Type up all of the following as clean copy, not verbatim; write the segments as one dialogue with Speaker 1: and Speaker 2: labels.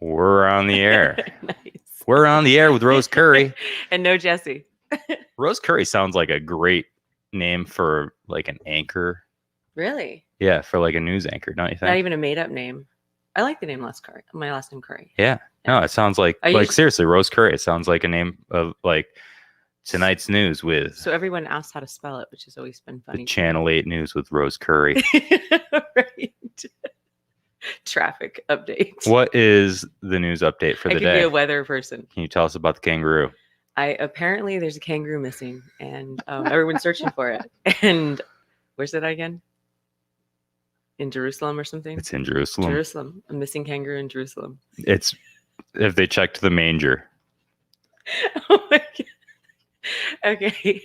Speaker 1: We're on the air.
Speaker 2: Nice.
Speaker 1: We're on the air with Rose Curry.
Speaker 2: And no Jesse.
Speaker 1: Rose Curry sounds like a great name for like an anchor.
Speaker 2: Really?
Speaker 1: Yeah, for like a news anchor, don't you think?
Speaker 2: Not even a made up name. I like the name Curry. My last name Curry.
Speaker 1: Yeah. No, it sounds like seriously, Rose Curry. It sounds like a name of like tonight's news with.
Speaker 2: So everyone asks how to spell it, which has always been funny.
Speaker 1: The Channel 8 news with Rose Curry.
Speaker 2: Right. Traffic update.
Speaker 1: What is the news update for the day?
Speaker 2: I could be a weather person.
Speaker 1: Can you tell us about the kangaroo?
Speaker 2: Apparently there's a kangaroo missing, and everyone's searching for it. And where's it again? In Jerusalem or something?
Speaker 1: It's in Jerusalem.
Speaker 2: Jerusalem. A missing kangaroo in Jerusalem.
Speaker 1: It's if they checked the manger.
Speaker 2: Oh my God. Okay.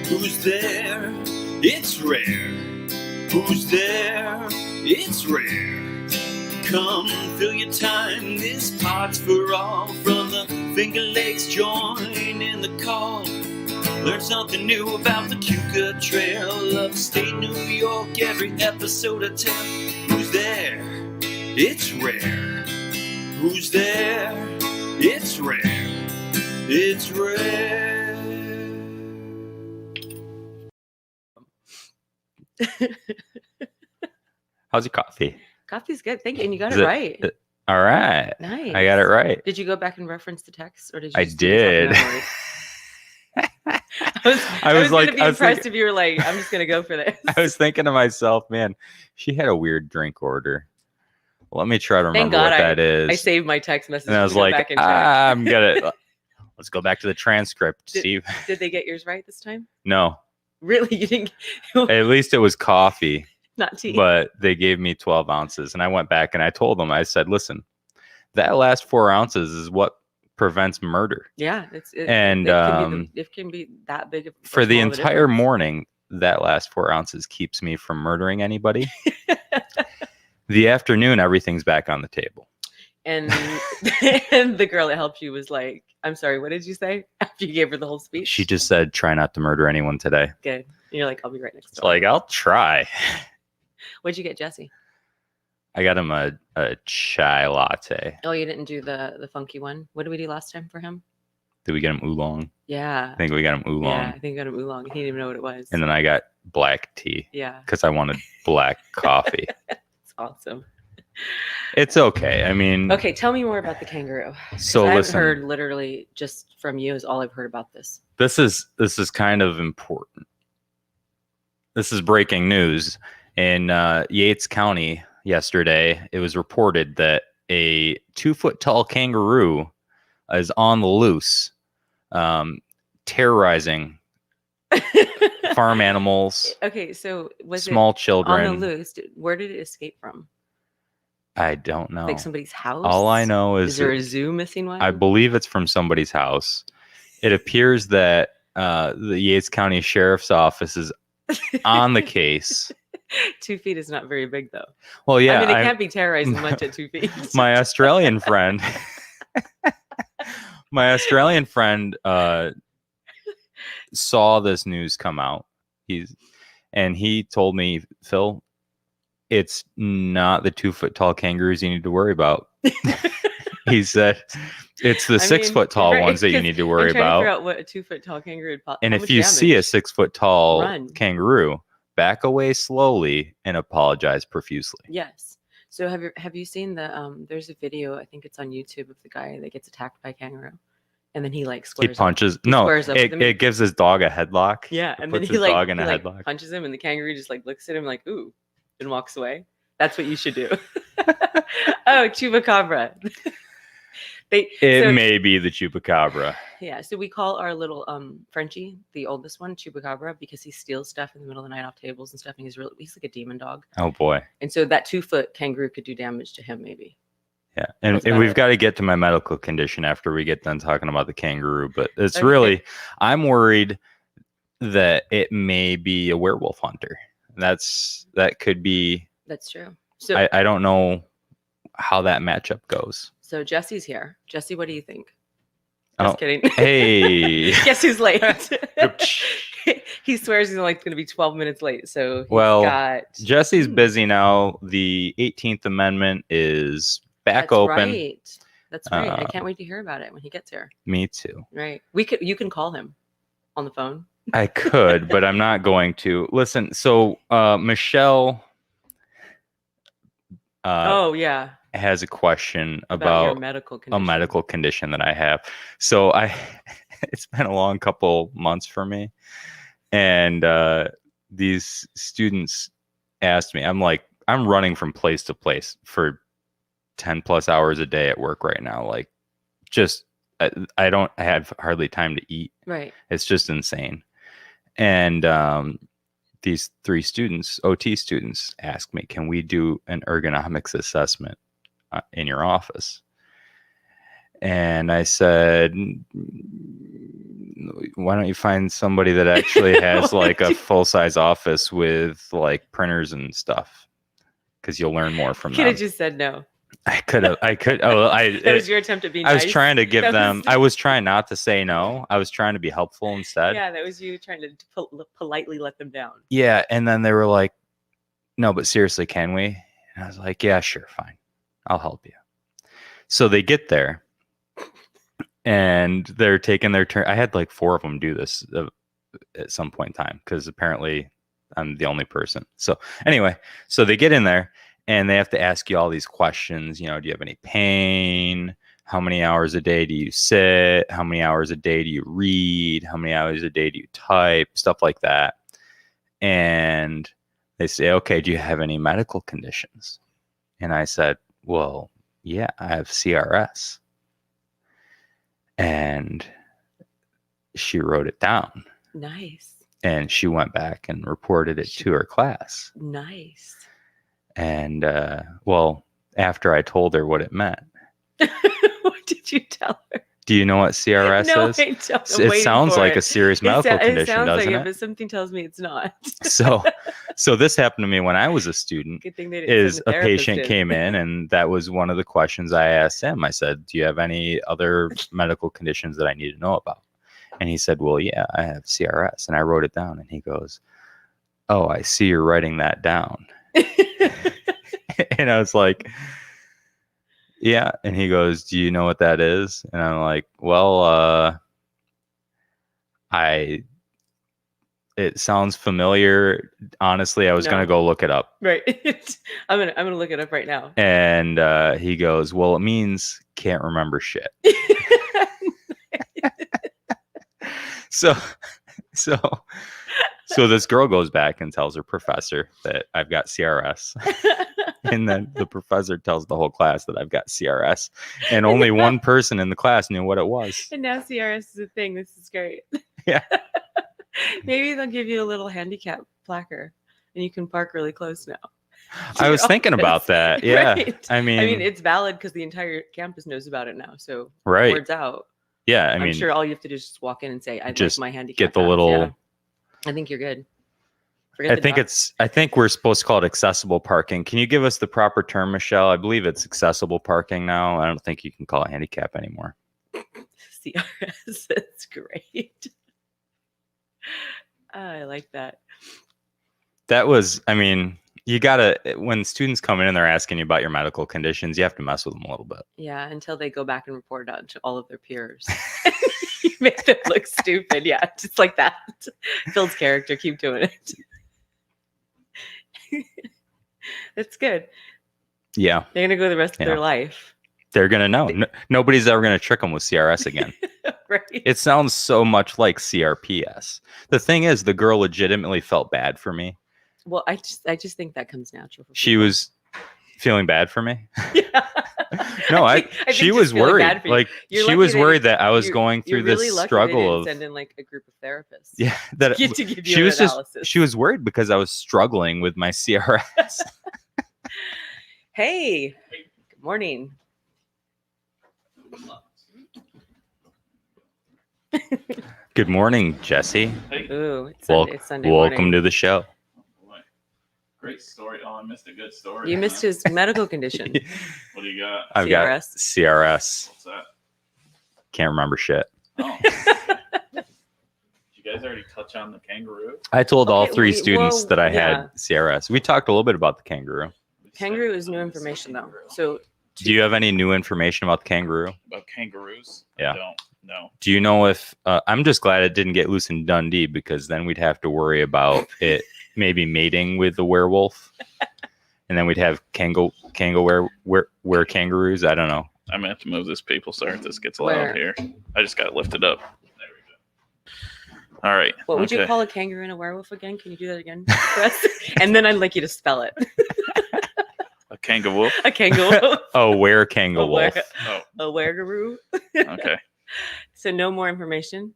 Speaker 3: Who's there? It's rare. Who's there? It's rare. Come fill your time. This pot's for all. From the Finger Lakes, join in the call. Learn something new about the Cuca Trail. Upstate New York, every episode I tell. Who's there? It's rare. Who's there? It's rare. It's rare.
Speaker 1: How's your coffee?
Speaker 2: Coffee's good. Thank you. And you got it right.
Speaker 1: All right.
Speaker 2: Nice.
Speaker 1: I got it right.
Speaker 2: Did you go back and reference the text, or did you?
Speaker 1: I did.
Speaker 2: I was like, gonna be impressed if you were like, I'm just gonna go for this.
Speaker 1: I was thinking to myself, man, she had a weird drink order. Let me try to remember what that is.
Speaker 2: I saved my text message.
Speaker 1: And I was like, I'm gonna let's go back to the transcript.
Speaker 2: Did they get yours right this time?
Speaker 1: No.
Speaker 2: Really? You didn't?
Speaker 1: At least it was coffee.
Speaker 2: Not tea.
Speaker 1: But they gave me 12 ounces. And I went back and I told them, I said, listen, that last 4 ounces is what prevents murder.
Speaker 2: Yeah. It can be that big.
Speaker 1: For the entire morning, that last 4 ounces keeps me from murdering anybody. The afternoon, everything's back on the table.
Speaker 2: And the girl that helped you was like, I'm sorry, what did you say after you gave her the whole speech?
Speaker 1: She just said, try not to murder anyone today.
Speaker 2: Good. And you're like, I'll be right next door.
Speaker 1: It's like, I'll try.
Speaker 2: What'd you get, Jesse?
Speaker 1: I got him a chai latte.
Speaker 2: Oh, you didn't do the funky one? What did we do last time for him?
Speaker 1: Did we get him oolong?
Speaker 2: Yeah.
Speaker 1: I think we got him oolong.
Speaker 2: Yeah, I think we got him oolong. He didn't even know what it was.
Speaker 1: And then I got black tea.
Speaker 2: Yeah.
Speaker 1: Because I wanted black coffee.
Speaker 2: It's awesome.
Speaker 1: It's okay. I mean.
Speaker 2: Okay, tell me more about the kangaroo.
Speaker 1: So
Speaker 2: I've heard literally just from you is all I've heard about this.
Speaker 1: This is kind of important. This is breaking news. In Yates County yesterday, it was reported that a 2-foot-tall kangaroo is on the loose, terrorizing farm animals.
Speaker 2: Okay, so was
Speaker 1: small children
Speaker 2: on the loose? Where did it escape from?
Speaker 1: I don't know.
Speaker 2: Like somebody's house?
Speaker 1: All I know is
Speaker 2: there a zoo missing one?
Speaker 1: I believe it's from somebody's house. It appears that the Yates County Sheriff's Office is on the case.
Speaker 2: 2 feet is not very big, though.
Speaker 1: Well, yeah.
Speaker 2: I mean, it can't be terrorizing much at 2 feet.
Speaker 1: My Australian friend, saw this news come out. He told me, Phil, it's not the 2-foot-tall kangaroos you need to worry about. He said it's the 6-foot-tall ones that you need to worry about.
Speaker 2: To figure out what a 2-foot-tall kangaroo.
Speaker 1: And if you see a 6-foot-tall kangaroo, back away slowly and apologize profusely.
Speaker 2: Yes. So have you seen the there's a video, I think it's on YouTube, of the guy that gets attacked by a kangaroo, and then he like squares.
Speaker 1: He punches. It gives his dog a headlock.
Speaker 2: Yeah, and then he punches him, and the kangaroo just like looks at him like ooh, and walks away. That's what you should do. Oh, chupacabra. It
Speaker 1: may be the chupacabra.
Speaker 2: Yeah, so we call our little Frenchie, the oldest one, chupacabra, because he steals stuff in the middle of the night off tables and stuff, and he's like a demon dog.
Speaker 1: Oh boy.
Speaker 2: And so that 2-foot kangaroo could do damage to him, maybe.
Speaker 1: Yeah, and we've got to get to my medical condition after we get done talking about the kangaroo, but it's really, I'm worried that it may be a werewolf hunter. That could be.
Speaker 2: That's true. So
Speaker 1: I don't know how that matchup goes.
Speaker 2: So Jesse's here. Jesse, what do you think?
Speaker 1: Just
Speaker 2: kidding.
Speaker 1: Hey.
Speaker 2: Guess who's late? He swears he's only going to be 12 minutes late. So he's
Speaker 1: Well,
Speaker 2: got...
Speaker 1: Jesse's busy now. The 18th Amendment is back open.
Speaker 2: Right. That's right. I can't wait to hear about it when he gets here.
Speaker 1: Me too.
Speaker 2: Right. You can call him on the phone.
Speaker 1: I could, but I'm not going to. Listen, so Michelle
Speaker 2: oh, yeah.
Speaker 1: has a question
Speaker 2: your
Speaker 1: about
Speaker 2: medical
Speaker 1: a
Speaker 2: condition.
Speaker 1: medical condition that I have. So it's been a long couple months for me. And these students asked me, I'm running from place to place for 10 plus hours a day at work right now. Like, just, I don't have hardly time to eat.
Speaker 2: Right.
Speaker 1: It's just insane. And these 3 students, OT students, asked me, can we do an ergonomics assessment in your office? And I said, why don't you find somebody that actually has like a full-size office with like printers and stuff? Because you'll learn more from them.
Speaker 2: You could have just said no.
Speaker 1: I could. Oh,
Speaker 2: that was your attempt at being nice.
Speaker 1: I was trying to give them. I was trying not to say no. I was trying to be helpful instead.
Speaker 2: Yeah, that was you trying to politely let them down.
Speaker 1: Yeah, and then they were like, "No, but seriously, can we?" And I was like, "Yeah, sure, fine, I'll help you." So they get there, and they're taking their turn. I had like 4 of them do this at some point in time because apparently I'm the only person. So anyway, so they get in there. And they have to ask you all these questions. You know, do you have any pain? How many hours a day do you sit? How many hours a day do you read? How many hours a day do you type? Stuff like that. And they say, okay, do you have any medical conditions? And I said, well, yeah, I have CRS. And she wrote it down.
Speaker 2: Nice.
Speaker 1: And she went back and reported it to her class.
Speaker 2: Nice.
Speaker 1: And, well, after I told her what it meant.
Speaker 2: What did you tell her?
Speaker 1: Do you know what CRS is?
Speaker 2: I don't.
Speaker 1: It sounds like a serious medical condition, doesn't it?
Speaker 2: But something tells me it's not.
Speaker 1: So this happened to me when I was a student.
Speaker 2: Good thing they didn't
Speaker 1: A patient came in, and that was one of the questions I asked him. I said, do you have any other medical conditions that I need to know about? And he said, well, yeah, I have CRS. And I wrote it down, and he goes, oh, I see you're writing that down. And I was like, yeah. And he goes, do you know what that is? And I'm like, well, it sounds familiar. Honestly, I was going to go look it up.
Speaker 2: Right. I'm going to look it up right now.
Speaker 1: And he goes, well, it means can't remember shit. So this girl goes back and tells her professor that I've got CRS. And then the professor tells the whole class that I've got CRS. And only one person in the class knew what it was.
Speaker 2: And now CRS is a thing. This is great.
Speaker 1: Yeah.
Speaker 2: Maybe they'll give you a little handicap placard and you can park really close now.
Speaker 1: I was thinking about that. Yeah.
Speaker 2: Right. I mean, it's valid because the entire campus knows about it now. So word's out.
Speaker 1: Yeah.
Speaker 2: I'm sure all you have to do is just walk in and say, I'd like my handicap.
Speaker 1: Get the little...
Speaker 2: Yeah. I think you're good.
Speaker 1: I think we're supposed to call it accessible parking. Can you give us the proper term, Michelle? I believe it's accessible parking now. I don't think you can call it handicap anymore.
Speaker 2: CRS, that's great. I like that.
Speaker 1: That was, I mean, you gotta, when students come in and they're asking you about your medical conditions, you have to mess with them a little bit. Yeah,
Speaker 2: until they go back and report on to all of their peers. You make them look stupid. Yeah, just like that. Phil's character, keep doing it. That's good.
Speaker 1: Yeah.
Speaker 2: They're going to go the rest of their life.
Speaker 1: They're going to know. Nobody's ever going to trick them with CRS again.
Speaker 2: Right.
Speaker 1: It sounds so much like CRPS. The thing is, the girl legitimately felt bad for me.
Speaker 2: Well, I just think that comes natural.
Speaker 1: She was feeling bad for me.
Speaker 2: Yeah.
Speaker 1: No, I think she was worried. Like she was worried that I was going through this struggle of
Speaker 2: send in like a group of therapists.
Speaker 1: Yeah, that
Speaker 2: to give you
Speaker 1: she was worried because I was struggling with my CRS.
Speaker 2: Hey, good morning.
Speaker 1: Good morning, Jesse.
Speaker 2: Ooh, it's Sunday
Speaker 1: welcome
Speaker 2: morning.
Speaker 1: To the show.
Speaker 4: Great story. Oh, I missed a good story.
Speaker 2: You missed his medical condition.
Speaker 4: What do you got?
Speaker 1: I've got CRS.
Speaker 4: What's that?
Speaker 1: Can't remember shit.
Speaker 4: Oh. You you guys already touch on the kangaroo?
Speaker 1: I told all
Speaker 2: Okay,
Speaker 1: three students that I
Speaker 2: yeah.
Speaker 1: had CRS. We talked a little bit about the kangaroo.
Speaker 2: Kangaroo is new information though. So
Speaker 1: Do you have any new information about the kangaroo?
Speaker 4: About kangaroos?
Speaker 1: Yeah.
Speaker 4: I don't know.
Speaker 1: Do you know if I'm just glad it didn't get loose in Dundee, because then we'd have to worry about it maybe mating with the werewolf, and then we'd have were kangaroos. I don't know.
Speaker 4: I'm gonna have to move this people. Sorry if this gets
Speaker 2: Where?
Speaker 4: loud here. I just got lifted up. There we go. All right.
Speaker 2: what would you
Speaker 4: okay.
Speaker 2: call a kangaroo and a werewolf again? Can you do that again for us? And then I'd like you to spell it.
Speaker 4: A kangaroo?
Speaker 2: A kangaroo.
Speaker 1: Oh, where kangaroo
Speaker 2: A were-
Speaker 1: wolf?
Speaker 4: Oh,
Speaker 2: A wergaroo.
Speaker 4: okay.
Speaker 2: So no more information.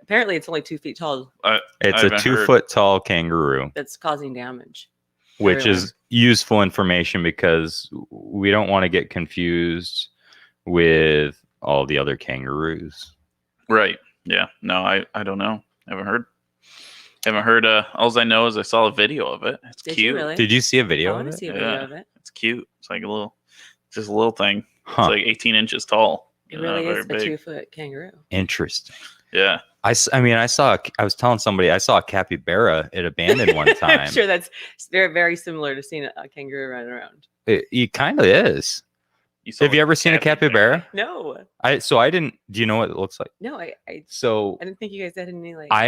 Speaker 2: Apparently, it's only 2 feet tall.
Speaker 1: It's
Speaker 4: I
Speaker 1: a
Speaker 4: haven't
Speaker 1: 2
Speaker 4: heard-
Speaker 1: foot tall kangaroo,
Speaker 2: That's causing damage.
Speaker 1: which
Speaker 2: Everywhere.
Speaker 1: is useful information because we don't want to get confused with all the other kangaroos.
Speaker 4: Right. Yeah. No, I don't know. Haven't heard. All I know is I saw a video of it. It's
Speaker 2: Did you
Speaker 4: cute.
Speaker 2: really?
Speaker 1: Did you see a
Speaker 2: I
Speaker 1: video
Speaker 2: want
Speaker 1: of
Speaker 2: to
Speaker 1: it?
Speaker 2: see a video
Speaker 4: Yeah.
Speaker 2: of it.
Speaker 4: It's cute. It's like just a little thing.
Speaker 1: Huh.
Speaker 4: It's like 18 inches tall.
Speaker 2: It really
Speaker 4: Very
Speaker 2: is a
Speaker 4: big.
Speaker 2: 2 foot kangaroo.
Speaker 1: Interesting.
Speaker 4: Yeah.
Speaker 1: I was telling somebody I saw a capybara at abandoned one time.
Speaker 2: I'm sure that's very, very similar to seeing a kangaroo running around.
Speaker 1: It kind of is.
Speaker 4: saw
Speaker 1: Have you ever seen a capybara?
Speaker 2: No,
Speaker 1: I didn't. Do you know what it looks like?
Speaker 2: no, I
Speaker 1: So
Speaker 2: didn't think you guys had any like.
Speaker 1: when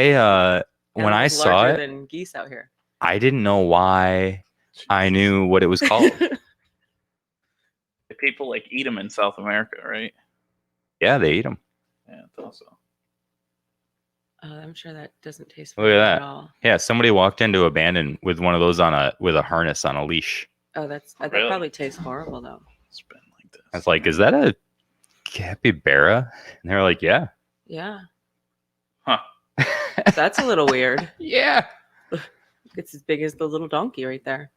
Speaker 1: I
Speaker 2: animals
Speaker 1: saw
Speaker 2: larger
Speaker 1: it,
Speaker 2: than geese out here.
Speaker 1: I didn't know why I knew what it was called.
Speaker 4: People like eat them in South America, right?
Speaker 1: Yeah, they eat them.
Speaker 4: Yeah, I thought so.
Speaker 2: I'm sure that doesn't taste
Speaker 1: Look at
Speaker 2: very good
Speaker 1: that.
Speaker 2: at all.
Speaker 1: Yeah, somebody walked into abandoned with one of those with a harness on a leash.
Speaker 2: Oh, that
Speaker 4: Really?
Speaker 2: probably tastes horrible though.
Speaker 4: It's been like this.
Speaker 1: I was like, "Is that a capybara?" And they're like, "Yeah."
Speaker 2: Yeah,
Speaker 4: Huh.
Speaker 2: that's a little weird.
Speaker 1: Yeah.
Speaker 2: It's as big as the little donkey right there.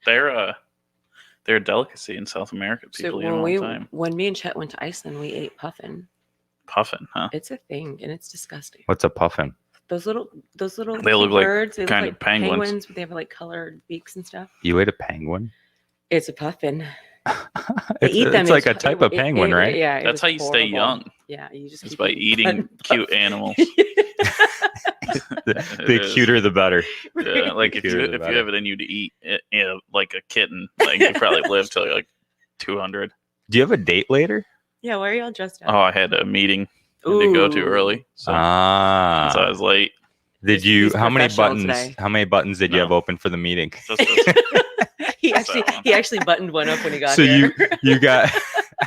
Speaker 4: They're a delicacy in South America.
Speaker 2: So
Speaker 4: People eat them all the time.
Speaker 2: when me and Chet went to Iceland, we ate puffin.
Speaker 4: Puffin, huh?
Speaker 2: It's a thing, and it's disgusting.
Speaker 1: What's a puffin?
Speaker 2: Those little
Speaker 4: They look like
Speaker 2: birds. They
Speaker 4: kind
Speaker 2: look
Speaker 4: of
Speaker 2: like
Speaker 4: penguins.
Speaker 2: but they have like colored beaks and stuff.
Speaker 1: You ate a penguin?
Speaker 2: It's a puffin.
Speaker 1: It's,
Speaker 2: eat them.
Speaker 1: it's like a type of penguin, right?
Speaker 2: Yeah, it
Speaker 4: That's
Speaker 2: was
Speaker 4: how you stay
Speaker 2: horrible.
Speaker 4: young.
Speaker 2: Yeah, you just
Speaker 4: It's
Speaker 2: keep
Speaker 4: by eating cute animals.
Speaker 1: The
Speaker 4: is.
Speaker 1: cuter, the better.
Speaker 4: Yeah, like if
Speaker 1: Cuter
Speaker 4: you
Speaker 1: the
Speaker 4: have
Speaker 1: better.
Speaker 4: it in you to eat, like a kitten, like you probably live till you're like 200.
Speaker 1: Do you have a date later?
Speaker 2: Yeah, why are y'all dressed up?
Speaker 4: Oh, I had a meeting to go to
Speaker 2: Ooh.
Speaker 4: early, so
Speaker 1: Ah.
Speaker 4: I was late.
Speaker 1: Did
Speaker 2: He's-
Speaker 1: you?
Speaker 2: he's
Speaker 1: How many
Speaker 2: professional
Speaker 1: buttons?
Speaker 2: today.
Speaker 1: How many buttons did you
Speaker 4: No.
Speaker 1: have open for the meeting?
Speaker 4: Just
Speaker 2: he
Speaker 4: That's
Speaker 2: actually
Speaker 4: that one.
Speaker 2: he actually buttoned one up when he got
Speaker 1: So
Speaker 2: here.
Speaker 1: you got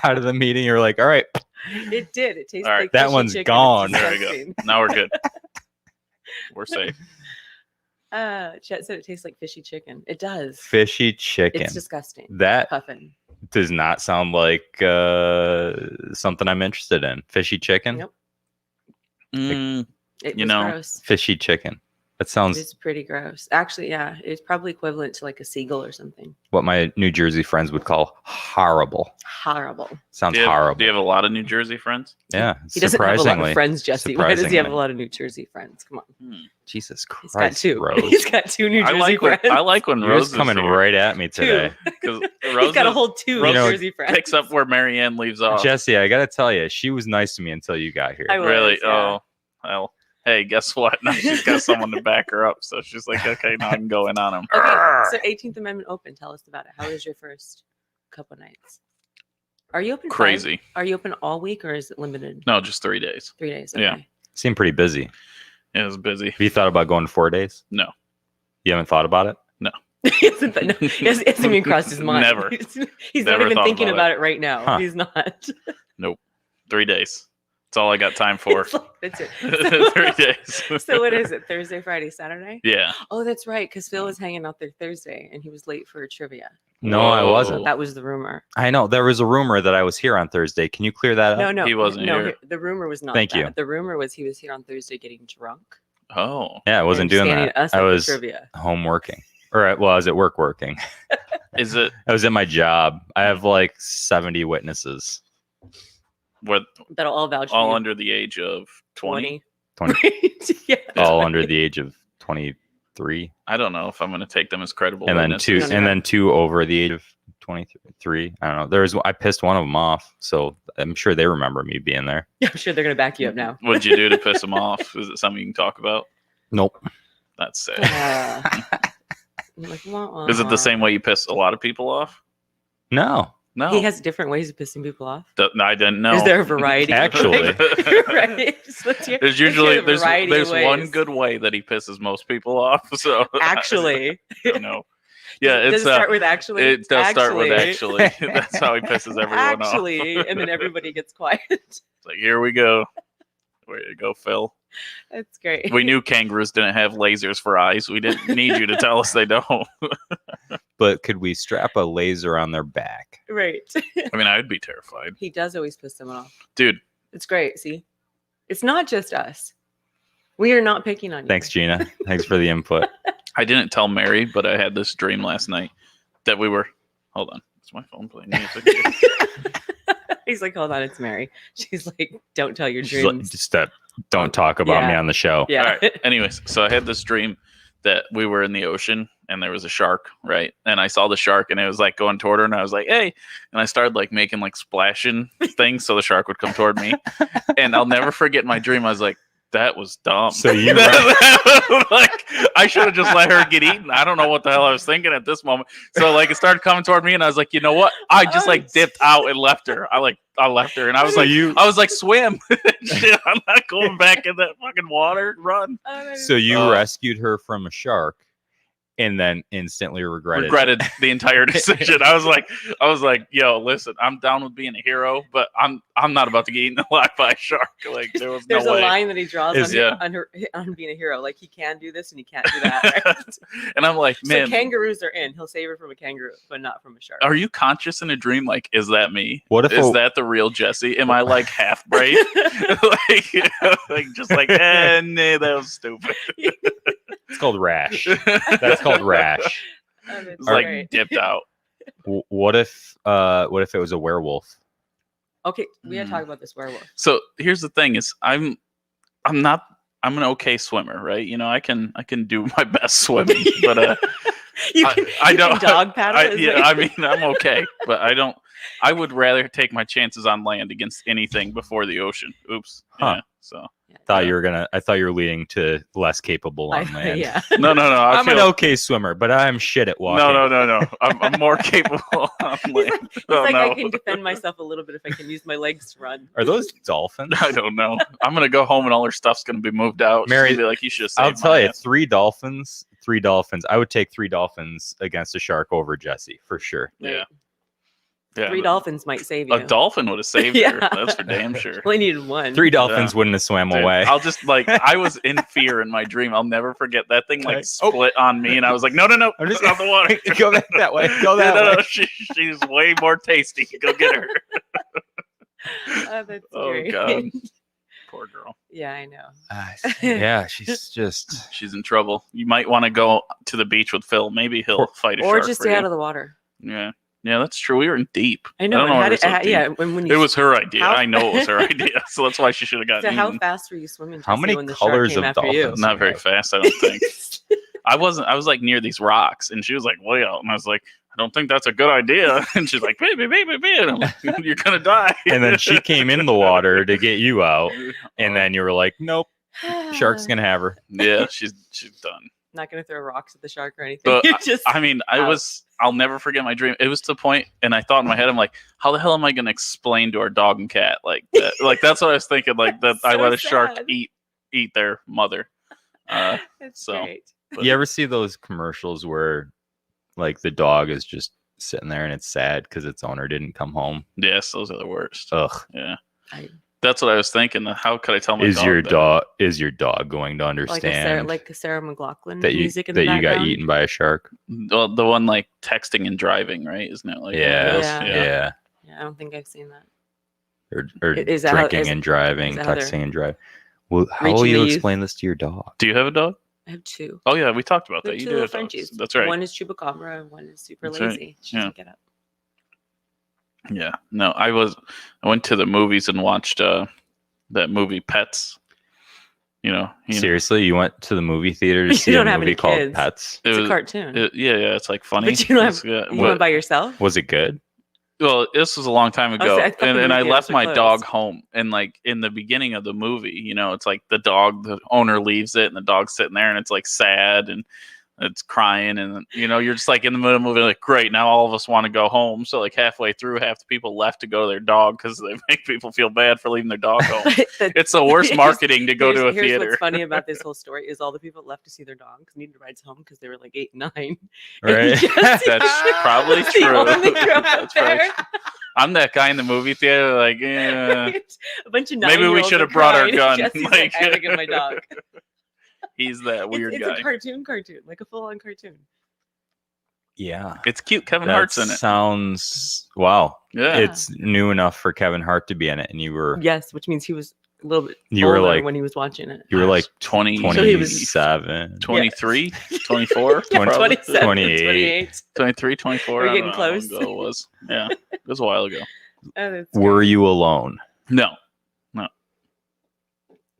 Speaker 1: out of the meeting. You're like, all right,
Speaker 2: It did. It tasted
Speaker 4: All right,
Speaker 2: like
Speaker 1: that
Speaker 2: fishy
Speaker 1: one's
Speaker 2: chicken. It's
Speaker 1: gone.
Speaker 4: There we go.
Speaker 2: disgusting.
Speaker 4: Now we're good. We're safe.
Speaker 2: Chet said it tastes like fishy chicken. It does.
Speaker 1: fishy chicken.
Speaker 2: It's disgusting.
Speaker 1: That
Speaker 2: Puffin.
Speaker 1: does not sound like something I'm interested in. Fishy chicken.
Speaker 2: Nope.
Speaker 4: Mm,
Speaker 2: It
Speaker 4: You
Speaker 2: was
Speaker 4: know,
Speaker 2: gross.
Speaker 1: Fishy chicken. That sounds
Speaker 2: It's pretty gross. Actually, yeah, it's probably equivalent to like a seagull or something.
Speaker 1: what my New Jersey friends would call horrible.
Speaker 2: Horrible.
Speaker 1: Sounds
Speaker 4: do you have,
Speaker 1: horrible.
Speaker 4: Do you have a lot of New Jersey friends?
Speaker 1: Yeah,
Speaker 2: He doesn't have a lot
Speaker 1: surprisingly.
Speaker 2: of friends, Jesse. Why does he have a
Speaker 1: Surprisingly.
Speaker 2: lot of New Jersey friends? Come on.
Speaker 1: Jesus
Speaker 2: He's got
Speaker 1: Christ,
Speaker 2: two.
Speaker 1: Rose.
Speaker 2: He's got two New Jersey friends.
Speaker 4: I like when
Speaker 1: You're
Speaker 4: Rose
Speaker 1: just coming
Speaker 4: is here,
Speaker 1: right at me today.
Speaker 4: because
Speaker 2: He's
Speaker 4: Rose
Speaker 2: got a whole two
Speaker 4: Rose
Speaker 2: New Jersey friends.
Speaker 4: picks up where Marianne leaves off.
Speaker 1: Jesse, I gotta tell you, she was nice to me until you got here.
Speaker 2: I was,
Speaker 4: Really?
Speaker 2: yeah.
Speaker 4: Oh, well. Hey, guess what? Now she's got someone to back her up, so she's like, okay, now I can go in on him.
Speaker 2: Okay, so 18th Amendment Open. Tell us about it. How was your first couple nights? Are you open?
Speaker 4: Crazy.
Speaker 2: Are you open all week or is it limited?
Speaker 4: No, just 3 days.
Speaker 2: 3 days.
Speaker 4: Yeah.
Speaker 2: Okay.
Speaker 1: Seemed pretty busy.
Speaker 4: It was busy.
Speaker 1: Have you thought about going 4 days?
Speaker 4: No.
Speaker 1: You haven't thought about it?
Speaker 2: He hasn't it hasn't even crossed his mind.
Speaker 4: Never.
Speaker 2: He's
Speaker 4: Never
Speaker 2: not even
Speaker 4: thought
Speaker 2: thinking
Speaker 4: about
Speaker 2: about it right now.
Speaker 1: Huh.
Speaker 2: He's not.
Speaker 4: 3 days. That's all I got time for.
Speaker 2: It's like- that's it.
Speaker 4: 3 days.
Speaker 2: So what is it? Thursday, Friday, Saturday?
Speaker 4: Yeah.
Speaker 2: Oh, that's right. Because Phil was hanging out there Thursday and he was late for a trivia.
Speaker 1: No, I
Speaker 4: Whoa.
Speaker 1: wasn't.
Speaker 2: That was the rumor.
Speaker 1: I know there was a rumor that I was here on Thursday. Can you clear that up?
Speaker 2: No,
Speaker 4: He wasn't
Speaker 2: no,
Speaker 4: here.
Speaker 2: The rumor was not.
Speaker 1: Thank
Speaker 2: that.
Speaker 1: you.
Speaker 2: The rumor was he was here on Thursday getting drunk.
Speaker 4: Oh.
Speaker 1: Yeah, I wasn't
Speaker 2: and
Speaker 1: doing
Speaker 2: standing
Speaker 1: that.
Speaker 2: Us
Speaker 1: I
Speaker 2: up for
Speaker 1: was
Speaker 2: trivia.
Speaker 1: home working. Or I was at work working.
Speaker 4: Is it
Speaker 1: I was at my job. I have like 70 witnesses.
Speaker 4: what
Speaker 2: That'll all vouch for
Speaker 4: all
Speaker 2: you.
Speaker 4: under the age of 20?
Speaker 1: 20.
Speaker 2: yeah.
Speaker 1: All under the age of 3,
Speaker 4: I don't know if I'm going to take them as credible.
Speaker 1: and then
Speaker 4: witnesses.
Speaker 1: two, and then 2 over the age of 23. I don't know. I pissed one of them off, so I'm sure they remember me being there.
Speaker 2: I'm sure they're gonna back you up now.
Speaker 4: What'd you do to piss them off? Is it something you can talk about?
Speaker 1: Nope.
Speaker 4: That's sad.
Speaker 2: Like, wah, wah,
Speaker 4: Is it the
Speaker 2: wah.
Speaker 4: same way you piss a lot of people off?
Speaker 1: No.
Speaker 4: No.
Speaker 2: He has different ways of pissing people off.
Speaker 4: No, I didn't know.
Speaker 2: Is there a variety?
Speaker 1: Actually.
Speaker 2: Right. Just let's hear-
Speaker 4: There's
Speaker 2: let's hear
Speaker 4: usually
Speaker 2: the variety of
Speaker 4: there's one
Speaker 2: ways.
Speaker 4: good way that he pisses most people off. So
Speaker 2: Actually,
Speaker 4: I don't know. Yeah,
Speaker 2: does
Speaker 4: it's
Speaker 2: it start with actually?
Speaker 4: it does start with actually. That's how he pisses everyone
Speaker 2: Actually,
Speaker 4: off.
Speaker 2: and then everybody gets quiet.
Speaker 4: It's like, here we go. Way to go, Phil.
Speaker 2: That's great.
Speaker 4: We knew kangaroos didn't have lasers for eyes. We didn't need you to tell us they don't.
Speaker 1: But could we strap a laser on their back?
Speaker 2: Right.
Speaker 4: I mean, I would be terrified.
Speaker 2: He does always piss someone off.
Speaker 4: Dude,
Speaker 2: It's great. See, it's not just us. We are not picking on you.
Speaker 1: Thanks, Gina. Thanks for the input.
Speaker 4: I didn't tell Mary, but I had this dream last night that we were. Hold on. Is my phone playing music here?
Speaker 2: He's like, hold on, it's Mary. She's like, don't tell your
Speaker 1: She's like,
Speaker 2: dreams.
Speaker 1: just don't talk about me
Speaker 2: Yeah.
Speaker 1: on the show.
Speaker 2: Yeah.
Speaker 4: All right. Anyways, so I had this dream that we were in the ocean and there was a shark, right? And I saw the shark and it was like going toward her and I was like, hey. And I started like making like splashing things so the shark would come toward me. And I'll never forget my dream. I was like, that was dumb.
Speaker 1: So you
Speaker 4: like I should have just let her get eaten. I don't know what the hell I was thinking at this moment. So like it started coming toward me and I was like, you know what? I just like dipped out and left her. I left her and I was like, swim. Shit, I'm not going back in that fucking water. Run.
Speaker 1: So you rescued her from a shark and then instantly regretted
Speaker 4: The entire decision. I was like, yo, listen, I'm down with being a hero, but I'm not about to get eaten alive by a shark. Like there's
Speaker 2: a
Speaker 4: way.
Speaker 2: line that he draws
Speaker 4: Yeah.
Speaker 2: on being a hero. Like he can do this and he can't do that. Right?
Speaker 4: And I'm like, man,
Speaker 2: so kangaroos are in. He'll save her from a kangaroo, but not from a shark.
Speaker 4: are you conscious in a dream? Like, is that me?
Speaker 1: What if
Speaker 4: Is that the real Jesse? Am I like half brave? like just like, nah, that was stupid.
Speaker 1: It's called rash. That's called rash.
Speaker 2: Oh, that's
Speaker 4: It's like
Speaker 2: great.
Speaker 4: dipped out.
Speaker 1: What if it was a werewolf?
Speaker 2: Okay, we gotta talk about this werewolf.
Speaker 4: So here's the thing: is I'm an okay swimmer, right? You know, I can do my best swimming, but
Speaker 2: You
Speaker 4: I don't
Speaker 2: can dog paddle.
Speaker 4: I mean, I'm okay, but I don't. I would rather take my chances on land against anything before the ocean. Oops.
Speaker 1: Huh.
Speaker 4: Yeah. So
Speaker 1: I thought you were leading to less capable on land.
Speaker 2: Yeah.
Speaker 4: no.
Speaker 1: I'm an okay swimmer, but I'm shit at walking.
Speaker 4: No. I'm more capable on land.
Speaker 2: He's like, I can defend myself a little bit if I can use my legs to run.
Speaker 1: Are those dolphins?
Speaker 4: I don't know. I'm gonna go home and all her stuff's gonna be moved out.
Speaker 1: Mary,
Speaker 4: She's gonna be like, you should have.
Speaker 1: I'll tell you, 3 dolphins. I would take 3 dolphins against a shark over Jesse for sure.
Speaker 4: Yeah. Yeah.
Speaker 2: 3 dolphins might save you.
Speaker 4: A dolphin would have saved
Speaker 2: Yeah.
Speaker 4: her. That's for damn sure.
Speaker 2: Only needed 1.
Speaker 1: 3 dolphins wouldn't have swam
Speaker 4: Dude,
Speaker 1: away.
Speaker 4: I'll just like I was in fear in my dream. I'll never forget that thing like
Speaker 1: Okay.
Speaker 4: split on me, and I was like, no,
Speaker 1: I'm just
Speaker 4: out the water.
Speaker 1: Go back that way. Go that
Speaker 4: no,
Speaker 1: way.
Speaker 4: she's way more tasty. Go get her.
Speaker 2: Oh, that's
Speaker 4: Oh
Speaker 2: great.
Speaker 4: God, poor girl.
Speaker 2: Yeah, I know.
Speaker 1: Yeah, she's just.
Speaker 4: She's in trouble. You might want to go to the beach with Phil. Maybe he'll fight a
Speaker 2: Or
Speaker 4: shark
Speaker 2: just
Speaker 4: for
Speaker 2: stay
Speaker 4: you.
Speaker 2: out of the water.
Speaker 4: Yeah, that's true. We were in deep.
Speaker 2: I know.
Speaker 4: I don't know
Speaker 2: and
Speaker 4: why
Speaker 2: how
Speaker 4: we're
Speaker 2: did,
Speaker 4: so deep.
Speaker 2: yeah, when you,
Speaker 4: It was her idea.
Speaker 2: How-
Speaker 4: I know it was her idea. So that's why she should have gotten
Speaker 2: So how
Speaker 4: eaten.
Speaker 2: fast were you swimming?
Speaker 1: How
Speaker 2: Jesse,
Speaker 1: many
Speaker 2: when the shark
Speaker 1: colors
Speaker 2: came
Speaker 1: of
Speaker 2: after you?
Speaker 1: dolphins?
Speaker 4: Not very fast, I don't think. I was like near these rocks, and she was like way out, and I was like, I don't think that's a good idea. And she's like, baby, and I'm like, you're gonna die.
Speaker 1: And then she came in the water to get you out, and then you were like, "Nope, shark's gonna have her."
Speaker 4: Yeah, she's done.
Speaker 2: Not gonna throw rocks at the shark or anything.
Speaker 4: But
Speaker 2: You're just
Speaker 4: I mean, I'll never forget my dream. It was to the point, and I thought in my head, I'm like, how the hell am I gonna explain to our dog and cat like that? Like that's what I was thinking. Like that I
Speaker 2: So
Speaker 4: let a shark
Speaker 2: sad.
Speaker 4: eat their mother.
Speaker 2: it's
Speaker 4: so-
Speaker 2: great.
Speaker 4: But-
Speaker 1: You ever see those commercials where, like, the dog is just sitting there and it's sad because its owner didn't come home?
Speaker 4: Yes, those are the worst.
Speaker 1: Ugh.
Speaker 4: Yeah,
Speaker 2: I-
Speaker 4: that's what I was thinking. How could I tell my
Speaker 1: Is
Speaker 4: dog
Speaker 1: your
Speaker 4: that?
Speaker 1: dog going to understand
Speaker 2: like a Sarah McLachlan
Speaker 1: that you
Speaker 2: music in the
Speaker 1: got
Speaker 2: background?
Speaker 1: eaten by a shark?
Speaker 4: The one like texting and driving, right? Isn't it like
Speaker 1: Yeah,
Speaker 2: Yeah.
Speaker 1: yeah.
Speaker 2: Yeah, I don't think I've seen that.
Speaker 1: Or
Speaker 2: Is that how-
Speaker 1: drinking and driving,
Speaker 2: is that how they're
Speaker 1: texting and driving. Well, how
Speaker 2: reaching
Speaker 1: will you
Speaker 2: the youth?
Speaker 1: explain this to your dog?
Speaker 4: Do you have a dog?
Speaker 2: I have 2.
Speaker 4: Oh yeah, we talked about
Speaker 2: We
Speaker 4: that.
Speaker 2: have
Speaker 4: You
Speaker 2: 2
Speaker 4: do
Speaker 2: little
Speaker 4: have dogs.
Speaker 2: Frenchies.
Speaker 4: That's right.
Speaker 2: One is chupacabra and one is super
Speaker 4: That's right.
Speaker 2: lazy. She
Speaker 4: Yeah.
Speaker 2: doesn't get up.
Speaker 4: Yeah. No, I went to the movies and watched that movie Pets.
Speaker 1: Seriously, you went to the movie theater to
Speaker 2: You
Speaker 1: see a
Speaker 2: don't have
Speaker 1: movie
Speaker 2: any
Speaker 1: called
Speaker 2: kids.
Speaker 1: Pets?
Speaker 2: It's a cartoon.
Speaker 4: Yeah, it's like funny.
Speaker 2: But you don't have. You went by yourself?
Speaker 1: Was it good?
Speaker 4: Well, this was a long time ago,
Speaker 2: I thought
Speaker 4: and I
Speaker 2: movie
Speaker 4: left
Speaker 2: theaters were
Speaker 4: my
Speaker 2: closed.
Speaker 4: dog home. And like in the beginning of the movie, it's like the owner leaves it, and the dog's sitting there, and it's like sad, and it's crying, and you're just like in the middle of the movie, like, great, now all of us want to go home. So like halfway through, half the people left to go to their dog because they make people feel bad for leaving their dog home. It's the worst marketing to go to a
Speaker 2: Here's
Speaker 4: theater.
Speaker 2: what's funny about this whole story is all the people left to see their dogs needed rides home because they were like 8 and 9.
Speaker 1: Right.
Speaker 4: That's probably
Speaker 2: the
Speaker 4: true.
Speaker 2: only group out
Speaker 4: That's probably
Speaker 2: there.
Speaker 4: true. I'm that guy in the movie theater, like, yeah.
Speaker 2: A bunch of
Speaker 4: Maybe we
Speaker 2: 9-year-olds
Speaker 4: should have
Speaker 2: are
Speaker 4: brought our
Speaker 2: crying.
Speaker 4: gun.
Speaker 2: Jesse's like, I gotta get my dog.
Speaker 4: He's that weird
Speaker 2: it's
Speaker 4: guy.
Speaker 2: a cartoon, like a full-on cartoon.
Speaker 1: Yeah.
Speaker 4: It's cute. Kevin
Speaker 1: That
Speaker 4: Hart's in it.
Speaker 1: Sounds wow.
Speaker 4: Yeah.
Speaker 1: It's new enough for Kevin Hart to be in it, and you were
Speaker 2: Yes, which means he was a little bit
Speaker 1: You were
Speaker 2: older
Speaker 1: like-
Speaker 2: when he was watching it.
Speaker 1: you were like
Speaker 4: 20,
Speaker 2: So he was-
Speaker 1: 27.
Speaker 4: 23, 24,
Speaker 2: Yeah,
Speaker 4: probably.
Speaker 2: 27,
Speaker 1: 28.
Speaker 2: 28.
Speaker 4: 23, 24.
Speaker 2: We're
Speaker 4: I don't
Speaker 2: getting
Speaker 4: know how long
Speaker 2: close.
Speaker 4: ago it was. Yeah, it was a while ago.
Speaker 2: Oh, that's
Speaker 1: Were
Speaker 2: great.
Speaker 1: you alone?
Speaker 4: No,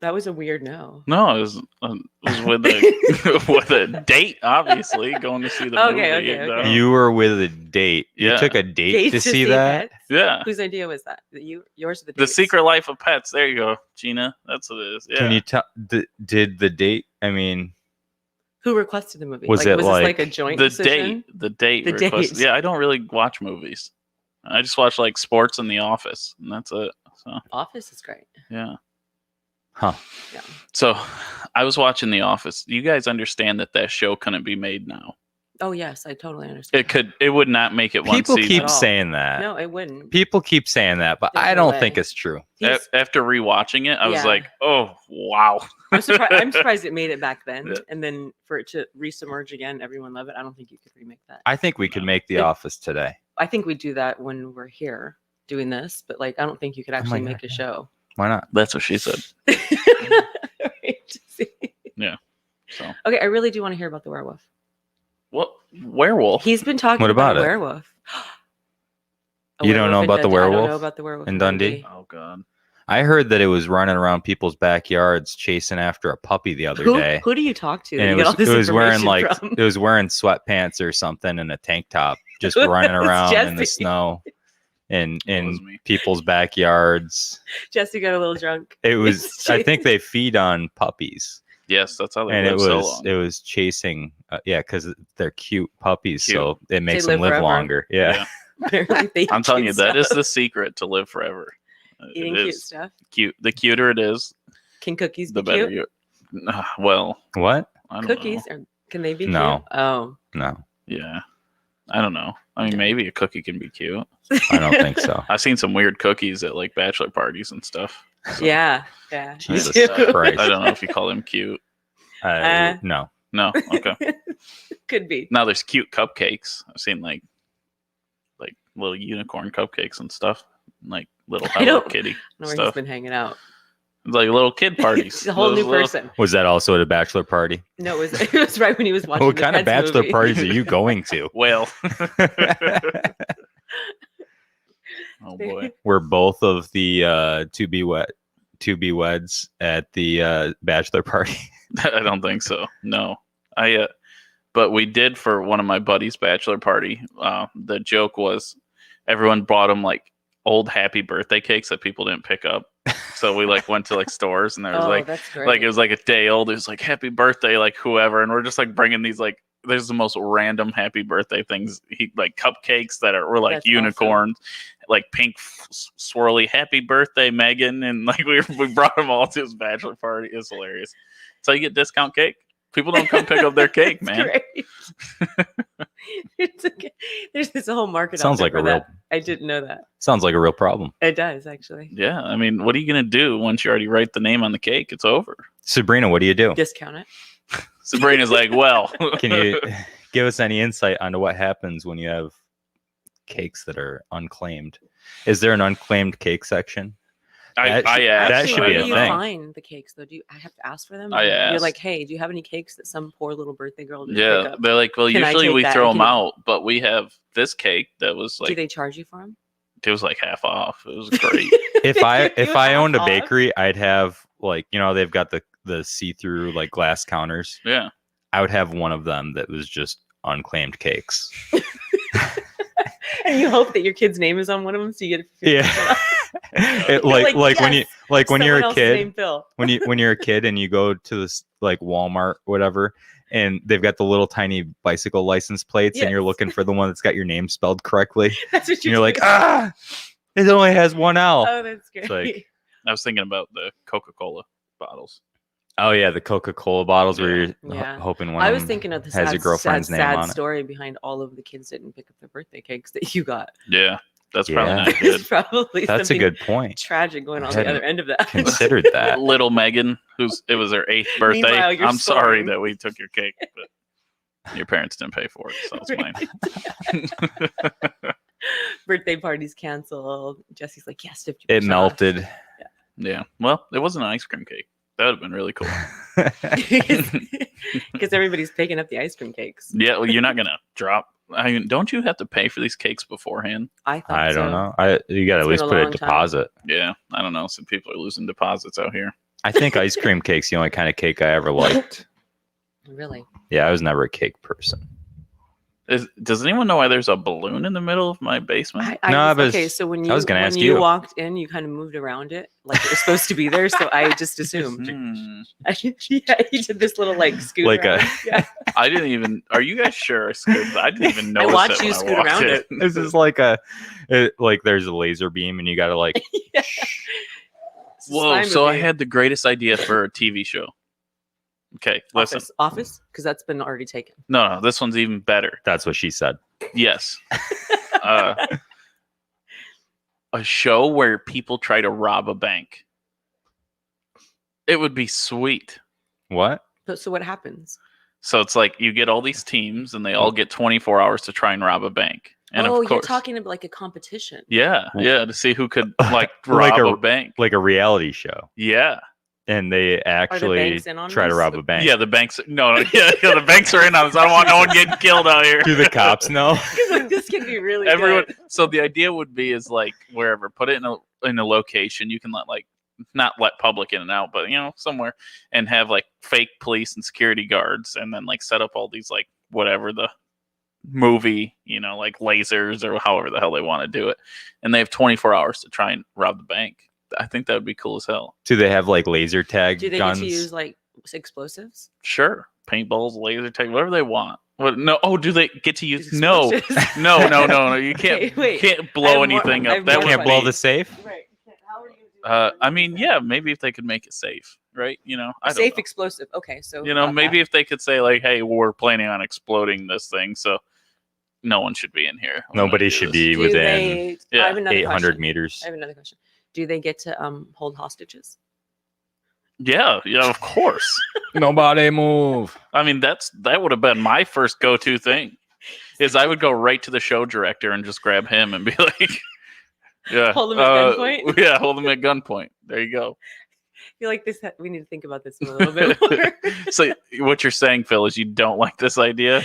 Speaker 2: That was a weird no.
Speaker 4: it was with a with a date, obviously, going to see the movie.
Speaker 2: Okay.
Speaker 1: You were with a date. You
Speaker 4: Yeah.
Speaker 1: took a date
Speaker 2: Dates
Speaker 1: to see that?
Speaker 2: Pets?
Speaker 4: Yeah.
Speaker 2: Whose idea was that? Yours or the
Speaker 4: The
Speaker 2: dates?
Speaker 4: Secret Life of Pets. There you go, Gina. That's what it is. Yeah.
Speaker 1: Can you tell? Did the date? I mean,
Speaker 2: Who requested the movie?
Speaker 1: Was it
Speaker 2: this
Speaker 1: like
Speaker 2: like a joint
Speaker 4: the
Speaker 2: decision?
Speaker 4: date
Speaker 2: The
Speaker 4: request.
Speaker 2: date.
Speaker 4: Yeah, I don't really watch movies. I just watch like sports and The Office, and that's it. So
Speaker 2: Office is great.
Speaker 4: yeah.
Speaker 1: huh?
Speaker 2: Yeah.
Speaker 4: So I was watching The Office. You guys understand that show couldn't be made now.
Speaker 2: Oh yes, I totally understand.
Speaker 4: It would not make it one
Speaker 1: People
Speaker 4: season.
Speaker 1: keep
Speaker 2: At all.
Speaker 1: saying that.
Speaker 2: No, it wouldn't.
Speaker 1: People keep saying that, but
Speaker 2: There's
Speaker 1: I
Speaker 2: no
Speaker 1: don't
Speaker 2: way.
Speaker 1: think it's true.
Speaker 2: He's-
Speaker 4: After rewatching it, I was
Speaker 2: Yeah.
Speaker 4: like, oh wow.
Speaker 2: I'm surprised it made it back then,
Speaker 4: Yeah.
Speaker 2: and then for it to resubmerge again, everyone loved it. I don't think you could remake that.
Speaker 1: I think we could make The
Speaker 2: It-
Speaker 1: Office today.
Speaker 2: I think we do that when we're here doing this, but like I don't think you could actually
Speaker 1: God,
Speaker 2: make a
Speaker 1: yeah.
Speaker 2: show.
Speaker 1: Why not?
Speaker 4: That's what she said.
Speaker 2: Right, Jesse.
Speaker 4: So
Speaker 2: Okay, I really do want to hear about the werewolf.
Speaker 4: what werewolf?
Speaker 2: He's been talking
Speaker 1: What about
Speaker 2: a
Speaker 1: it?
Speaker 2: werewolf. A
Speaker 1: You don't know
Speaker 2: werewolf in
Speaker 1: about the
Speaker 2: Dundee. I don't
Speaker 1: werewolf
Speaker 2: know about the werewolf
Speaker 1: in Dundee?
Speaker 4: Oh god.
Speaker 1: I heard that it was running around people's backyards chasing after a puppy the other day.
Speaker 2: Who do you talk to? that
Speaker 1: And
Speaker 2: you
Speaker 1: it
Speaker 2: get all
Speaker 1: was,
Speaker 2: this
Speaker 1: it was wearing
Speaker 2: information
Speaker 1: like
Speaker 2: from?
Speaker 1: it was wearing sweatpants or something and a tank top, just
Speaker 2: It
Speaker 1: running
Speaker 2: was
Speaker 1: around in the
Speaker 2: Jesse.
Speaker 1: snow in
Speaker 4: was me.
Speaker 1: people's backyards.
Speaker 2: Jesse got a little drunk.
Speaker 1: It was
Speaker 2: It's
Speaker 1: I think they feed on puppies,
Speaker 4: Yes, that's how they
Speaker 1: and
Speaker 4: live
Speaker 1: it
Speaker 4: so
Speaker 1: was
Speaker 4: long.
Speaker 1: it was chasing because they're cute puppies,
Speaker 4: Cute.
Speaker 1: so it makes
Speaker 2: live
Speaker 1: them live
Speaker 2: forever.
Speaker 1: longer. Yeah.
Speaker 2: Apparently they
Speaker 4: I'm telling you,
Speaker 2: eat
Speaker 4: that is
Speaker 2: stuff.
Speaker 4: the secret to live forever.
Speaker 2: Eating
Speaker 4: It
Speaker 2: cute
Speaker 4: is
Speaker 2: stuff.
Speaker 4: cute. The cuter it is,
Speaker 2: Can cookies
Speaker 4: the
Speaker 2: be
Speaker 4: better
Speaker 2: cute?
Speaker 4: you. Well,
Speaker 1: What?
Speaker 4: I don't
Speaker 2: Cookies,
Speaker 4: know.
Speaker 2: or can they be
Speaker 1: No.
Speaker 2: cute? Oh,
Speaker 1: No,
Speaker 4: Yeah, I don't know. I mean,
Speaker 2: Yeah.
Speaker 4: maybe a cookie can be cute.
Speaker 1: I don't think so.
Speaker 4: I've seen some weird cookies at like bachelor parties and stuff. So,
Speaker 2: yeah.
Speaker 1: Jesus
Speaker 2: Me too.
Speaker 1: Christ.
Speaker 4: I don't know if you call them cute.
Speaker 1: No.
Speaker 4: No. Okay.
Speaker 2: Could be.
Speaker 4: Now there's cute cupcakes. I've seen like little unicorn cupcakes and stuff, like little
Speaker 2: I
Speaker 4: Hello
Speaker 2: don't
Speaker 4: Kitty
Speaker 2: I don't know where
Speaker 4: stuff.
Speaker 2: he's been hanging out.
Speaker 4: It's like little kid parties.
Speaker 2: He's a whole
Speaker 4: Those
Speaker 2: new
Speaker 4: little-
Speaker 2: person.
Speaker 1: Was that also at a bachelor party?
Speaker 2: No, it was right when he was watching
Speaker 1: What
Speaker 2: the
Speaker 1: kind of
Speaker 2: Pets
Speaker 1: bachelor
Speaker 2: movie.
Speaker 1: parties are you going to?
Speaker 4: Well. Oh boy.
Speaker 1: Were both of the to be weds at the bachelor party?
Speaker 4: I don't think so. No. But we did for one of my buddies' bachelor party. The joke was everyone brought him like old happy birthday cakes that people didn't pick up. So we like went to like stores and there was
Speaker 2: Oh,
Speaker 4: like
Speaker 2: that's great.
Speaker 4: it was like a day old. It was like happy birthday, like whoever, and we're just like bringing these like there's the most random happy birthday things. Like cupcakes that were like
Speaker 2: That's
Speaker 4: unicorns, like pink swirly happy birthday Megan, and like we brought them all to his bachelor party. It's hilarious. So you get discount cake. People don't come pick up their cake,
Speaker 2: That's
Speaker 4: man.
Speaker 2: great. It's okay. There's this whole market.
Speaker 1: Sounds
Speaker 2: out
Speaker 1: like
Speaker 2: there
Speaker 1: a
Speaker 2: for
Speaker 1: real
Speaker 2: that. I didn't know that.
Speaker 1: sounds like a real problem.
Speaker 2: It does actually.
Speaker 4: Yeah, I mean, what are you gonna do once you already write the name on the cake? It's over.
Speaker 1: Sabrina, what do you do?
Speaker 2: Discount it.
Speaker 4: Sabrina's like, well,
Speaker 1: Can you give us any insight onto what happens when you have cakes that are unclaimed? Is there an unclaimed cake section?
Speaker 4: I
Speaker 1: That
Speaker 4: asked.
Speaker 1: that should
Speaker 2: Where
Speaker 1: be
Speaker 2: do
Speaker 1: a
Speaker 2: you
Speaker 1: thing.
Speaker 2: find the cakes though? I have to ask for them?
Speaker 4: I
Speaker 2: You're
Speaker 4: asked.
Speaker 2: like, hey, do you have any cakes that some poor little birthday girl didn't pick
Speaker 4: Yeah,
Speaker 2: up?
Speaker 4: they're like, well,
Speaker 2: Can I
Speaker 4: usually
Speaker 2: take
Speaker 4: we
Speaker 2: that?
Speaker 4: throw them
Speaker 2: Can you-
Speaker 4: out, but we have this cake that was
Speaker 2: Do
Speaker 4: like
Speaker 2: they charge you for them?
Speaker 4: it was like half off. It was great.
Speaker 1: If I
Speaker 2: You
Speaker 1: owned a
Speaker 2: off.
Speaker 1: bakery, I'd have like they've got the see-through like glass counters.
Speaker 4: Yeah.
Speaker 1: I would have one of them that was just unclaimed cakes.
Speaker 2: And you hope that your kid's name is on one of them, so you get
Speaker 1: Yeah.
Speaker 2: You're
Speaker 1: like
Speaker 2: like,
Speaker 1: when you
Speaker 2: yes,
Speaker 1: like when you're
Speaker 2: someone
Speaker 1: a
Speaker 2: else's
Speaker 1: kid
Speaker 2: named Phil.
Speaker 1: when you're a kid and you go to this like Walmart whatever, and they've got the little tiny bicycle license plates, and you're
Speaker 2: Yes.
Speaker 1: looking for the one that's got your name spelled correctly.
Speaker 2: That's what
Speaker 1: And you're like,
Speaker 2: doing.
Speaker 1: it only has one L.
Speaker 2: Oh, that's great.
Speaker 1: like-
Speaker 4: I was thinking about the Coca-Cola bottles.
Speaker 1: Oh yeah, the Coca-Cola bottles where you're
Speaker 2: Yeah.
Speaker 1: hoping one
Speaker 2: I
Speaker 1: of
Speaker 2: was
Speaker 1: them
Speaker 2: thinking of the
Speaker 1: has
Speaker 2: sad,
Speaker 1: your girlfriend's
Speaker 2: sad,
Speaker 1: name
Speaker 2: sad
Speaker 1: on it.
Speaker 2: story behind all of the kids that didn't pick up their birthday cakes that you got.
Speaker 4: Yeah, that's probably
Speaker 1: Yeah.
Speaker 4: not good.
Speaker 2: There's probably
Speaker 1: That's a
Speaker 2: something
Speaker 1: good point.
Speaker 2: tragic going
Speaker 1: I
Speaker 2: on the
Speaker 1: hadn't
Speaker 2: other end of that.
Speaker 1: Considered that.
Speaker 4: Little Megan, it was her 8th birthday.
Speaker 2: Meanwhile, you're
Speaker 4: I'm sorry
Speaker 2: scoring.
Speaker 4: that we took your cake, but your parents didn't pay for it, so it's mine.
Speaker 2: Birthday parties canceled. Jesse's like, yes, 50%.
Speaker 1: It melted.
Speaker 4: Yeah, well, it wasn't an ice cream cake. That would have been really cool.
Speaker 2: Because everybody's picking up the ice cream cakes.
Speaker 4: Yeah, well, you're not gonna drop. I mean, don't you have to pay for these cakes beforehand?
Speaker 2: I thought
Speaker 1: I don't
Speaker 2: so.
Speaker 1: know. You got to at
Speaker 2: It's
Speaker 1: least
Speaker 2: been a
Speaker 1: put a
Speaker 2: long time.
Speaker 1: deposit.
Speaker 4: Yeah, I don't know. Some people are losing deposits out here.
Speaker 1: I think ice cream cake's the only kind of cake I ever liked.
Speaker 2: Really?
Speaker 1: Yeah, I was never a cake person.
Speaker 4: Does anyone know why there's a balloon in the middle of my basement?
Speaker 1: No, but
Speaker 2: okay, so when
Speaker 1: I
Speaker 2: you
Speaker 1: was gonna ask
Speaker 2: you
Speaker 1: you.
Speaker 2: walked in, you kind of moved around it like it was supposed to be there. So I just assumed.
Speaker 4: Hmm.
Speaker 2: Yeah, you did this little like scoot
Speaker 1: Like
Speaker 2: around.
Speaker 1: a-
Speaker 2: Yeah.
Speaker 4: I didn't even. Are you guys sure? I scooted? I didn't even notice.
Speaker 2: watched
Speaker 4: it
Speaker 2: you
Speaker 4: when I
Speaker 2: scoot
Speaker 4: walked
Speaker 2: around
Speaker 4: in.
Speaker 2: it.
Speaker 1: This is like like there's a laser beam and you got to like,
Speaker 2: Yeah.
Speaker 4: Whoa!
Speaker 2: Spy
Speaker 4: So I
Speaker 2: movie.
Speaker 4: had the greatest idea for a TV show. Okay, listen.
Speaker 2: Office, because that's been already taken.
Speaker 4: No, this one's even better.
Speaker 1: that's what she said.
Speaker 4: Yes. A show where people try to rob a bank. It would be sweet.
Speaker 1: What?
Speaker 2: So what happens?
Speaker 4: So it's like you get all these teams and they all get 24 hours to try and rob a bank. And
Speaker 2: oh,
Speaker 4: of
Speaker 2: you're
Speaker 4: course,
Speaker 2: talking about like a competition.
Speaker 4: yeah, to see who could like
Speaker 1: Like
Speaker 4: rob
Speaker 1: a-
Speaker 4: a bank.
Speaker 1: Like a reality show.
Speaker 4: Yeah.
Speaker 1: And they actually
Speaker 2: banks in on
Speaker 1: try to
Speaker 2: this?
Speaker 1: rob a bank.
Speaker 4: Yeah, the banks. No, the banks are in on this. I don't want no one getting killed out here.
Speaker 1: Do the cops know?
Speaker 2: Because like, this can be really
Speaker 4: Everyone.
Speaker 2: good.
Speaker 4: So the idea would be is like wherever, put it in a location you can not let public in and out, but somewhere, and have like fake police and security guards, and then like set up all these like whatever the movie, like lasers or however the hell they want to do it, and they have 24 hours to try and rob the bank. I think that would be cool as hell.
Speaker 1: Do they have like laser tag
Speaker 2: Do they
Speaker 1: guns?
Speaker 2: get to use like explosives?
Speaker 4: Sure, paintballs, laser tag, whatever they want. What? No. Oh, do they get to use?
Speaker 2: Use
Speaker 4: No,
Speaker 2: explosives?
Speaker 4: no. You can't.
Speaker 2: Okay, wait.
Speaker 4: Can't
Speaker 2: I
Speaker 4: blow
Speaker 2: have more-
Speaker 4: anything
Speaker 2: I
Speaker 4: up.
Speaker 2: have
Speaker 4: That
Speaker 2: more
Speaker 4: would
Speaker 1: Can't blow
Speaker 4: be-
Speaker 1: the safe?
Speaker 2: Right. How are you gonna do that?
Speaker 4: I mean, yeah, maybe if they could make it safe, right? I
Speaker 2: A
Speaker 4: don't
Speaker 2: safe
Speaker 4: know.
Speaker 2: explosive. Okay, so
Speaker 4: Maybe if they could say like, "Hey, we're planning on exploding this thing, so no one should be in here." when
Speaker 1: Nobody
Speaker 4: we do
Speaker 1: should
Speaker 4: this."
Speaker 1: be
Speaker 2: do
Speaker 1: within
Speaker 2: they,
Speaker 4: Yeah,
Speaker 2: I have another
Speaker 1: 800
Speaker 2: question.
Speaker 1: meters.
Speaker 2: I have another question. Do they get to hold hostages?
Speaker 4: Yeah, of course.
Speaker 1: Nobody move.
Speaker 4: I mean, that would have been my first go-to thing. Is I would go right to the show director and just grab him and be like, "Yeah,
Speaker 2: Hold him at gunpoint?
Speaker 4: Yeah, hold him at gunpoint. There you go."
Speaker 2: I feel like we need to think about this a little bit more.
Speaker 4: So what you're saying, Phil, is you don't like this idea?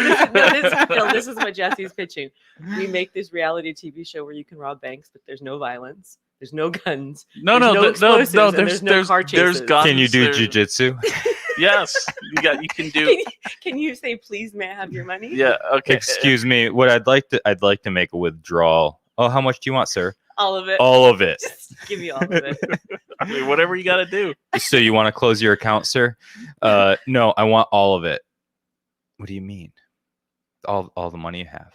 Speaker 2: This is what Jesse's pitching. We make this reality TV show where you can rob banks, but there's no violence, there's no guns,
Speaker 4: No,
Speaker 2: There's
Speaker 4: no,
Speaker 2: no explosives, and
Speaker 4: There's
Speaker 2: there's no car chases.
Speaker 4: guns.
Speaker 1: Can you do
Speaker 4: there-
Speaker 1: jujitsu?
Speaker 4: Yes, you can do.
Speaker 2: Can you say, please, may I have your money?
Speaker 4: Yeah, okay.
Speaker 1: Excuse me. What I'd like to make a withdrawal. Oh, how much do you want, sir?
Speaker 2: All of it.
Speaker 1: All of it.
Speaker 2: Just give me all of it.
Speaker 4: I mean, whatever you got to do.
Speaker 1: So you want to close your account, sir? No, I want all of it. What do you mean? All the money you have.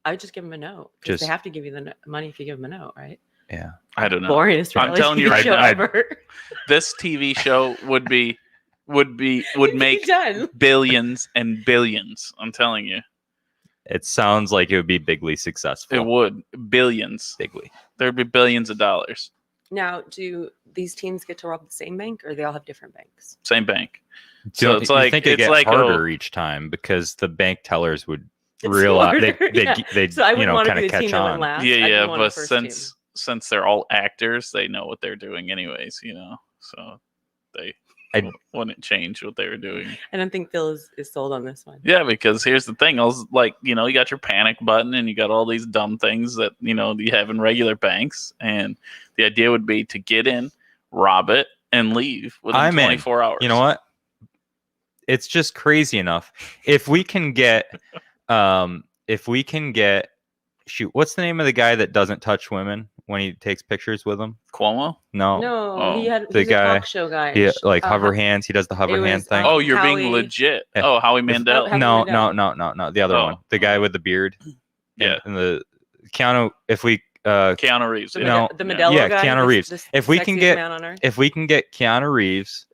Speaker 2: I would just give them a note. Because they
Speaker 1: Just-
Speaker 2: have to give you the money if you give them a note, right?
Speaker 1: Yeah.
Speaker 4: I don't know.
Speaker 2: Boringest
Speaker 4: I'm
Speaker 2: reality
Speaker 4: telling you
Speaker 2: TV
Speaker 4: right
Speaker 2: show
Speaker 4: now,
Speaker 2: ever.
Speaker 4: This TV show would make
Speaker 2: done.
Speaker 4: billions and billions. I'm telling you,
Speaker 1: It sounds like it would be bigly successful.
Speaker 4: it would billions.
Speaker 1: Bigly.
Speaker 4: There'd be billions of dollars.
Speaker 2: Now, do these teams get to rob the same bank, or they all have different banks?
Speaker 4: Same bank.
Speaker 1: So
Speaker 4: So it's like-
Speaker 1: you think it
Speaker 4: it's
Speaker 1: get
Speaker 4: like,
Speaker 1: harder each time because the bank tellers would
Speaker 2: It's
Speaker 1: realize
Speaker 2: smarter, yeah.
Speaker 1: they
Speaker 2: So I wouldn't want to
Speaker 1: kind
Speaker 2: be
Speaker 1: of
Speaker 2: the team
Speaker 1: catch
Speaker 2: that went
Speaker 1: on.
Speaker 2: last. I'd
Speaker 4: Yeah,
Speaker 2: be one of
Speaker 4: but
Speaker 2: the first team.
Speaker 4: since they're all actors, they know what they're doing anyways. So they
Speaker 1: I-
Speaker 4: wouldn't change what they were doing.
Speaker 2: I don't think Phil is sold on this one.
Speaker 4: Yeah, because here's the thing. I was like, you got your panic button and you got all these dumb things that, you have in regular banks. And the idea would be to get in, rob it, and leave within 24 hours.
Speaker 1: You know what? It's just crazy enough. If we can get, shoot, what's the name of the guy that doesn't touch women when he takes pictures with them?
Speaker 4: Cuomo?
Speaker 2: No, he's
Speaker 1: the
Speaker 2: a
Speaker 1: guy,
Speaker 2: talk show guy.
Speaker 1: he hover hands. He does the hover hand thing.
Speaker 4: Oh, you're
Speaker 2: Howie.
Speaker 4: being legit. Oh, Howie Mandel.
Speaker 2: Howie
Speaker 1: No,
Speaker 2: Mandel.
Speaker 1: no. The other one, the guy with the beard.
Speaker 4: Yeah.
Speaker 1: And the Keanu. If we
Speaker 4: Keanu Reeves.
Speaker 2: The,
Speaker 4: Yeah.
Speaker 2: the Modelo
Speaker 1: yeah,
Speaker 2: guy.
Speaker 1: Keanu Reeves. If we can get,
Speaker 2: man on earth.
Speaker 1: if we can get Keanu Reeves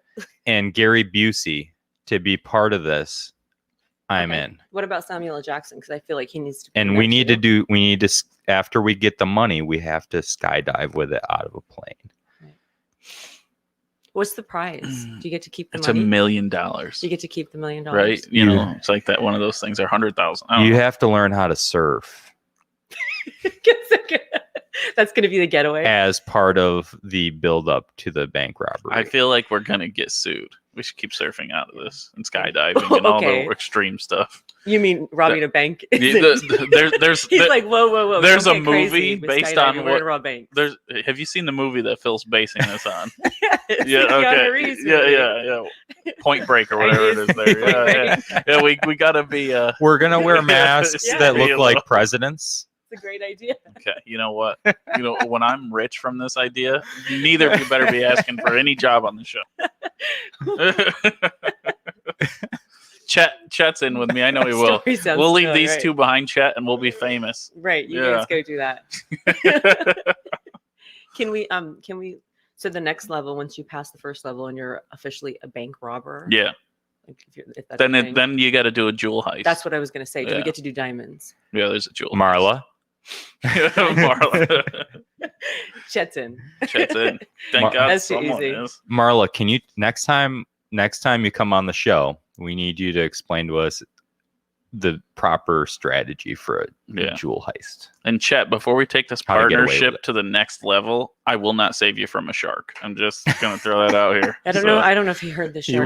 Speaker 1: and Gary Busey to be part of this, I'm in.
Speaker 2: What about Samuel L. Jackson? Because I feel like he needs to.
Speaker 1: And we need to after we get the money, we have to skydive with it out of a plane.
Speaker 2: Right. What's the prize? Do you get to keep the
Speaker 4: It's
Speaker 2: money?
Speaker 4: $1 million.
Speaker 2: You get to keep the $1 million,
Speaker 4: Right? You know, it's like that one of those things are 100,000.
Speaker 1: You have to learn how to surf
Speaker 2: That's going to be the getaway.
Speaker 1: as part of the build up to the bank robbery.
Speaker 4: I feel like we're gonna get sued. We should keep surfing out of this and skydiving and all the extreme stuff.
Speaker 2: You mean robbing a bank?
Speaker 4: There's
Speaker 2: He's like, whoa.
Speaker 4: There's
Speaker 2: don't
Speaker 4: a
Speaker 2: get crazy
Speaker 4: movie
Speaker 2: with
Speaker 4: based
Speaker 2: skydiving.
Speaker 4: on
Speaker 2: We're
Speaker 4: what.
Speaker 2: gonna rob banks.
Speaker 4: Have you seen the movie that Phil's basing this on?
Speaker 2: It's
Speaker 4: Yeah.
Speaker 2: the Keanu
Speaker 4: Okay.
Speaker 2: Reeves
Speaker 4: Yeah. Point Break or whatever it is there. Yeah. We gotta be.
Speaker 1: We're gonna wear masks
Speaker 2: Yeah.
Speaker 1: that look like presidents.
Speaker 2: It's a great idea.
Speaker 4: Okay. You know what? When I'm rich from this idea, neither of you better be asking for any job on the show. Chet's in with me. I know he will. We'll leave these two behind Chet, and we'll be famous.
Speaker 2: Right. You guys go do that. Can we? So the next level, once you pass the first level, and you're officially a bank robber.
Speaker 4: Yeah.
Speaker 2: Like if that's
Speaker 4: Then you got to do a jewel heist.
Speaker 2: That's what I was gonna say. Do we get to do diamonds?
Speaker 4: Yeah, there's a jewel.
Speaker 1: Marla.
Speaker 4: Marla.
Speaker 2: Chet's in.
Speaker 4: Thank God
Speaker 2: That's too
Speaker 4: someone
Speaker 2: easy.
Speaker 4: is.
Speaker 1: Marla, can you next time you come on the show, we need you to explain to us the proper strategy for a jewel heist.
Speaker 4: And Chet, before we take this partnership to the next level, I will not save you from a shark. I'm just gonna throw that out here.
Speaker 2: I don't know. I don't know if he heard the show.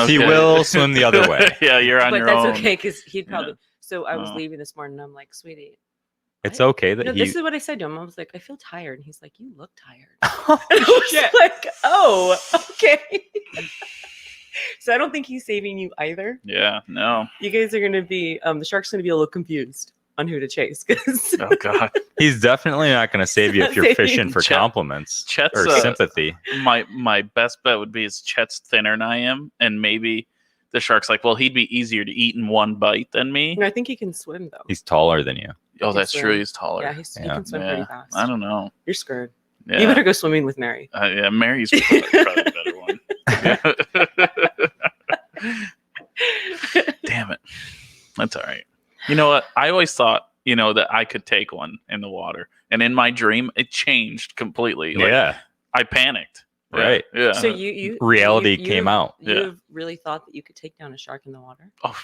Speaker 1: He will swim the other way.
Speaker 4: Yeah, you're on your own.
Speaker 2: But that's okay because he'd probably. So I was leaving this morning. And I'm like, sweetie.
Speaker 1: It's okay that
Speaker 2: this is what I said to him. I was like, I feel tired. And he's like, you look tired.
Speaker 1: Oh,
Speaker 2: and I was like, oh, okay. So I don't think he's saving you either.
Speaker 4: Yeah, no.
Speaker 2: You guys are going to be, the shark's going to be a little confused on who to chase.
Speaker 4: Oh, God.
Speaker 1: He's definitely not going to save you if you're fishing for compliments or sympathy.
Speaker 4: My best bet would be is Chet's thinner than I am. And maybe the shark's like, well, he'd be easier to eat in one bite than me.
Speaker 2: No, I think he can swim, though.
Speaker 1: He's taller than you.
Speaker 4: Oh, that's true. He's taller.
Speaker 2: Yeah, he can swim pretty fast.
Speaker 4: I don't know.
Speaker 2: You're screwed.
Speaker 4: Yeah.
Speaker 2: You better go swimming with Mary.
Speaker 4: Yeah, Mary's probably the better one. Damn it. That's all right. You know what? I always thought, that I could take one in the water. And in my dream, it changed completely. Like, I panicked.
Speaker 1: Right.
Speaker 4: Yeah.
Speaker 2: So you
Speaker 1: reality came out.
Speaker 2: You really thought that you could take down a shark in the water?
Speaker 4: Oh,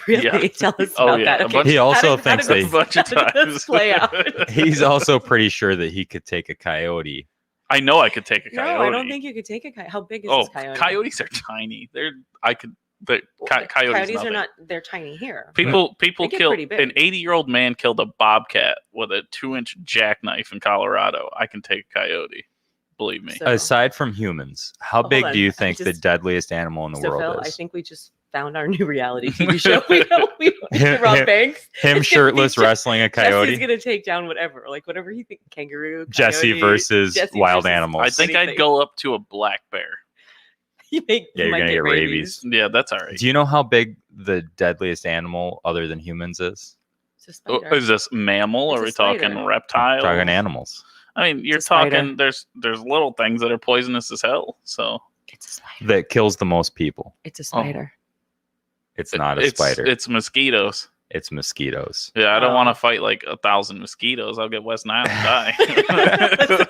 Speaker 2: really?
Speaker 4: Yeah.
Speaker 2: Tell us about that. Okay.
Speaker 1: He also thinks
Speaker 4: a bunch of times.
Speaker 2: Play out.
Speaker 1: He's also pretty sure that he could take a coyote.
Speaker 4: I know I could take a coyote.
Speaker 2: No, I don't think you could take a coyote. How big is this coyote?
Speaker 4: Coyotes are tiny. Coyotes
Speaker 2: are not. They're tiny here.
Speaker 4: People killed
Speaker 2: pretty big.
Speaker 4: an 80-year-old man killed a bobcat with a 2-inch jackknife in Colorado. I can take a coyote. Believe me.
Speaker 2: So,
Speaker 1: aside from humans, how big do you think the deadliest animal in the world
Speaker 2: Phil,
Speaker 1: is?
Speaker 2: I think we just found our new reality TV show. We don't rob banks.
Speaker 1: Him shirtless wrestling a coyote.
Speaker 2: Jesse's gonna take down whatever he thinks. Kangaroo.
Speaker 1: Jesse versus wild animals.
Speaker 4: I think I'd go up to a black bear.
Speaker 2: You're gonna get rabies.
Speaker 4: Yeah, that's all right.
Speaker 1: Do you know how big the deadliest animal other than humans is?
Speaker 2: It's a spider.
Speaker 4: Is this mammal? Or are we talking reptile?
Speaker 1: Talking animals.
Speaker 4: I mean, you're talking. There's little things that are poisonous as hell. So
Speaker 2: it's a spider
Speaker 1: that kills the most people.
Speaker 2: It's a spider.
Speaker 1: It's not a spider.
Speaker 4: It's mosquitoes.
Speaker 1: It's mosquitoes.
Speaker 4: Yeah, I don't want to fight like 1,000 mosquitoes. I'll get West Nile and die.
Speaker 2: That's the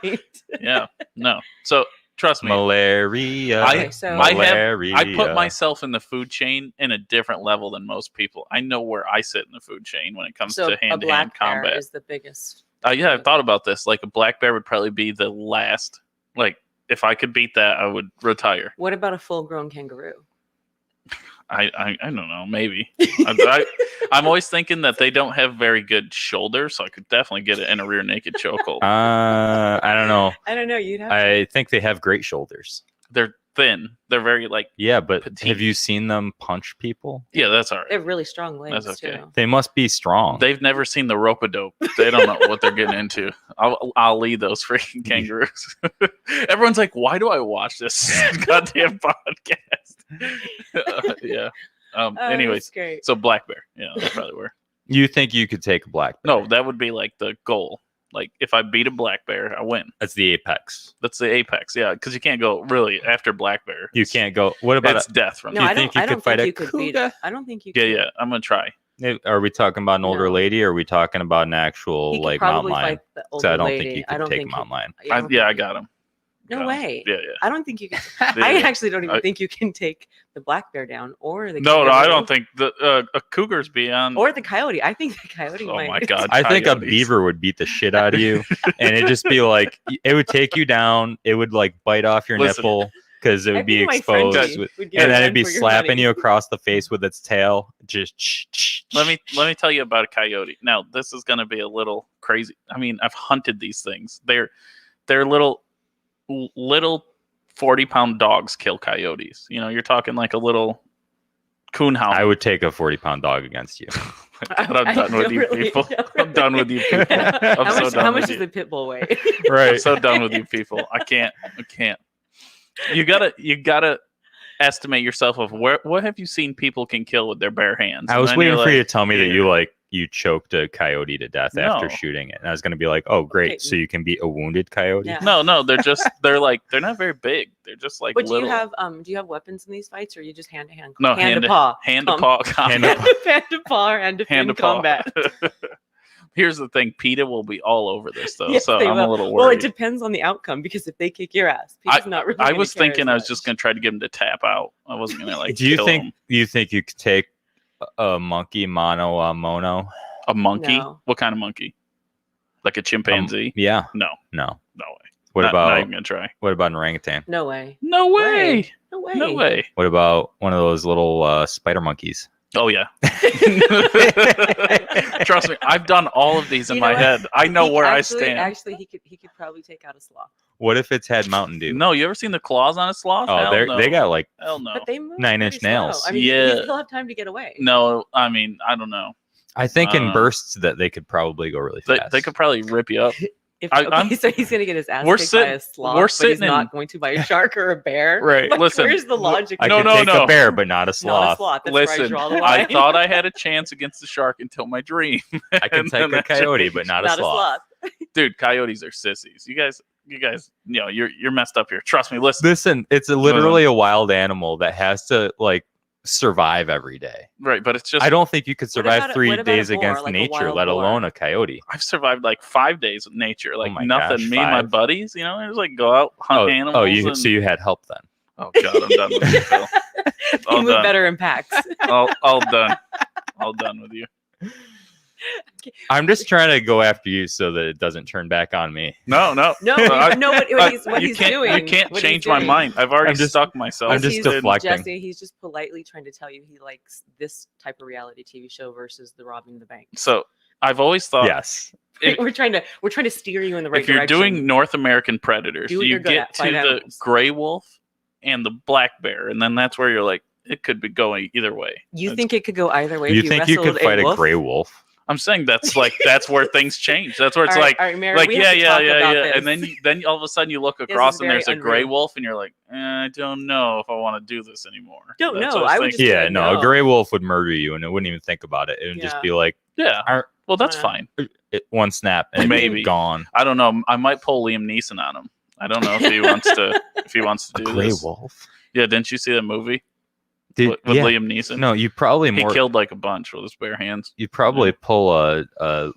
Speaker 2: point.
Speaker 4: Yeah, no. So trust me,
Speaker 1: malaria.
Speaker 4: I put myself in the food chain in a different level than most people. I know where I sit in the food chain when it comes to hand-to-hand combat.
Speaker 2: Bear is the biggest.
Speaker 4: Yeah, I've thought about this. Like a black bear would probably be the last. Like if I could beat that, I would retire.
Speaker 2: What about a full-grown kangaroo?
Speaker 4: I don't know. Maybe. I'm always thinking that they don't have very good shoulders, so I could definitely get it in a rear naked chokehold.
Speaker 1: I don't know.
Speaker 2: I don't know. You'd have.
Speaker 1: I think they have great shoulders.
Speaker 4: They're thin. They're very like.
Speaker 1: Yeah, but
Speaker 4: petite.
Speaker 1: have you seen them punch people?
Speaker 4: Yeah, that's all right.
Speaker 2: They have really strong legs
Speaker 4: That's okay.
Speaker 2: too.
Speaker 1: They must be strong.
Speaker 4: They've never seen the rope-a-dope. They don't know what they're getting into. I'll lead those freaking kangaroos. Everyone's like, why do I watch this goddamn podcast? Yeah. Anyways,
Speaker 2: great.
Speaker 4: so black bear. Yeah, that's probably where.
Speaker 1: You think you could take a black bear?
Speaker 4: No, that would be like the goal. Like if I beat a black bear, I win.
Speaker 1: That's the apex.
Speaker 4: That's the apex. Yeah, because you can't go really after black bear.
Speaker 1: You can't go. What about
Speaker 4: it's death from
Speaker 2: No,
Speaker 1: you
Speaker 2: I
Speaker 1: think
Speaker 2: don't.
Speaker 1: you
Speaker 2: I
Speaker 1: could
Speaker 2: don't
Speaker 1: fight
Speaker 2: think
Speaker 1: a
Speaker 2: you could beat
Speaker 1: cougar?
Speaker 2: it. I don't think you.
Speaker 4: Yeah,
Speaker 2: could.
Speaker 4: yeah. I'm gonna try.
Speaker 1: Are we talking about an older
Speaker 2: No.
Speaker 1: lady, or are we talking about an
Speaker 2: He
Speaker 1: actual
Speaker 2: could
Speaker 1: like
Speaker 2: probably
Speaker 1: mountain lion?
Speaker 2: fight the
Speaker 1: 'Cause
Speaker 2: older
Speaker 1: I don't
Speaker 2: lady.
Speaker 1: think you
Speaker 2: I
Speaker 1: could
Speaker 2: don't
Speaker 1: take a
Speaker 2: think
Speaker 1: mountain lion.
Speaker 4: I got him.
Speaker 2: No way.
Speaker 4: Yeah.
Speaker 2: I don't think you can.
Speaker 4: Yeah.
Speaker 2: I actually don't even
Speaker 4: I-
Speaker 2: think you can take the black bear down or the
Speaker 4: No, I
Speaker 2: kangaroo
Speaker 4: don't think the a cougar's beyond.
Speaker 2: or the coyote. I think the coyote
Speaker 4: Oh
Speaker 2: might.
Speaker 4: my God.
Speaker 1: I think a
Speaker 4: Coyotes.
Speaker 1: beaver would beat the shit out of you, and it'd just be like it would take you down. It would like bite off your
Speaker 4: Listen.
Speaker 1: nipple because it
Speaker 2: I
Speaker 1: would be
Speaker 2: think my
Speaker 1: exposed,
Speaker 2: Frenchie
Speaker 1: with,
Speaker 2: would get
Speaker 1: and then
Speaker 2: a
Speaker 1: it'd be
Speaker 2: run for your
Speaker 1: slapping
Speaker 2: money.
Speaker 1: you across the face with its tail. Just
Speaker 4: Let me tell you about a coyote. Now, this is going to be a little crazy. I mean, I've hunted these things. They're little 40-pound dogs kill coyotes. You know, you're talking like a little coonhound.
Speaker 1: I would take a 40-pound dog against you.
Speaker 4: I'm done with you people. I'm done with you people. I'm so done
Speaker 2: How
Speaker 4: with
Speaker 2: much
Speaker 4: you.
Speaker 2: does the pit bull weigh?
Speaker 4: I'm
Speaker 1: Right.
Speaker 4: so done with you people. I can't. You gotta estimate yourself of what have you seen people can kill with their bare hands.
Speaker 1: I
Speaker 4: And
Speaker 1: was
Speaker 4: then
Speaker 1: waiting
Speaker 4: you're
Speaker 1: for you
Speaker 4: like,
Speaker 1: to tell me that
Speaker 4: yeah.
Speaker 1: you choked a coyote to death after
Speaker 4: No.
Speaker 1: shooting it, and I was going to be like, oh great,
Speaker 2: Okay.
Speaker 1: so you can beat a wounded coyote.
Speaker 2: Yeah.
Speaker 4: No, they're not very big. They're just like
Speaker 2: But do
Speaker 4: little.
Speaker 2: you have weapons in these fights, or are you just hand to hand?
Speaker 4: No,
Speaker 2: hand to paw.
Speaker 4: hand to paw
Speaker 1: Hand
Speaker 4: combat.
Speaker 1: to
Speaker 2: hand to paw or hand to
Speaker 4: Hand
Speaker 2: fin
Speaker 4: to paw.
Speaker 2: combat.
Speaker 4: Here's the thing, PETA will be all over this though,
Speaker 2: Yes,
Speaker 4: so
Speaker 2: they
Speaker 4: I'm
Speaker 2: will.
Speaker 4: a little
Speaker 2: Well, it
Speaker 4: worried.
Speaker 2: depends on the outcome, because if they kick your ass, PETA's not really.
Speaker 4: I
Speaker 2: gonna
Speaker 4: was
Speaker 2: care
Speaker 4: thinking
Speaker 2: as
Speaker 4: I was
Speaker 2: much.
Speaker 4: just gonna try to get him to tap out. I wasn't gonna like.
Speaker 1: Do you
Speaker 4: kill
Speaker 1: think
Speaker 4: him.
Speaker 1: you could take a monkey mono?
Speaker 4: A monkey?
Speaker 2: No.
Speaker 4: What kind of monkey? Like a chimpanzee?
Speaker 1: Yeah.
Speaker 4: No,
Speaker 1: No.
Speaker 4: no way.
Speaker 1: What
Speaker 4: not
Speaker 1: about
Speaker 4: even gonna try?
Speaker 1: what about an orangutan?
Speaker 2: No way.
Speaker 4: No way.
Speaker 2: No way.
Speaker 4: No way.
Speaker 1: What about one of those little spider monkeys?
Speaker 4: Oh yeah. Trust me, I've done all of these in
Speaker 2: You know
Speaker 4: my
Speaker 2: what?
Speaker 4: head. I know where I
Speaker 2: Actually,
Speaker 4: stand.
Speaker 2: Actually, he could probably take out a sloth.
Speaker 1: What if it's had Mountain Dew?
Speaker 4: No, you ever seen the claws on a sloth?
Speaker 1: Oh,
Speaker 4: Hell no.
Speaker 1: they got like
Speaker 4: Hell no.
Speaker 2: But they move
Speaker 1: 9-inch
Speaker 2: pretty slow.
Speaker 1: nails.
Speaker 2: I mean,
Speaker 4: Yeah.
Speaker 2: he'll have time to get away.
Speaker 4: No, I mean, I don't know.
Speaker 1: I think in
Speaker 4: Uh,
Speaker 1: bursts that they could probably go really
Speaker 4: They,
Speaker 1: fast.
Speaker 4: they could probably rip you up.
Speaker 2: If,
Speaker 4: I'm-
Speaker 2: so he's gonna get his ass
Speaker 4: We're
Speaker 2: kicked by
Speaker 4: sitting-
Speaker 2: a sloth,
Speaker 4: we're
Speaker 2: but
Speaker 4: sitting
Speaker 2: he's not
Speaker 4: in-
Speaker 2: going to by a shark or a bear.
Speaker 1: Right.
Speaker 2: Like,
Speaker 4: Listen,
Speaker 2: where's the logic?
Speaker 1: I
Speaker 4: No,
Speaker 1: could
Speaker 4: no,
Speaker 1: take
Speaker 4: no.
Speaker 1: a bear, but not a
Speaker 2: Not a
Speaker 1: sloth.
Speaker 2: sloth. That's where I
Speaker 4: Listen,
Speaker 2: draw the
Speaker 4: I
Speaker 2: line.
Speaker 4: thought I had a chance against the shark until my dream.
Speaker 1: I can
Speaker 4: And
Speaker 1: take
Speaker 4: then
Speaker 1: a
Speaker 4: that
Speaker 1: coyote,
Speaker 4: changed.
Speaker 1: but not a
Speaker 2: Not a
Speaker 1: sloth.
Speaker 2: sloth.
Speaker 4: Dude, coyotes are sissies. You guys, you know, you're messed up here. Trust me. Listen,
Speaker 1: Listen, it's literally a wild animal that has to like survive every day.
Speaker 4: right? But it's just
Speaker 1: I don't think you could
Speaker 2: What
Speaker 1: survive
Speaker 2: about
Speaker 1: 3
Speaker 2: a
Speaker 1: days
Speaker 2: boar,
Speaker 1: against
Speaker 2: like a
Speaker 1: nature,
Speaker 2: wild
Speaker 1: let
Speaker 2: boar?
Speaker 1: alone a coyote.
Speaker 4: I've survived like 5 days with nature, like
Speaker 1: my
Speaker 4: nothing.
Speaker 1: gosh,
Speaker 4: Me and my
Speaker 1: 5?
Speaker 4: buddies, you know, just like go out hunt animals.
Speaker 1: So you had help then.
Speaker 4: Oh god, I'm done with you, Phil.
Speaker 2: They
Speaker 4: All
Speaker 2: move
Speaker 4: done.
Speaker 2: better in packs.
Speaker 4: All done. All done with you.
Speaker 1: I'm just trying to go after you so that it doesn't turn back on me.
Speaker 4: No.
Speaker 2: No,
Speaker 4: I-
Speaker 2: no. What
Speaker 4: you
Speaker 2: he's
Speaker 4: can't,
Speaker 2: doing.
Speaker 4: You can't
Speaker 2: what he's
Speaker 4: change my
Speaker 2: doing.
Speaker 4: mind. I've already
Speaker 1: I'm just-
Speaker 4: stuck myself.
Speaker 1: I'm just
Speaker 2: He's-
Speaker 1: deflecting.
Speaker 2: Jesse, he's just politely trying to tell you he likes this type of reality TV show versus the robbing the bank.
Speaker 4: So I've always thought,
Speaker 1: Yes.
Speaker 4: If-
Speaker 2: we're trying to steer you in the right
Speaker 4: if you're
Speaker 2: direction.
Speaker 4: doing North American predators,
Speaker 2: Do what
Speaker 4: you
Speaker 2: you're good
Speaker 4: get
Speaker 2: at,
Speaker 4: to
Speaker 2: fight
Speaker 4: the
Speaker 2: animals.
Speaker 4: gray wolf and the black bear, and then that's where you're like, it could be going either way.
Speaker 2: You
Speaker 4: That's-
Speaker 2: think it could go either way?
Speaker 1: You
Speaker 2: if you
Speaker 1: think you
Speaker 2: wrestled
Speaker 1: could fight a
Speaker 2: wolf?
Speaker 1: gray wolf?
Speaker 4: I'm saying that's where things change. That's where it's
Speaker 2: All right,
Speaker 4: like,
Speaker 2: all right, Mary,
Speaker 4: like
Speaker 2: we have to talk about this.
Speaker 4: and then all of a sudden you look
Speaker 2: is
Speaker 4: across and
Speaker 2: very
Speaker 4: there's a gray
Speaker 2: unreal.
Speaker 4: wolf, and you're like, I don't know if I want to do this anymore.
Speaker 2: Don't
Speaker 4: That's
Speaker 2: know.
Speaker 4: what
Speaker 2: I
Speaker 4: was
Speaker 2: would
Speaker 4: thinking.
Speaker 2: just-
Speaker 1: Yeah,
Speaker 2: like,
Speaker 1: no,
Speaker 2: no.
Speaker 1: a gray wolf would murder you and it wouldn't even think about it. It would just
Speaker 2: Yeah.
Speaker 1: be like
Speaker 4: Yeah. Well, that's
Speaker 2: Yeah.
Speaker 4: fine.
Speaker 1: one snap and
Speaker 4: Maybe.
Speaker 1: gone.
Speaker 4: I don't know. I might pull Liam Neeson on him. I don't know if he wants to do this.
Speaker 1: Wolf?
Speaker 4: Yeah, didn't you see that movie
Speaker 1: Did,
Speaker 4: with
Speaker 1: yeah.
Speaker 4: Liam Neeson?
Speaker 1: No, you probably
Speaker 4: he
Speaker 1: more.
Speaker 4: killed like a bunch with his bare hands.
Speaker 1: You probably pull a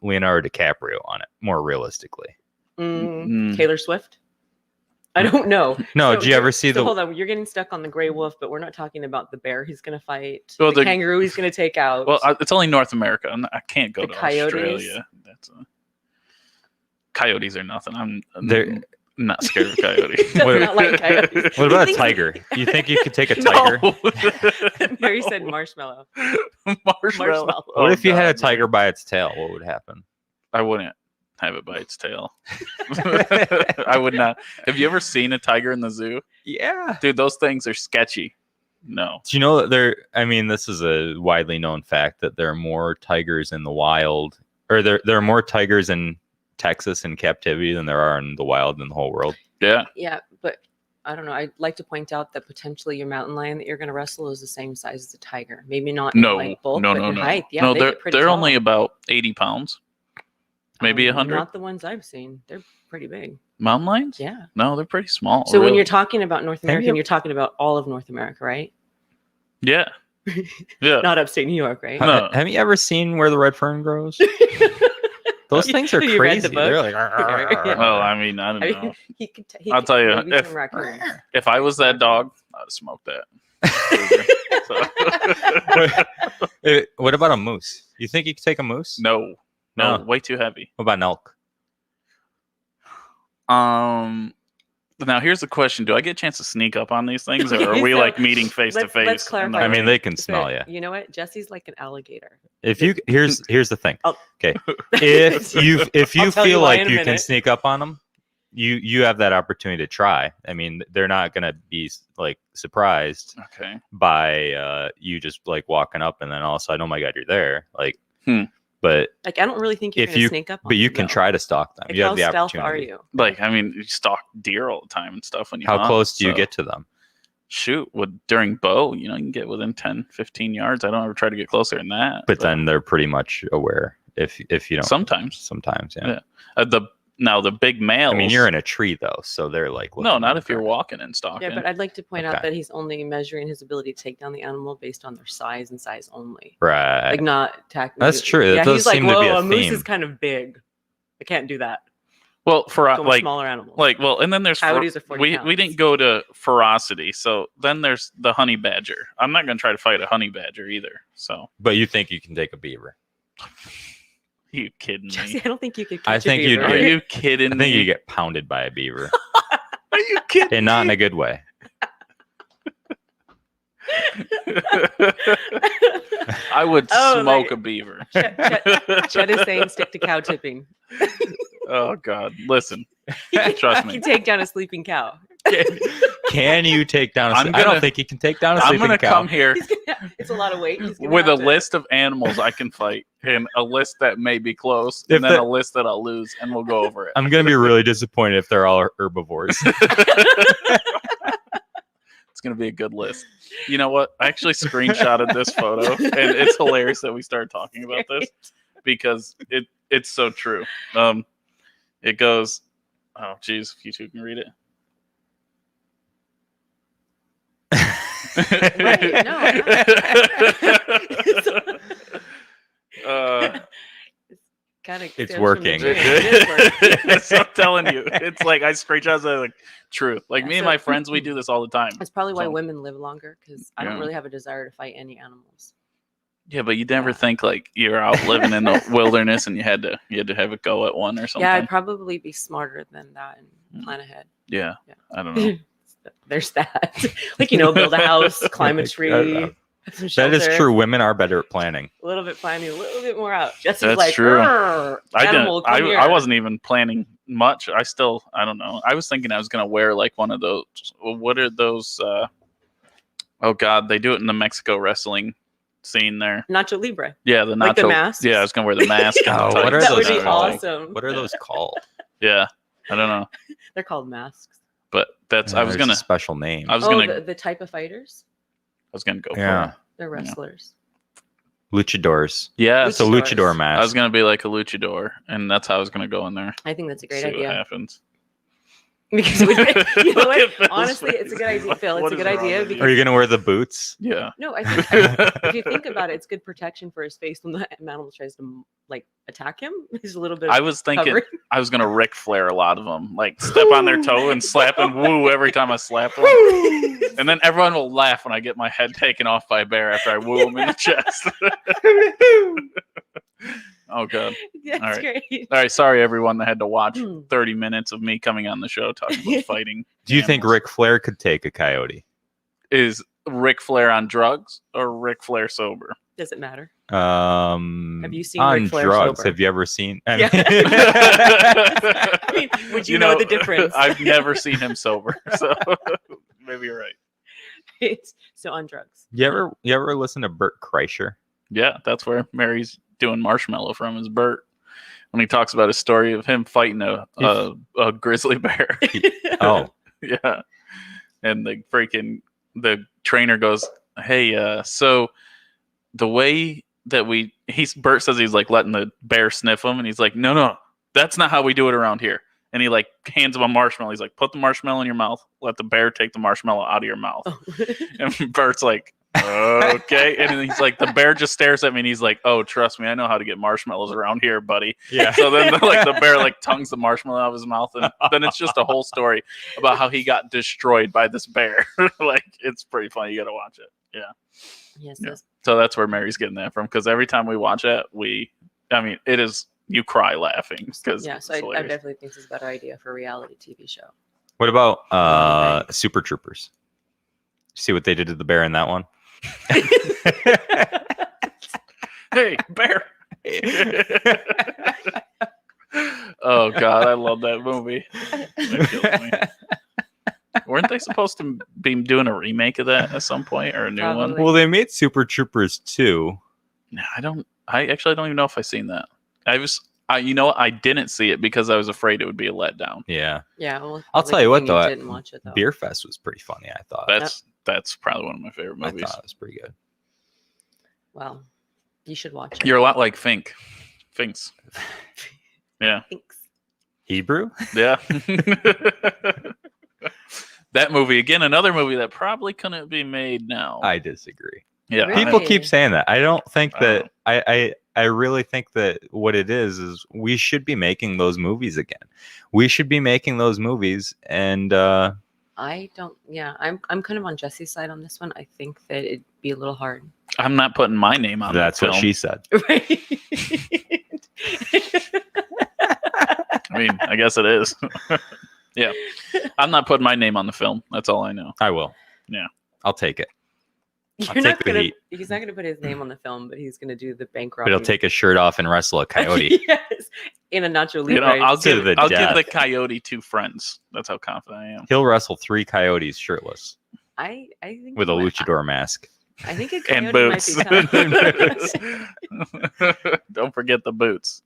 Speaker 1: Leonardo DiCaprio on it more realistically.
Speaker 4: Mm.
Speaker 2: Taylor Swift. I don't know.
Speaker 1: No,
Speaker 2: So
Speaker 1: did you ever see
Speaker 2: So
Speaker 1: the?
Speaker 2: hold on, you're getting stuck on the gray wolf, but we're not talking about the bear he's going to fight.
Speaker 4: Well,
Speaker 2: the
Speaker 4: the-
Speaker 2: kangaroo he's going to take out.
Speaker 4: Well, it's only North America. I can't go
Speaker 2: The
Speaker 4: to
Speaker 2: coyotes?
Speaker 4: Australia. That's coyotes are nothing.
Speaker 1: They're-
Speaker 4: Not scared of a coyote.
Speaker 2: Does not like coyotes.
Speaker 1: What about a
Speaker 2: He thinks-
Speaker 1: tiger? You think you could take a tiger?
Speaker 4: No.
Speaker 2: Mary said marshmallow.
Speaker 4: Marshmallow.
Speaker 1: What if you had a
Speaker 4: God,
Speaker 1: tiger
Speaker 4: Lord.
Speaker 1: by its tail? What would happen?
Speaker 4: I wouldn't have it by its tail. I would not. Have you ever seen a tiger in the zoo?
Speaker 1: Yeah.
Speaker 4: Dude, those things are sketchy. No.
Speaker 1: Do you know that I mean, this is a widely known fact that there are more tigers in the wild, or there are more tigers in Texas in captivity than there are in the wild in the whole world.
Speaker 4: Yeah.
Speaker 2: Yeah, but I don't know. I'd like to point out that potentially your mountain lion that you're going to wrestle is the same size as a tiger. Maybe not in
Speaker 4: No.
Speaker 2: like bulk,
Speaker 4: No.
Speaker 2: but
Speaker 4: No.
Speaker 2: in
Speaker 4: No.
Speaker 2: height. Yeah,
Speaker 4: No.
Speaker 2: they
Speaker 4: They're
Speaker 2: get pretty
Speaker 4: they're
Speaker 2: tall.
Speaker 4: only about 80 pounds. Maybe 100.
Speaker 2: Not the ones I've seen. They're pretty big.
Speaker 4: Mountain lions?
Speaker 2: Yeah.
Speaker 4: No, they're pretty small.
Speaker 2: So when
Speaker 4: really.
Speaker 2: you're talking about North
Speaker 1: Have
Speaker 2: America,
Speaker 1: you-
Speaker 2: you're talking about all of North America, right?
Speaker 4: Yeah. Yeah.
Speaker 2: Not upstate New York, right?
Speaker 4: No.
Speaker 1: Have you ever seen where the red fern grows? Those things are
Speaker 2: You read the
Speaker 1: crazy.
Speaker 2: book?
Speaker 1: They're like,
Speaker 2: Yeah.
Speaker 4: Well, I mean, I don't
Speaker 2: I
Speaker 4: know.
Speaker 2: mean, he
Speaker 4: I'll
Speaker 2: could-
Speaker 4: tell you,
Speaker 2: maybe
Speaker 4: if-
Speaker 2: some raccoons.
Speaker 4: If I was that dog, I'd have smoked that.
Speaker 1: What about a moose? You think you could take a moose?
Speaker 4: No,
Speaker 1: No.
Speaker 4: way too heavy.
Speaker 1: What about an elk?
Speaker 4: Now here's the question: do I get a chance to sneak up on these things, or are
Speaker 2: Okay,
Speaker 4: we
Speaker 2: so
Speaker 4: like meeting face to
Speaker 2: let's
Speaker 4: face?
Speaker 2: clarify
Speaker 1: I mean,
Speaker 2: Right.
Speaker 1: they can
Speaker 2: So,
Speaker 1: smell you.
Speaker 2: You know what? Jesse's like an alligator.
Speaker 1: If you here's the thing.
Speaker 2: Oh.
Speaker 1: Okay, if you
Speaker 2: I'll tell you
Speaker 1: feel
Speaker 2: why
Speaker 1: like
Speaker 2: in a
Speaker 1: you can
Speaker 2: minute.
Speaker 1: sneak up on them, you have that opportunity to try. I mean, they're not gonna be like surprised
Speaker 4: Okay.
Speaker 1: by you just like walking up and then all of a sudden, oh my god, you're there. Like, but
Speaker 2: Like I don't really think you're
Speaker 1: If
Speaker 2: going to
Speaker 1: you-
Speaker 2: sneak up on
Speaker 1: but you
Speaker 2: them,
Speaker 1: can
Speaker 2: though.
Speaker 1: try to stalk them.
Speaker 2: Like,
Speaker 1: You
Speaker 2: how
Speaker 1: have the
Speaker 2: stealth
Speaker 1: opportunity.
Speaker 2: are you?
Speaker 4: Like, I mean, you stalk deer all the time and stuff when you
Speaker 1: How
Speaker 4: hunt,
Speaker 1: close do you
Speaker 4: so-
Speaker 1: get to them?
Speaker 4: Shoot, during bow, you can get within 10, 15 yards. I don't ever try to get closer than that.
Speaker 1: But then they're pretty much aware if you don't.
Speaker 4: sometimes,
Speaker 1: Yeah.
Speaker 4: the big males.
Speaker 1: I mean, you're in a tree though, so they're like.
Speaker 4: no,
Speaker 1: looking
Speaker 4: not
Speaker 1: in
Speaker 4: if you're
Speaker 1: front.
Speaker 4: walking and stalking.
Speaker 2: Yeah, but I'd like to point out
Speaker 1: Okay.
Speaker 2: that he's only measuring his ability to take down the animal based on their size and size only.
Speaker 1: Right.
Speaker 2: Like not attacking.
Speaker 1: That's true. That
Speaker 2: Yeah,
Speaker 1: does
Speaker 2: he's like,
Speaker 1: seem to be
Speaker 2: whoa,
Speaker 1: a
Speaker 2: a moose
Speaker 1: theme.
Speaker 2: is kind of big. I can't do that.
Speaker 4: well, for
Speaker 2: Go with
Speaker 4: like,
Speaker 2: smaller animals.
Speaker 4: and then there's
Speaker 2: Coyotes are 40
Speaker 4: we
Speaker 2: pounds.
Speaker 4: didn't go to ferocity, so then there's the honey badger. I'm not gonna try to fight a honey badger either. So,
Speaker 1: But you think you can take a beaver?
Speaker 4: you kidding
Speaker 2: Jesse,
Speaker 4: me?
Speaker 2: I don't think you could.
Speaker 1: I
Speaker 2: Catch
Speaker 1: think
Speaker 2: a
Speaker 1: you'd
Speaker 2: beaver.
Speaker 4: Are
Speaker 1: get-
Speaker 4: you kidding
Speaker 1: I
Speaker 4: me?
Speaker 1: think you get pounded by a beaver,
Speaker 4: Are you kidding?
Speaker 1: and not in a good way.
Speaker 4: I would
Speaker 2: Oh,
Speaker 4: smoke
Speaker 2: like-
Speaker 4: a beaver.
Speaker 2: Chet is saying stick to cow tipping.
Speaker 4: Oh God! Listen,
Speaker 2: You can,
Speaker 4: Trust
Speaker 2: you
Speaker 4: me.
Speaker 2: can take down a sleeping cow.
Speaker 1: Can you take down a?
Speaker 4: I'm
Speaker 1: I
Speaker 4: gonna-
Speaker 1: don't think you can take down a
Speaker 4: I'm
Speaker 1: sleeping
Speaker 4: gonna
Speaker 1: cow.
Speaker 4: come here
Speaker 2: It's a lot of weight. He's gonna
Speaker 4: with a
Speaker 2: have to-
Speaker 4: list of animals I can fight, and a list that may be close,
Speaker 1: If
Speaker 4: and then
Speaker 1: the-
Speaker 4: a list that I'll lose, and we'll go over it.
Speaker 1: I'm gonna be really disappointed if they're all herbivores.
Speaker 4: It's gonna be a good list. You know what? I actually screenshotted this photo, and it's hilarious that we started talking about this because it's so true. It goes, oh geez, if you two can read it.
Speaker 2: Right, Kind of.
Speaker 1: It's working.
Speaker 4: So I'm telling you, it's like I screenshot it like truth. Like
Speaker 2: Yeah,
Speaker 4: me and
Speaker 2: so-
Speaker 4: my friends, we do this all the time.
Speaker 2: That's probably why
Speaker 4: So-
Speaker 2: women live longer because I don't
Speaker 4: Yeah.
Speaker 2: really have a desire to fight any animals.
Speaker 4: Yeah, but you never
Speaker 2: Yeah.
Speaker 4: think like you're out living in the wilderness and you had to have a go at one or something.
Speaker 2: Yeah, I'd probably be smarter than that and
Speaker 4: Mm.
Speaker 2: plan ahead.
Speaker 4: Yeah,
Speaker 2: Yeah.
Speaker 4: I don't know.
Speaker 2: There's that. Like, build a house, climb a tree. Have some
Speaker 1: That is
Speaker 2: shelter,
Speaker 1: true. Women are better at planning.
Speaker 2: A little bit planning, a little bit more out. Jesse's
Speaker 4: That's
Speaker 2: like,
Speaker 4: true.
Speaker 2: "Arr,
Speaker 4: I
Speaker 2: animal,
Speaker 4: didn't.
Speaker 2: come here."
Speaker 4: I wasn't even planning much. I don't know. I was thinking I was gonna wear like one of those. What are those? Oh God, they do it in the Mexico wrestling scene there.
Speaker 2: Nacho Libre.
Speaker 4: Yeah, the
Speaker 2: Like the
Speaker 4: nacho.
Speaker 2: masks?
Speaker 4: Yeah, I was gonna wear the mask. and the
Speaker 1: Oh,
Speaker 4: tights
Speaker 1: what are
Speaker 4: and
Speaker 2: That would
Speaker 1: those
Speaker 2: be
Speaker 4: everything.
Speaker 1: called?
Speaker 2: awesome.
Speaker 1: What are those called?
Speaker 4: Yeah, I don't know,
Speaker 2: They're called masks.
Speaker 4: but that's. I was
Speaker 1: There's a
Speaker 4: gonna.
Speaker 1: special name.
Speaker 4: I was
Speaker 2: Oh,
Speaker 4: gonna.
Speaker 2: the type of fighters?
Speaker 4: I was gonna go
Speaker 1: Yeah.
Speaker 4: for it.
Speaker 2: They're wrestlers.
Speaker 1: Luchadors.
Speaker 4: Yeah,
Speaker 1: It's a
Speaker 2: Luchadors.
Speaker 1: luchador mask.
Speaker 4: I was gonna be like a luchador, and that's how I was gonna go in there.
Speaker 2: I think that's a great
Speaker 4: See what
Speaker 2: idea.
Speaker 4: happens.
Speaker 2: Because it would, you know
Speaker 4: Look
Speaker 2: what?
Speaker 4: at Phil's
Speaker 2: Honestly, it's a good
Speaker 4: face.
Speaker 2: idea, Phil. It's
Speaker 4: What
Speaker 2: a
Speaker 4: is
Speaker 2: good
Speaker 4: wrong
Speaker 2: idea
Speaker 4: with you?
Speaker 2: because
Speaker 1: Are you gonna wear the boots?
Speaker 4: Yeah.
Speaker 2: no, I think if you think about it, it's good protection for his face when the animal tries to like attack him. He's a little bit.
Speaker 4: I was thinking
Speaker 2: covered.
Speaker 4: I was gonna Ric Flair a lot of them, like step on their toe and slap and woo every time I slap them, and then everyone will laugh when I get my head taken off by a bear after I woo them in the chest. Oh, God.
Speaker 2: That's
Speaker 4: All right.
Speaker 2: great.
Speaker 4: All right. Sorry, everyone that had to watch 30 minutes of me coming on the show talking about fighting.
Speaker 1: Do you think Ric Flair could take a coyote?
Speaker 4: Is Ric Flair on drugs or Ric Flair sober?
Speaker 2: Does it matter?
Speaker 1: Have
Speaker 2: you seen
Speaker 1: on
Speaker 2: Ric Flair
Speaker 1: drugs?
Speaker 2: sober?
Speaker 1: Have you ever seen? I
Speaker 2: Yeah.
Speaker 1: mean-
Speaker 2: I mean, would you know the difference?
Speaker 4: I've never seen him sober, so maybe you're right.
Speaker 2: So on drugs.
Speaker 1: you ever listen to Bert Kreischer?
Speaker 4: Yeah, that's where Mary's doing Marshmallow from, is Bert. When he talks about his story of him fighting a grizzly bear.
Speaker 1: Oh,
Speaker 4: Yeah. And the trainer goes, hey, so the way that Bert says he's like letting the bear sniff him, and he's like, no, that's not how we do it around here. And he like hands him a marshmallow. He's like, put the marshmallow in your mouth, let the bear take the marshmallow out of your mouth.
Speaker 2: Oh.
Speaker 4: And Bert's like, okay. And then he's like, the bear just stares at me and he's like, oh, trust me, I know how to get marshmallows around here, buddy.
Speaker 1: yeah.
Speaker 4: So then the bear like tongues the marshmallow out of his mouth, and then it's just a whole story about how he got destroyed by this bear. Like, it's pretty funny. You got to watch it. Yeah.
Speaker 2: Yes.
Speaker 4: Yeah. So that's where Mary's getting that from, because every time we watch it, it is, you cry laughing.
Speaker 2: Yeah, so I definitely think this is a better idea for a reality TV show.
Speaker 1: What about Super Troopers? See what they did to the bear in that one?
Speaker 4: Hey, bear. Oh, God, I love that movie. That kills me. Weren't they supposed to be doing a remake of that at some point, or a new one?
Speaker 1: Well, they made Super Troopers 2.
Speaker 4: No, I actually don't even know if I've seen that. I didn't see it because I was afraid it would be a letdown.
Speaker 1: Yeah.
Speaker 2: Yeah. Well,
Speaker 1: I'll tell you what, though.
Speaker 2: Didn't watch it, though.
Speaker 1: Beer Fest was pretty funny, I thought.
Speaker 4: That's probably one of my favorite movies.
Speaker 1: I thought it was pretty good.
Speaker 2: Well, you should watch it.
Speaker 4: You're a lot like Finks. Yeah.
Speaker 2: Thanks.
Speaker 1: Hebrew?
Speaker 4: Yeah. That movie, again, another movie that probably couldn't be made now.
Speaker 1: I disagree.
Speaker 4: Yeah.
Speaker 2: Really?
Speaker 1: People keep saying that. I don't think that I really think that what it is we should be making those movies again. We should be making those movies, and
Speaker 2: I don't. Yeah, I'm kind of on Jesse's side on this one. I think that it'd be a little hard.
Speaker 4: I'm not putting my name on
Speaker 1: that's
Speaker 4: the
Speaker 1: what
Speaker 4: film.
Speaker 1: she said.
Speaker 2: Right.
Speaker 4: I mean, I guess it is. Yeah. I'm not putting my name on the film. That's all I know.
Speaker 1: I will.
Speaker 4: Yeah.
Speaker 1: I'll take it. I'll
Speaker 2: You're not
Speaker 1: take the
Speaker 2: gonna.
Speaker 1: heat.
Speaker 2: He's not gonna put his name on the film, but he's gonna do the bank
Speaker 1: But
Speaker 2: robbery.
Speaker 1: he'll take his shirt off and wrestle a coyote.
Speaker 2: Yes, in a Nacho Libre.
Speaker 4: You know, I'll
Speaker 1: To
Speaker 4: give
Speaker 1: the
Speaker 4: the
Speaker 1: death.
Speaker 4: coyote 2 friends. That's how confident I am.
Speaker 1: He'll wrestle 3 coyotes shirtless
Speaker 2: I think
Speaker 1: with a
Speaker 2: he might-
Speaker 1: luchador mask.
Speaker 2: I think a
Speaker 4: And
Speaker 2: coyote
Speaker 4: boots.
Speaker 2: might be tough.
Speaker 4: Don't forget the boots.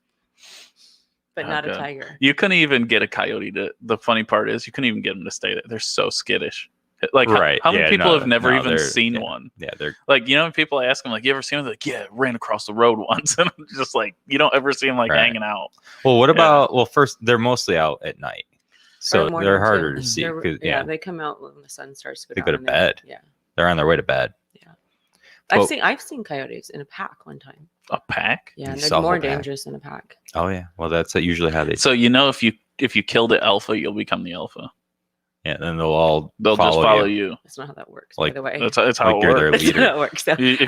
Speaker 2: But not a
Speaker 4: Okay.
Speaker 2: tiger.
Speaker 4: You couldn't even get a coyote to. The funny part is, you couldn't even get them to stay there. They're so skittish. Like,
Speaker 1: Right.
Speaker 4: how many
Speaker 1: Yeah,
Speaker 4: people
Speaker 1: no,
Speaker 4: have never
Speaker 1: no,
Speaker 4: even
Speaker 1: they're-
Speaker 4: seen
Speaker 1: yeah.
Speaker 4: one?
Speaker 1: Yeah, they're
Speaker 4: Like, you know, when people ask them, like, you ever seen one? They're like, yeah, ran across the road once. And I'm just like, you don't ever see them like
Speaker 1: Right.
Speaker 4: hanging out.
Speaker 1: well. What about? Well, first they're mostly out at night, so
Speaker 2: Or morning,
Speaker 1: they're
Speaker 2: too.
Speaker 1: harder to see.
Speaker 2: They're-
Speaker 1: 'Cause,
Speaker 2: yeah,
Speaker 1: yeah,
Speaker 2: they come out when the sun starts to go
Speaker 1: They
Speaker 2: down.
Speaker 1: go to
Speaker 2: and
Speaker 1: bed.
Speaker 2: Yeah,
Speaker 1: they're on their way to bed. Well-
Speaker 2: I've seen coyotes in a pack one time.
Speaker 4: A pack?
Speaker 2: Yeah,
Speaker 1: You
Speaker 2: and
Speaker 1: saw
Speaker 2: they're
Speaker 1: a
Speaker 2: more
Speaker 1: pack.
Speaker 2: dangerous in a pack.
Speaker 1: Oh yeah. Well, that's usually how they.
Speaker 4: So, you know, if you kill the alpha, you'll become the alpha.
Speaker 1: Yeah, then they'll all
Speaker 4: They'll just follow you.
Speaker 2: That's not how that works.
Speaker 1: Like,
Speaker 2: by the way,
Speaker 4: That's how
Speaker 1: Like
Speaker 4: it
Speaker 1: you're
Speaker 4: works.
Speaker 1: their
Speaker 2: that's
Speaker 1: leader.
Speaker 2: not how it works. So
Speaker 4: If you-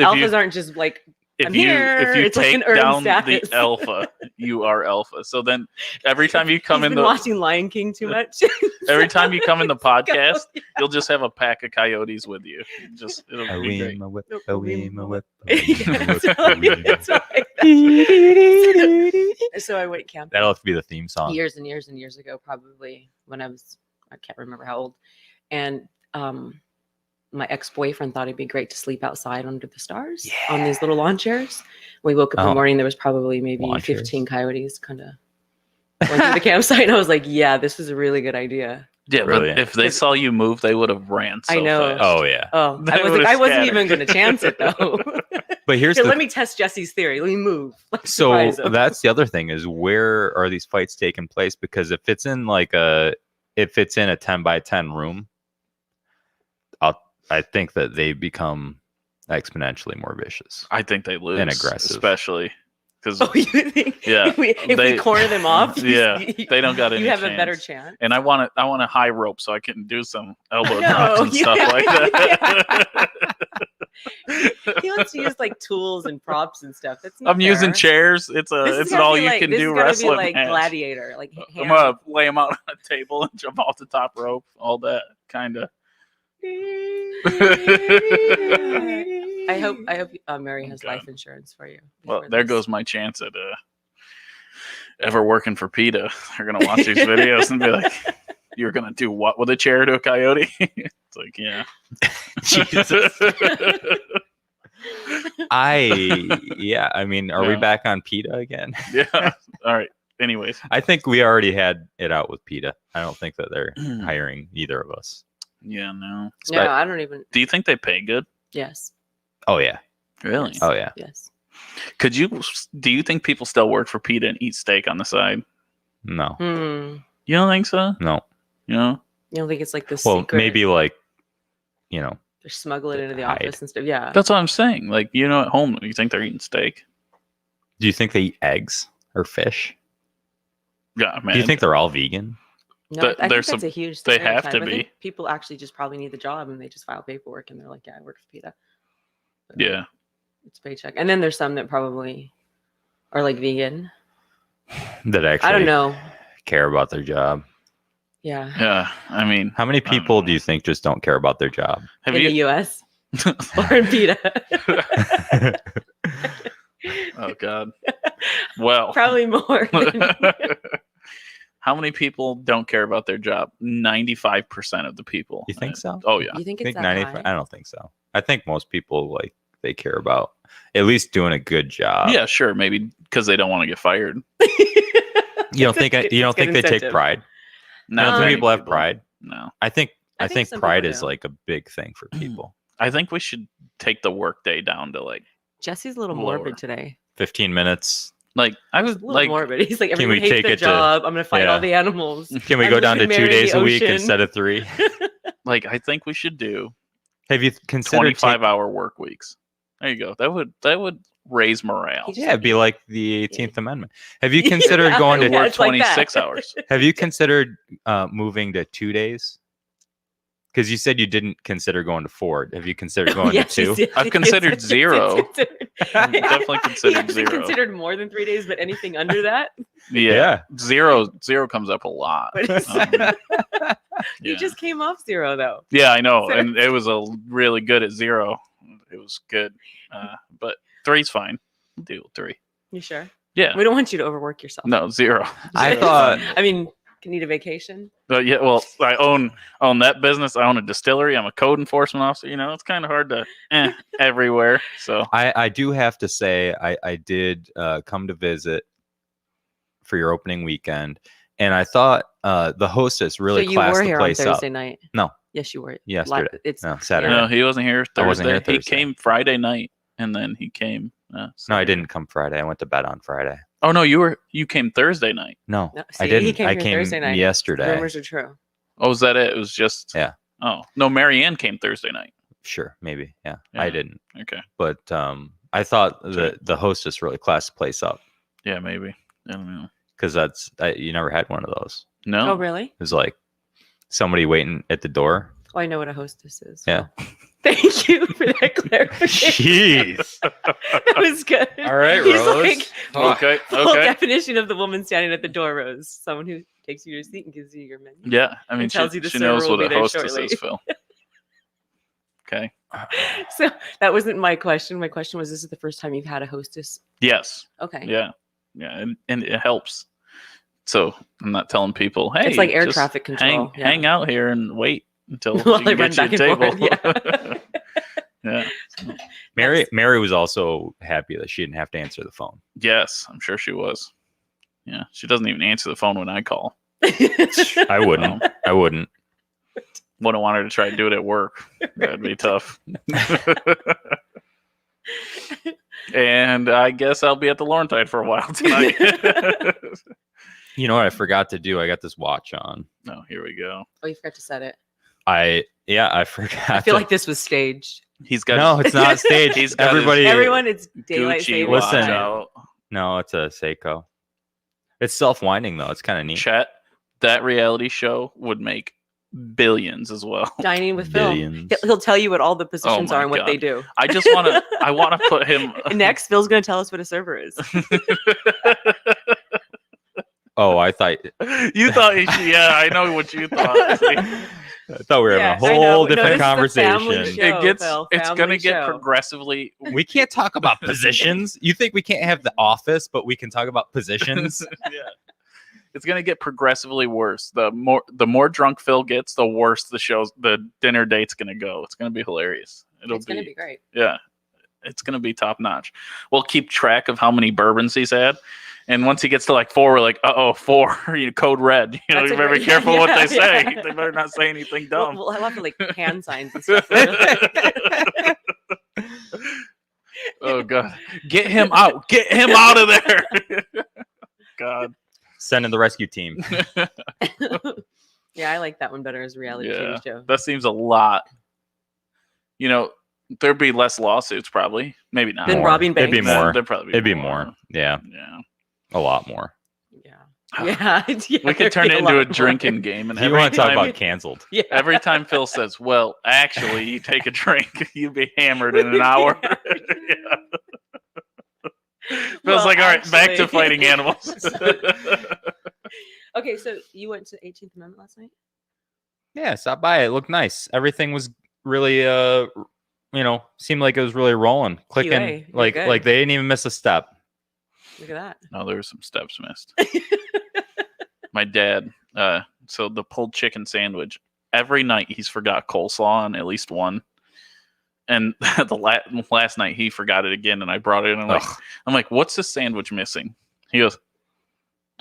Speaker 2: alphas aren't just like
Speaker 4: If
Speaker 2: I'm
Speaker 4: you
Speaker 2: here. It's like
Speaker 4: take
Speaker 2: an earned
Speaker 4: down
Speaker 2: status.
Speaker 4: the alpha, you are alpha. So then every time you come
Speaker 2: He's
Speaker 4: in
Speaker 2: been watching Lion King too much.
Speaker 4: every time you come in the podcast,
Speaker 2: Yeah.
Speaker 4: you'll just have a pack of coyotes with you. It'll
Speaker 1: A
Speaker 4: be
Speaker 1: wee,
Speaker 4: great.
Speaker 1: my whip,
Speaker 2: Nope,
Speaker 1: a
Speaker 2: a
Speaker 1: wee,
Speaker 2: wee,
Speaker 1: my
Speaker 2: my
Speaker 1: whip.
Speaker 2: Yeah, that's right, that's right. So I went camping
Speaker 1: That'll have to be the theme song.
Speaker 2: years and years and years ago, probably when I can't remember how old. And my ex-boyfriend thought it'd be great to sleep outside under the stars on these little lawn chairs. We woke up in the
Speaker 1: Oh.
Speaker 2: morning, there was probably maybe
Speaker 1: Lawn
Speaker 2: 15 coyotes kind of going through the campsite. And I was like, yeah, this is a really good idea.
Speaker 4: Yeah,
Speaker 1: Brilliant.
Speaker 4: but if they saw you move, they would have ran so
Speaker 2: I know.
Speaker 4: fast.
Speaker 1: Oh yeah.
Speaker 2: Oh,
Speaker 4: They
Speaker 2: I
Speaker 4: would've
Speaker 2: wasn't
Speaker 4: scattered.
Speaker 2: even going to chance it though.
Speaker 1: But here's
Speaker 2: Here,
Speaker 1: the
Speaker 2: let me test Jesse's theory. Let me move. Let's
Speaker 1: so
Speaker 2: surprise him.
Speaker 1: that's the other thing is where are these fights taking place? Because if it's in a 10 by 10 room, I think that they become exponentially more vicious.
Speaker 4: I think they lose.
Speaker 1: And aggressive.
Speaker 4: Especially because
Speaker 2: Oh, you think?
Speaker 4: Yeah,
Speaker 2: If we
Speaker 4: they-
Speaker 2: corner them off,
Speaker 4: yeah, they don't got any
Speaker 2: You have
Speaker 4: chance.
Speaker 2: a better chance.
Speaker 4: And I want a high rope so I can do some elbow
Speaker 2: No,
Speaker 4: drops and
Speaker 2: you
Speaker 4: stuff
Speaker 2: have-
Speaker 4: like that.
Speaker 2: He wants to use like tools and props and stuff. That's not
Speaker 4: I'm using
Speaker 2: fair.
Speaker 4: chairs. It's an all you can
Speaker 2: this
Speaker 4: do
Speaker 2: is gotta
Speaker 4: wrestling
Speaker 2: be like
Speaker 4: match.
Speaker 2: gladiator, like
Speaker 4: I'm gonna lay him out on a table and jump off the top rope. All that kind of.
Speaker 2: I hope Mary has
Speaker 4: Okay.
Speaker 2: life insurance for you.
Speaker 4: Well,
Speaker 2: before
Speaker 4: there
Speaker 2: this.
Speaker 4: goes my chance at ever working for PETA. They're gonna watch these videos and be like, "You're gonna do what with a chair to a coyote?" It's like, yeah.
Speaker 1: Jesus. I mean, are we
Speaker 4: Yeah.
Speaker 1: back on PETA again?
Speaker 4: Yeah. All right. Anyways,
Speaker 1: I think we already had it out with PETA. I don't think that they're hiring either of us.
Speaker 4: yeah, no.
Speaker 2: No, I don't even.
Speaker 4: Do you think they pay good?
Speaker 2: Yes.
Speaker 1: Oh yeah.
Speaker 4: Really?
Speaker 2: Yes.
Speaker 1: Oh yeah.
Speaker 2: Yes.
Speaker 4: Do you think people still work for PETA and eat steak on the side?
Speaker 1: No.
Speaker 4: You don't think so?
Speaker 1: No.
Speaker 4: You know?
Speaker 2: You don't think it's like this?
Speaker 1: Well,
Speaker 2: secret,
Speaker 1: maybe like, you know,
Speaker 2: they're smuggling into the
Speaker 1: hide.
Speaker 2: office and stuff. Yeah.
Speaker 4: That's what I'm saying. Like, you know, at home, you think they're eating steak?
Speaker 1: do you think they eat eggs or fish?
Speaker 4: Yeah, man.
Speaker 1: Do you think they're all vegan?
Speaker 2: No, I think
Speaker 4: there's
Speaker 2: that's
Speaker 4: some-
Speaker 2: a huge.
Speaker 4: they have
Speaker 2: stereotype.
Speaker 4: to
Speaker 2: I think
Speaker 4: be.
Speaker 2: people actually just probably need the job and they just file paperwork and they're like, "Yeah, I work for PETA." But
Speaker 4: Yeah.
Speaker 2: it's paycheck. And then there's some that probably are like vegan.
Speaker 1: That actually
Speaker 2: I don't know.
Speaker 1: care about their job?
Speaker 2: Yeah.
Speaker 4: Yeah. I mean,
Speaker 1: How many
Speaker 4: I don't
Speaker 1: people
Speaker 4: know.
Speaker 1: do you think just don't care about their job?
Speaker 4: have
Speaker 2: In the
Speaker 4: you?
Speaker 2: U.S. or in PETA.
Speaker 4: Oh, God. Well.
Speaker 2: Probably more.
Speaker 4: How many people don't care about their job? 95% of the people.
Speaker 1: You think so?
Speaker 4: Oh, yeah.
Speaker 2: You think
Speaker 1: I
Speaker 2: it's
Speaker 1: think
Speaker 2: that
Speaker 1: 95.
Speaker 2: high?
Speaker 1: I don't think so. I think most people like they care about at least doing a good job.
Speaker 4: Yeah, sure. Maybe because they don't want to get fired.
Speaker 1: You don't think
Speaker 2: It's
Speaker 1: you don't
Speaker 2: good
Speaker 1: think they take
Speaker 2: incentive.
Speaker 1: pride?
Speaker 4: Not
Speaker 1: You don't think
Speaker 4: many
Speaker 1: people have pride?
Speaker 4: No.
Speaker 1: I think
Speaker 2: I
Speaker 1: I
Speaker 2: think
Speaker 1: think
Speaker 2: some
Speaker 1: pride
Speaker 2: people
Speaker 1: is
Speaker 2: do.
Speaker 1: like a big thing for people.
Speaker 4: I think we should take the workday down to like
Speaker 2: Jesse's a little
Speaker 4: Lower.
Speaker 2: morbid today.
Speaker 1: 15 minutes.
Speaker 4: I was
Speaker 2: He's a little
Speaker 4: like
Speaker 2: morbid. He's like,
Speaker 1: Can
Speaker 2: everyone
Speaker 1: we
Speaker 2: hates
Speaker 1: take
Speaker 2: their
Speaker 1: it to-
Speaker 2: job. I'm going to fight
Speaker 1: yeah.
Speaker 2: all the animals.
Speaker 1: Can we
Speaker 2: I'm
Speaker 1: go
Speaker 2: just
Speaker 1: down to
Speaker 2: gonna
Speaker 1: 2
Speaker 2: marry
Speaker 1: days
Speaker 2: the
Speaker 1: a week
Speaker 2: ocean.
Speaker 1: instead of 3?
Speaker 4: I think we should do
Speaker 1: Have you considered
Speaker 4: 25-hour work weeks. There you go. That would raise morale.
Speaker 2: He
Speaker 1: Yeah, it'd be like the 18th Amendment. Have you
Speaker 2: Yeah,
Speaker 1: considered going
Speaker 4: To
Speaker 1: to
Speaker 2: yeah,
Speaker 4: work
Speaker 2: it's like that.
Speaker 4: 26 hours.
Speaker 1: Have you considered moving to 2 days? Because you said you didn't consider going to 4. Have you considered going
Speaker 2: Yes,
Speaker 1: to 2?
Speaker 2: yes,
Speaker 4: I've
Speaker 2: yes,
Speaker 4: considered
Speaker 2: yes, yes,
Speaker 4: zero.
Speaker 2: yes, yes, yes.
Speaker 4: I've definitely
Speaker 2: He
Speaker 4: considered
Speaker 2: actually
Speaker 4: zero.
Speaker 2: considered more than 3 days, but anything under that,
Speaker 4: Yeah. Zero comes up a lot.
Speaker 2: but it's, you
Speaker 4: Yeah.
Speaker 2: just came off zero though.
Speaker 4: Yeah, I know.
Speaker 2: So-
Speaker 4: And it was really good at 0. It was good. But 3's fine. We'll do 3.
Speaker 2: You sure?
Speaker 4: Yeah.
Speaker 2: We don't want you to overwork yourself.
Speaker 4: No, 0.
Speaker 1: I
Speaker 4: Zero's
Speaker 1: thought-
Speaker 4: fine.
Speaker 2: I mean, can you need a vacation?
Speaker 4: But yeah, well, I own that business. I own a distillery. I'm a code enforcement officer. You know, it's kind of hard to everywhere. So
Speaker 1: I do have to say I did come to visit for your opening weekend, and I thought the hostess really
Speaker 2: so you
Speaker 1: classed
Speaker 2: were
Speaker 1: the
Speaker 2: here on
Speaker 1: place
Speaker 2: Thursday
Speaker 1: up.
Speaker 2: night.
Speaker 1: No.
Speaker 2: Yes, you were.
Speaker 1: Yesterday.
Speaker 2: It's
Speaker 1: No, Saturday.
Speaker 4: no, he wasn't here Thursday.
Speaker 1: I wasn't here
Speaker 4: He
Speaker 1: Thursday.
Speaker 4: came Friday night, and then he came.
Speaker 1: No, I
Speaker 4: Saturday.
Speaker 1: didn't come Friday. I went to bed on Friday.
Speaker 4: Oh no, you came Thursday night.
Speaker 1: No,
Speaker 2: No,
Speaker 1: I
Speaker 2: see,
Speaker 1: didn't.
Speaker 2: he came
Speaker 1: I
Speaker 2: here
Speaker 1: came
Speaker 2: Thursday night.
Speaker 1: yesterday.
Speaker 2: Rumors are true.
Speaker 4: Oh, was that it? It was just
Speaker 1: Yeah.
Speaker 4: Oh no, Marianne came Thursday night.
Speaker 1: Sure, maybe. Yeah,
Speaker 4: Yeah.
Speaker 1: I didn't.
Speaker 4: Okay.
Speaker 1: But I thought
Speaker 4: Sorry.
Speaker 1: the hostess really classed the place up
Speaker 4: Yeah, maybe. I don't know.
Speaker 1: because you never had one of those.
Speaker 4: No.
Speaker 2: Oh, really?
Speaker 1: It was like somebody waiting at the door.
Speaker 2: Oh, I know what a hostess is.
Speaker 1: Yeah.
Speaker 2: Thank you for that clarification. That was good.
Speaker 1: All right,
Speaker 2: He's
Speaker 1: Rose.
Speaker 2: like,
Speaker 4: Okay.
Speaker 2: full
Speaker 4: Okay.
Speaker 2: definition of the woman standing at the door, Rose. Someone who takes you to your seat and gives you your menu.
Speaker 4: Yeah, I mean,
Speaker 2: And tells you the
Speaker 4: she
Speaker 2: server
Speaker 4: knows
Speaker 2: will
Speaker 4: what
Speaker 2: be
Speaker 4: a
Speaker 2: there
Speaker 4: hostess
Speaker 2: shortly.
Speaker 4: is, Phil. Okay.
Speaker 2: So that wasn't my question. My question was, this is the first time you've had a hostess?
Speaker 4: Yes.
Speaker 2: Okay.
Speaker 4: Yeah. Yeah, and it helps. So I'm not telling people, hey,
Speaker 2: It's like air
Speaker 4: just
Speaker 2: traffic control.
Speaker 4: hang out here and wait until
Speaker 2: While
Speaker 4: she
Speaker 2: they
Speaker 4: can
Speaker 2: run
Speaker 4: get you a
Speaker 2: back
Speaker 4: table.
Speaker 2: and forth,
Speaker 4: Yeah.
Speaker 1: Mary was also happy that she didn't have to answer the phone.
Speaker 4: Yes, I'm sure she was. Yeah, she doesn't even answer the phone when I call.
Speaker 1: I wouldn't. I wouldn't.
Speaker 4: Wouldn't want her to try to do it at work. That'd be tough. And I guess I'll be at the Laurentide for a while tonight.
Speaker 1: You know what I forgot to do? I got this watch on.
Speaker 4: Oh, here we go.
Speaker 2: Oh, you forgot to set it.
Speaker 1: I forgot.
Speaker 2: I feel
Speaker 1: to-
Speaker 2: like this was staged.
Speaker 4: He's got
Speaker 1: no, it's not staged.
Speaker 4: He's got
Speaker 1: Everybody.
Speaker 2: Everyone, it's daylight
Speaker 4: Gucci
Speaker 2: savings
Speaker 4: watch
Speaker 1: Listen.
Speaker 2: time.
Speaker 4: out.
Speaker 1: No, it's a Seiko. It's self-winding though. It's kind of neat.
Speaker 4: Chet, that reality show would make billions as well.
Speaker 2: Dining with Phil.
Speaker 1: Billions.
Speaker 2: He'll tell you what all the positions
Speaker 4: my
Speaker 2: are and what they
Speaker 4: God.
Speaker 2: do.
Speaker 4: I just want to. I want to put him.
Speaker 2: Next, Phil's going to tell us what a server is.
Speaker 1: Oh, I thought
Speaker 4: You thought, yeah, I know what you thought. See,
Speaker 1: I thought we were
Speaker 2: Yes,
Speaker 1: having
Speaker 2: I
Speaker 1: a
Speaker 2: know.
Speaker 1: whole
Speaker 2: No,
Speaker 1: different
Speaker 2: this is the family
Speaker 1: conversation.
Speaker 2: show.
Speaker 4: it gets.
Speaker 2: Phil,
Speaker 4: It's
Speaker 2: family
Speaker 4: gonna get
Speaker 2: show.
Speaker 4: progressively.
Speaker 1: We can't talk about positions. You think we can't have the office, but we can talk about positions?
Speaker 4: Yeah. It's gonna get progressively worse. The more drunk Phil gets, the worse the dinner date's gonna go. It's gonna be hilarious.
Speaker 2: It's going to be great.
Speaker 4: Yeah, it's gonna be top notch. We'll keep track of how many bourbons he's had, and once he gets to like 4, we're like, 4, code red. You know,
Speaker 2: That's
Speaker 4: you
Speaker 2: a
Speaker 4: better be
Speaker 2: great-
Speaker 4: careful what they
Speaker 2: yeah.
Speaker 4: say. They better not say anything dumb.
Speaker 2: We'll have to like hand signs and stuff.
Speaker 4: Oh god, get him out! Get him out of there! God,
Speaker 1: Send in the rescue team.
Speaker 2: Yeah, I like that one better as a reality
Speaker 4: Yeah.
Speaker 2: TV show.
Speaker 4: that seems a lot. You know, there'd be less lawsuits probably. Maybe not.
Speaker 2: Then
Speaker 1: More.
Speaker 2: robbing
Speaker 1: It'd be
Speaker 2: banks.
Speaker 1: more.
Speaker 4: There'd probably
Speaker 1: It'd be more. Yeah,
Speaker 4: Yeah.
Speaker 1: a lot more.
Speaker 2: Yeah. Yeah. Yeah,
Speaker 4: We could turn
Speaker 2: there'd
Speaker 4: it
Speaker 2: be
Speaker 4: into a
Speaker 2: lot more.
Speaker 4: drinking game, and
Speaker 1: You
Speaker 4: every
Speaker 1: want to talk
Speaker 4: time,
Speaker 1: about canceled?
Speaker 2: Yeah.
Speaker 4: every time Phil says, "Well, actually, you take a drink, you'd be hammered in an hour." Yeah. Phil's
Speaker 2: Well,
Speaker 4: like, "All right, back to
Speaker 2: actually-
Speaker 4: fighting animals."
Speaker 2: Okay, so you went to 18th Amendment last night?
Speaker 1: Yeah, stop by. It looked nice. Everything was really, seemed like it was really rolling, clicking.
Speaker 2: QA, you're
Speaker 1: like
Speaker 2: good.
Speaker 1: they didn't even miss a step.
Speaker 2: Look at that.
Speaker 4: No, there were some steps missed. My dad, so the pulled chicken sandwich, every night he's forgot coleslaw on at least one. And the last night he forgot it again, and I brought it in.
Speaker 1: Ugh.
Speaker 4: I'm like, what's this sandwich missing? He goes,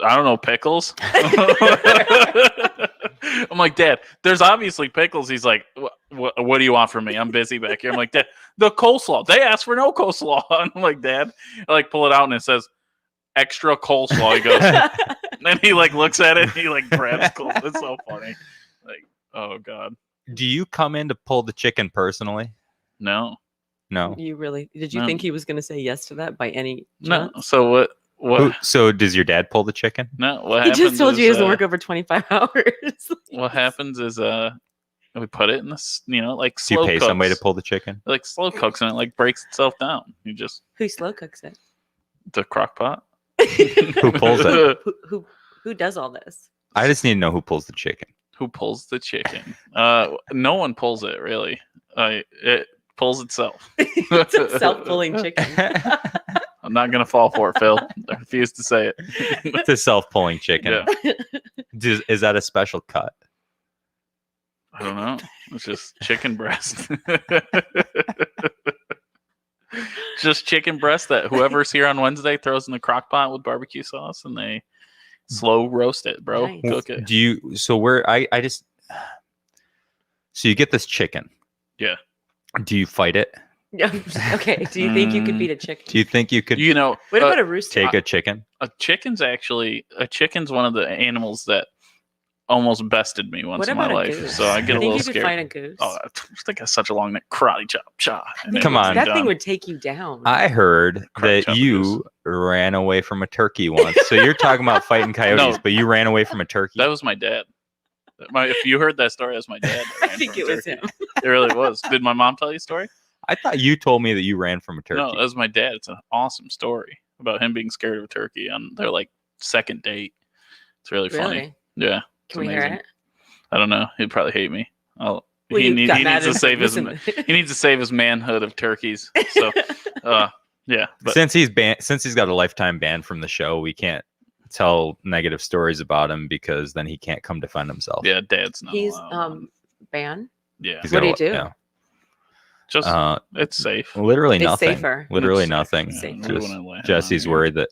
Speaker 4: I don't know, pickles. I'm like, Dad, there's obviously pickles. He's like, what do you want from me? I'm busy back here. I'm like, Dad, the coleslaw. They asked for no coleslaw. And I'm like, Dad, I like pull it out and it says extra coleslaw. He goes, and he like looks at it and he like grabs coleslaw. It's so funny. Like, oh God.
Speaker 1: Do you come in to pull the chicken personally?
Speaker 4: No.
Speaker 1: No.
Speaker 2: You really did you
Speaker 4: No.
Speaker 2: think he was going to say yes to that by any
Speaker 4: No.
Speaker 2: chance?
Speaker 4: So what
Speaker 1: So does your dad pull the chicken?
Speaker 4: no, what
Speaker 2: He
Speaker 4: happens
Speaker 2: just told you he
Speaker 4: is,
Speaker 2: doesn't work over 25 hours.
Speaker 4: what happens is we put it in this, like
Speaker 1: Do you
Speaker 4: slow
Speaker 1: pay
Speaker 4: cooks.
Speaker 1: somebody to pull the chicken?
Speaker 4: Like slow cooks and it like breaks itself down. You just
Speaker 2: Who slow cooks it?
Speaker 4: the crock pot.
Speaker 1: Who pulls it?
Speaker 2: Who does all this?
Speaker 1: I just need to know who pulls the chicken.
Speaker 4: Who pulls the chicken? No one pulls it really. It pulls itself.
Speaker 2: It's a self-pulling chicken.
Speaker 4: I'm not gonna fall for it, Phil. I refuse to say it.
Speaker 1: It's a self-pulling chicken.
Speaker 4: Yeah.
Speaker 1: Is that a special cut?
Speaker 4: I don't know. It's just chicken breast. Just chicken breast that whoever's here on Wednesday throws in the crock pot with barbecue sauce and they slow roast it, bro.
Speaker 2: Nice.
Speaker 4: Cook it.
Speaker 1: Do you? So where I just. So you get this chicken.
Speaker 4: Yeah.
Speaker 1: Do you fight it?
Speaker 2: Okay. Do you think you could beat a chicken?
Speaker 1: Do you think you could
Speaker 2: What about a rooster?
Speaker 1: take a chicken?
Speaker 4: a chicken's one of the animals that almost bested me once
Speaker 2: What
Speaker 4: in my
Speaker 2: about a
Speaker 4: life.
Speaker 2: goose?
Speaker 4: So I get a
Speaker 2: think
Speaker 4: little
Speaker 2: you could
Speaker 4: scared.
Speaker 2: fight a goose?
Speaker 4: Oh, I think that's such a long neck. Karate chop. and
Speaker 1: Come
Speaker 4: it
Speaker 1: on.
Speaker 4: was
Speaker 2: That
Speaker 4: done.
Speaker 2: thing would take you down.
Speaker 1: I heard
Speaker 4: Karate
Speaker 1: that
Speaker 4: chop a
Speaker 1: you
Speaker 4: goose.
Speaker 1: ran away from a turkey once. So you're talking about fighting coyotes,
Speaker 4: No.
Speaker 1: but you ran away from a turkey.
Speaker 4: That was my dad. If you heard that story, that was my dad. that
Speaker 2: I
Speaker 4: ran
Speaker 2: think
Speaker 4: from
Speaker 2: it
Speaker 4: a
Speaker 2: was
Speaker 4: turkey.
Speaker 2: him.
Speaker 4: It really was. Did my mom tell you a story?
Speaker 1: I thought you told me that you ran from a turkey.
Speaker 4: No, that was my dad. It's an awesome story about him being scared of a turkey on their like second date. It's really funny.
Speaker 2: Really?
Speaker 4: Yeah. It's
Speaker 2: Can we hear
Speaker 4: amazing.
Speaker 2: it?
Speaker 4: I don't know. He'd probably hate me.
Speaker 2: Well,
Speaker 4: he
Speaker 2: you
Speaker 4: needs
Speaker 2: got mad
Speaker 4: to
Speaker 2: and-
Speaker 4: save his
Speaker 2: listen.
Speaker 4: he needs to save his manhood of turkeys. So yeah. But
Speaker 1: Since he's got a lifetime ban from the show, we can't tell negative stories about him because then he can't come defend himself.
Speaker 4: yeah, dad's not
Speaker 2: He's
Speaker 4: allowed.
Speaker 2: banned.
Speaker 4: Yeah.
Speaker 1: He's
Speaker 2: What
Speaker 1: got
Speaker 2: do you
Speaker 1: a-
Speaker 2: do?
Speaker 1: yeah.
Speaker 4: Just
Speaker 1: Uh,
Speaker 4: it's safe.
Speaker 1: literally
Speaker 2: It's
Speaker 1: nothing.
Speaker 2: safer.
Speaker 1: Literally
Speaker 4: It's
Speaker 1: nothing.
Speaker 2: safe.
Speaker 4: Yeah,
Speaker 1: Just
Speaker 4: we wouldn't let him
Speaker 1: Jesse's
Speaker 4: on here.
Speaker 1: worried that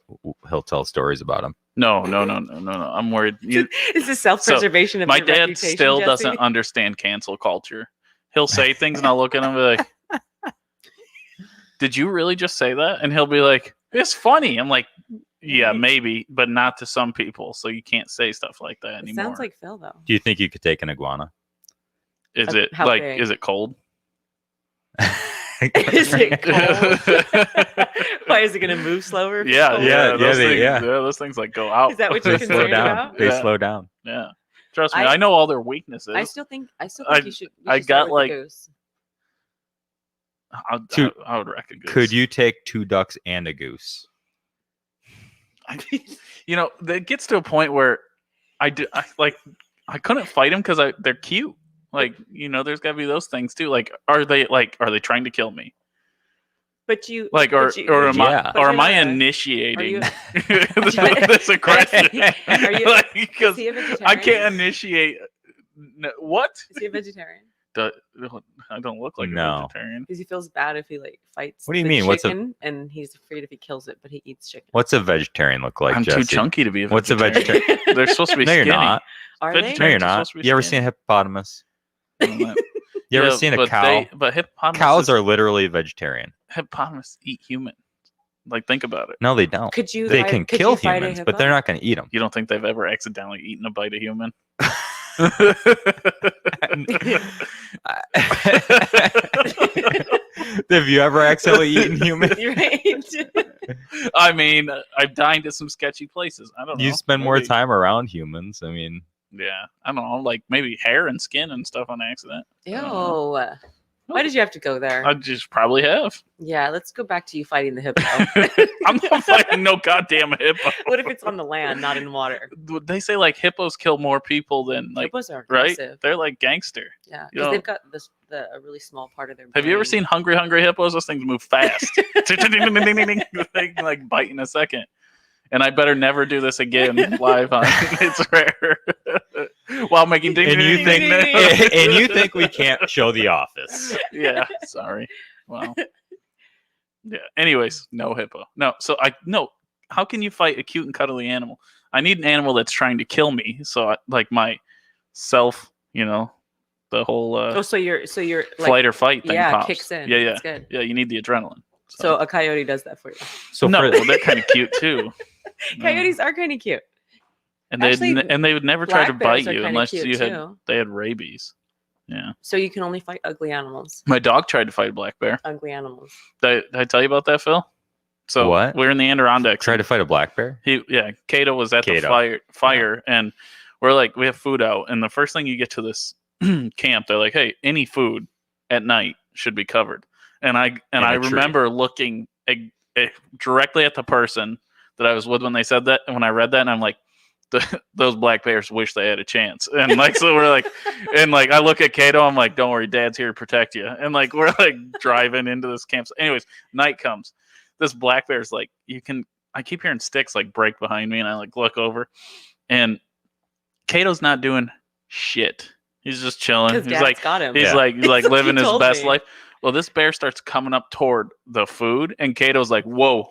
Speaker 1: he'll tell stories about him.
Speaker 4: No. I'm worried.
Speaker 2: It's a self-preservation of
Speaker 4: My
Speaker 2: your
Speaker 4: dad
Speaker 2: reputation,
Speaker 4: still
Speaker 2: Jesse.
Speaker 4: doesn't understand cancel culture. He'll say things and I'll look at him and be like, did you really just say that? And he'll be like, it's funny. I'm like, yeah, maybe, but not to some people. So you can't say stuff like that
Speaker 2: It
Speaker 4: anymore.
Speaker 2: sounds like Phil, though.
Speaker 1: Do you think you could take an iguana?
Speaker 4: Is it
Speaker 2: How
Speaker 4: like,
Speaker 2: big?
Speaker 4: is it cold?
Speaker 2: Is it cold? Why is it going to move slower? if it's
Speaker 4: Yeah,
Speaker 2: cold?
Speaker 1: Yeah,
Speaker 4: those
Speaker 1: they-
Speaker 4: things,
Speaker 1: yeah.
Speaker 4: those things like go out.
Speaker 2: Is that what
Speaker 1: They
Speaker 2: you're
Speaker 1: slow
Speaker 2: concerned
Speaker 1: down.
Speaker 2: about?
Speaker 1: They
Speaker 4: Yeah.
Speaker 1: slow down.
Speaker 4: Yeah. Trust me, I know all their weaknesses.
Speaker 2: I still think you should. You should
Speaker 4: I
Speaker 2: start
Speaker 4: got,
Speaker 2: with the
Speaker 4: like,
Speaker 2: goose.
Speaker 4: I would reckon goose.
Speaker 1: Could you take 2 ducks and a goose?
Speaker 4: That gets to a point where I couldn't fight them because they're cute. Like, there's got to be those things too. Like, are they trying to kill me?
Speaker 2: But you
Speaker 4: Like, or am I initiating this aggression?
Speaker 2: Are you?
Speaker 4: Like,
Speaker 2: Is
Speaker 4: because
Speaker 2: he a vegetarian?
Speaker 4: I can't initiate. What?
Speaker 2: Is he a vegetarian?
Speaker 4: I don't look like a
Speaker 1: No.
Speaker 4: vegetarian.
Speaker 2: Because he feels bad if he fights.
Speaker 1: What do you
Speaker 2: the
Speaker 1: mean? What's a-
Speaker 2: chicken, and he's afraid if he kills it, but he eats chicken.
Speaker 1: What's a vegetarian look like,
Speaker 4: I'm
Speaker 1: Jesse?
Speaker 4: too chunky to be a vegetarian.
Speaker 1: What's a vegetarian?
Speaker 4: They're supposed to be
Speaker 1: No, you're
Speaker 4: skinny.
Speaker 1: not.
Speaker 2: Are they?
Speaker 1: No, you're
Speaker 4: Vegetarians are
Speaker 1: not.
Speaker 4: supposed to be
Speaker 1: You ever
Speaker 4: skinny.
Speaker 1: seen a hippopotamus? You ever
Speaker 4: Yeah,
Speaker 1: seen a
Speaker 4: but
Speaker 1: cow?
Speaker 4: But hippopotamus
Speaker 1: Cows are literally vegetarian.
Speaker 4: hippopotamus eat humans. Like, think about it.
Speaker 1: No, they don't.
Speaker 2: Could you?
Speaker 1: They
Speaker 2: fight-
Speaker 1: can
Speaker 2: could
Speaker 1: kill
Speaker 2: you fight a
Speaker 1: humans, but they're
Speaker 2: hippo?
Speaker 1: not going to eat them.
Speaker 4: You don't think they've ever accidentally eaten a bite of human?
Speaker 1: Have you ever accidentally eaten human?
Speaker 2: Right.
Speaker 4: I mean, I've dined at some sketchy places. I don't know.
Speaker 1: You spend more
Speaker 4: Maybe-
Speaker 1: time around humans. I mean,
Speaker 4: Yeah, I don't know. Like, maybe hair and skin and stuff on accident.
Speaker 2: Ew. Why did you have to go there?
Speaker 4: I just probably have.
Speaker 2: Yeah, let's go back to you fighting the hippo.
Speaker 4: I'm not fighting no goddamn hippo.
Speaker 2: What if it's on the land, not in water?
Speaker 4: They say like hippos kill more people than like
Speaker 2: Hippos are
Speaker 4: right?
Speaker 2: aggressive.
Speaker 4: They're like gangster.
Speaker 2: Yeah,
Speaker 4: You
Speaker 2: because
Speaker 4: know-
Speaker 2: they've got a really small part of their.
Speaker 4: Have you ever
Speaker 2: brain.
Speaker 4: seen hungry hippos? Those things move fast. They can like bite in a second. And I better never do this again live on It's Rare. While making ding
Speaker 1: and you
Speaker 4: ding,
Speaker 1: think
Speaker 4: ding, ding.
Speaker 1: and you think we can't show The Office?
Speaker 4: Yeah, sorry. Well, yeah. Anyways, no hippo. No. So how can you fight a cute and cuddly animal? I need an animal that's trying to kill me. So like my self, the whole
Speaker 2: so you're like,
Speaker 4: flight or fight thing
Speaker 2: yeah,
Speaker 4: pops.
Speaker 2: kicks in.
Speaker 4: Yeah.
Speaker 2: That's good.
Speaker 4: Yeah, you need the adrenaline.
Speaker 2: So a coyote does that for you.
Speaker 1: So
Speaker 4: no,
Speaker 1: for,
Speaker 4: they're kind of cute too.
Speaker 2: Coyotes are kind of cute.
Speaker 4: And they
Speaker 2: Actually,
Speaker 4: they would never try to
Speaker 2: black bears
Speaker 4: bite
Speaker 2: are
Speaker 4: you
Speaker 2: kinda
Speaker 4: unless
Speaker 2: cute,
Speaker 4: you had rabies. Yeah.
Speaker 2: So you can only fight ugly animals.
Speaker 4: My dog tried to fight a black bear.
Speaker 2: Ugly animals.
Speaker 4: Did I tell you about that, Phil? So
Speaker 1: What?
Speaker 4: we're in the Adirondacks.
Speaker 1: try to fight a black bear?
Speaker 4: Cato was at the fire, and we're like, we have food out, and the first thing you get to this camp, they're like, hey, any food at night should be covered. And I remember looking directly at the person that I was with when they said that, and when I read that, and I'm like, those black bears wish they had a chance. And like, so we're like, and like, I look at Cato, I'm like, don't worry, Dad's here to protect you. And like, we're like driving into this camp. So anyways, night comes. This black bear's like, I keep hearing sticks like break behind me, and I like look over, and Cato's not doing shit. He's just chilling.
Speaker 2: Because
Speaker 4: He's
Speaker 2: Dad's
Speaker 4: like,
Speaker 2: got him.
Speaker 4: he's
Speaker 1: Yeah.
Speaker 4: like
Speaker 2: That's what
Speaker 4: living
Speaker 2: you
Speaker 4: his
Speaker 2: told
Speaker 4: best
Speaker 2: me.
Speaker 4: life. Well, this bear starts coming up toward the food, and Cato's like, whoa.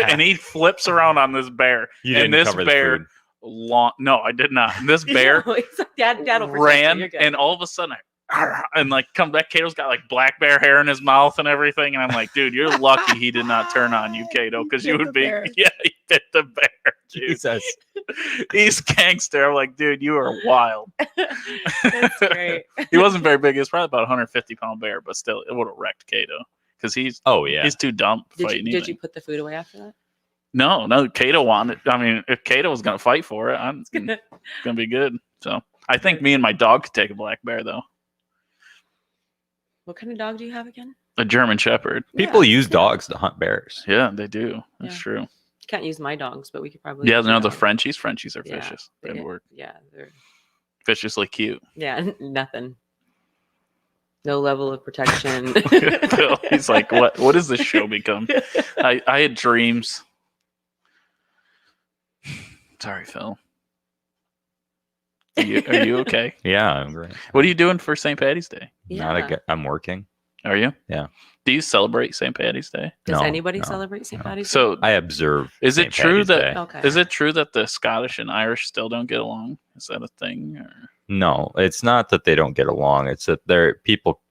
Speaker 4: And he flips around on this bear.
Speaker 1: You
Speaker 4: and
Speaker 1: didn't
Speaker 4: this
Speaker 1: cover
Speaker 4: bear
Speaker 1: the food.
Speaker 4: no, I did not. And this bear
Speaker 2: No, he's like, Dad will protect you.
Speaker 4: ran,
Speaker 2: You're good.
Speaker 4: and all of a sudden, and like come back. Cato's got like black bear hair in his mouth and everything, and I'm like, dude, you're lucky he did not turn on you, Cato, because you
Speaker 2: Bit
Speaker 4: would
Speaker 2: the
Speaker 4: be,
Speaker 2: bear.
Speaker 4: yeah, he bit the bear, dude.
Speaker 1: Jesus.
Speaker 4: He's gangster. I'm like, dude, you are wild.
Speaker 2: That's great.
Speaker 4: He wasn't very big. He was probably about 150-pound bear, but still, it would have wrecked Cato because he's
Speaker 1: Oh yeah.
Speaker 4: too dumb to
Speaker 2: Did
Speaker 4: fight
Speaker 2: you,
Speaker 4: anything.
Speaker 2: did you put the food away after that?
Speaker 4: No, Cato wanted. I mean, if Cato was going to fight for it, it's
Speaker 2: Gonna-
Speaker 4: going to be good. So I think me and my dog could take a black bear, though.
Speaker 2: What kind of dog do you have again?
Speaker 4: A German Shepherd.
Speaker 1: People
Speaker 2: Yeah,
Speaker 1: use
Speaker 2: yeah.
Speaker 1: dogs to hunt bears.
Speaker 4: Yeah, they do. That's
Speaker 2: Yeah.
Speaker 4: true.
Speaker 2: Can't use my dogs, but we could probably.
Speaker 4: Yeah,
Speaker 2: use
Speaker 4: no,
Speaker 2: your
Speaker 4: the
Speaker 2: dog.
Speaker 4: Frenchies. Frenchies are
Speaker 2: Yeah,
Speaker 4: vicious.
Speaker 2: they-
Speaker 4: They work
Speaker 2: Yeah, they're
Speaker 4: viciously cute.
Speaker 2: nothing. No level of protection.
Speaker 4: Phil, he's like, what does this show become? I had dreams. Sorry, Phil. Are you okay?
Speaker 1: Yeah, I'm great.
Speaker 4: What are you doing for St. Patty's Day?
Speaker 2: Yeah.
Speaker 1: I'm working.
Speaker 4: Are you?
Speaker 1: Yeah.
Speaker 4: Do you celebrate St. Patty's Day?
Speaker 2: Does
Speaker 1: No,
Speaker 2: anybody
Speaker 1: no,
Speaker 2: celebrate St.
Speaker 1: no.
Speaker 2: Patty's Day?
Speaker 4: So
Speaker 1: I observe.
Speaker 4: Is it
Speaker 1: St.
Speaker 4: true
Speaker 1: Patty's
Speaker 4: that-
Speaker 1: Day.
Speaker 2: Okay.
Speaker 4: is it true that the Scottish and Irish still don't get along? Is that a thing? Or?
Speaker 1: No, it's not that they don't get along. It's that people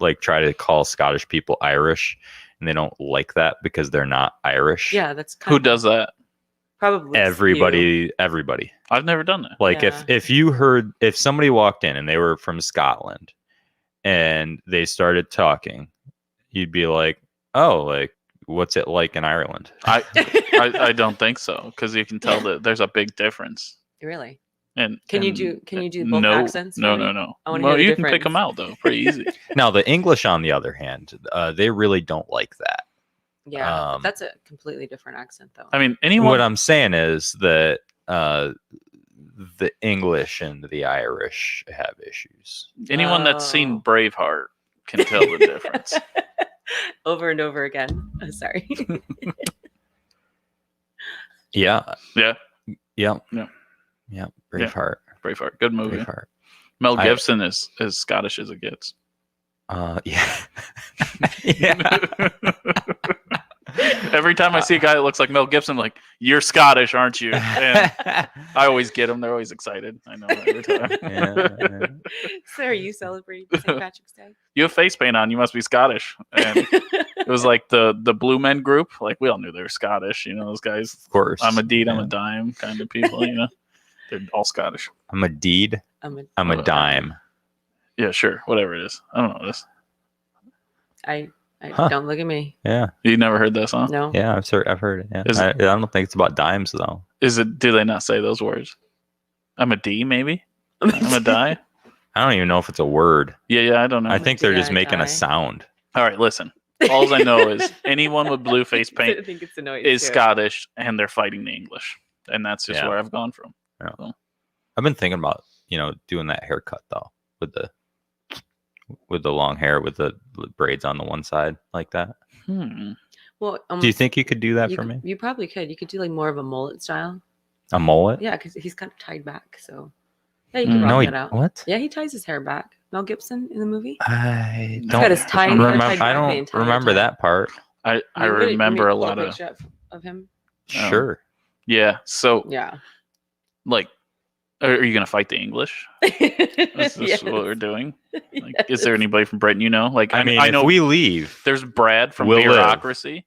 Speaker 1: like try to call Scottish people Irish, and they don't like that because they're not Irish.
Speaker 2: Yeah, that's kind
Speaker 4: Who
Speaker 2: of
Speaker 4: does that?
Speaker 2: probably
Speaker 1: Everybody.
Speaker 4: I've never done that.
Speaker 1: Like
Speaker 2: Yeah.
Speaker 1: if somebody walked in and they were from Scotland and they started talking, you'd be like, oh, like what's it like in Ireland?
Speaker 4: I don't think so, because you can tell that there's a big difference.
Speaker 2: Really?
Speaker 4: And
Speaker 2: Can you do both accents?
Speaker 4: No,
Speaker 2: for me?
Speaker 4: no, no.
Speaker 2: I wanna
Speaker 4: Well,
Speaker 2: hear the
Speaker 4: you can pick
Speaker 2: difference.
Speaker 4: them out though, pretty easy.
Speaker 1: Now the English, on the other hand, they really don't like that.
Speaker 2: Yeah, but
Speaker 1: Um,
Speaker 2: that's a completely different accent, though.
Speaker 4: I mean, anyone.
Speaker 1: What I'm saying is that the English and the Irish have issues.
Speaker 4: Anyone that's seen
Speaker 2: Oh.
Speaker 4: Braveheart can tell the difference.
Speaker 2: Over and over again. Oh, sorry.
Speaker 1: Yeah,
Speaker 4: Yeah,
Speaker 1: yeah,
Speaker 4: Yeah.
Speaker 1: yeah. Braveheart,
Speaker 4: Braveheart, good movie.
Speaker 1: Braveheart.
Speaker 4: Mel
Speaker 1: I-
Speaker 4: Gibson is as Scottish as it gets.
Speaker 1: Yeah, yeah.
Speaker 4: Every time I see a guy that looks like Mel Gibson, I'm like, you're Scottish, aren't you? And I always get them. They're always excited. I know every time.
Speaker 1: Yeah.
Speaker 2: So, are you celebrating St. Patrick's Day?
Speaker 4: You have face paint on. You must be Scottish. And it was like the Blue Men group. Like we all knew they were Scottish. You know, those guys.
Speaker 1: Of course.
Speaker 4: I'm a deed, I'm
Speaker 1: Yeah.
Speaker 4: a dime kind of people. You know, they're all Scottish.
Speaker 1: I'm a deed. I'm a dime.
Speaker 4: Yeah, sure. Whatever it is. I don't know this.
Speaker 2: I
Speaker 1: Huh.
Speaker 2: don't look at me.
Speaker 1: Yeah,
Speaker 4: You never heard that song?
Speaker 2: No.
Speaker 1: yeah. I've heard it. Yeah.
Speaker 4: Is
Speaker 1: I don't think it's about dimes though.
Speaker 4: Is it? Do they not say those words? I'm a D, maybe. I'm a die.
Speaker 1: I don't even know if it's a word.
Speaker 4: Yeah. I don't know.
Speaker 1: I think they're
Speaker 2: Yeah,
Speaker 1: just making
Speaker 2: die.
Speaker 1: a sound.
Speaker 4: All right, listen. All I know is anyone with blue face
Speaker 2: I
Speaker 4: paint
Speaker 2: think it's a noise.
Speaker 4: is
Speaker 2: too.
Speaker 4: Scottish, and they're fighting the English, and that's just
Speaker 1: Yeah.
Speaker 4: where I've gone from.
Speaker 1: I've been thinking about doing that haircut though, with the long hair with the braids on the one side like that.
Speaker 2: Well,
Speaker 1: Do you think you could do that
Speaker 2: you
Speaker 1: for
Speaker 2: could-
Speaker 1: me?
Speaker 2: You probably could. You could do like more of a mullet style.
Speaker 1: A mullet?
Speaker 2: Yeah, because he's kind of tied back. So yeah, you can
Speaker 4: Mm.
Speaker 2: rock
Speaker 1: No,
Speaker 2: it out.
Speaker 1: what?
Speaker 2: Yeah, he ties his hair back. Mel Gibson in the movie.
Speaker 1: I
Speaker 2: He's
Speaker 1: don't.
Speaker 2: got his tied hair
Speaker 1: remember,
Speaker 2: tied
Speaker 1: I
Speaker 2: back the
Speaker 1: don't
Speaker 2: entire
Speaker 1: remember
Speaker 2: time.
Speaker 1: that part.
Speaker 4: I
Speaker 2: You would-
Speaker 4: remember
Speaker 2: you
Speaker 4: a
Speaker 2: pull
Speaker 4: lot of
Speaker 2: picture up of him.
Speaker 4: Oh.
Speaker 1: Sure.
Speaker 4: yeah. So
Speaker 2: Yeah.
Speaker 4: like, are you gonna fight the English? Is this
Speaker 2: Yes.
Speaker 4: what we're doing? Like,
Speaker 2: Yes.
Speaker 4: is there anybody from Britain you know? Like,
Speaker 1: I mean,
Speaker 4: I know
Speaker 1: if we leave
Speaker 4: there's Brad from
Speaker 1: we'll live.
Speaker 4: Bureaucracy.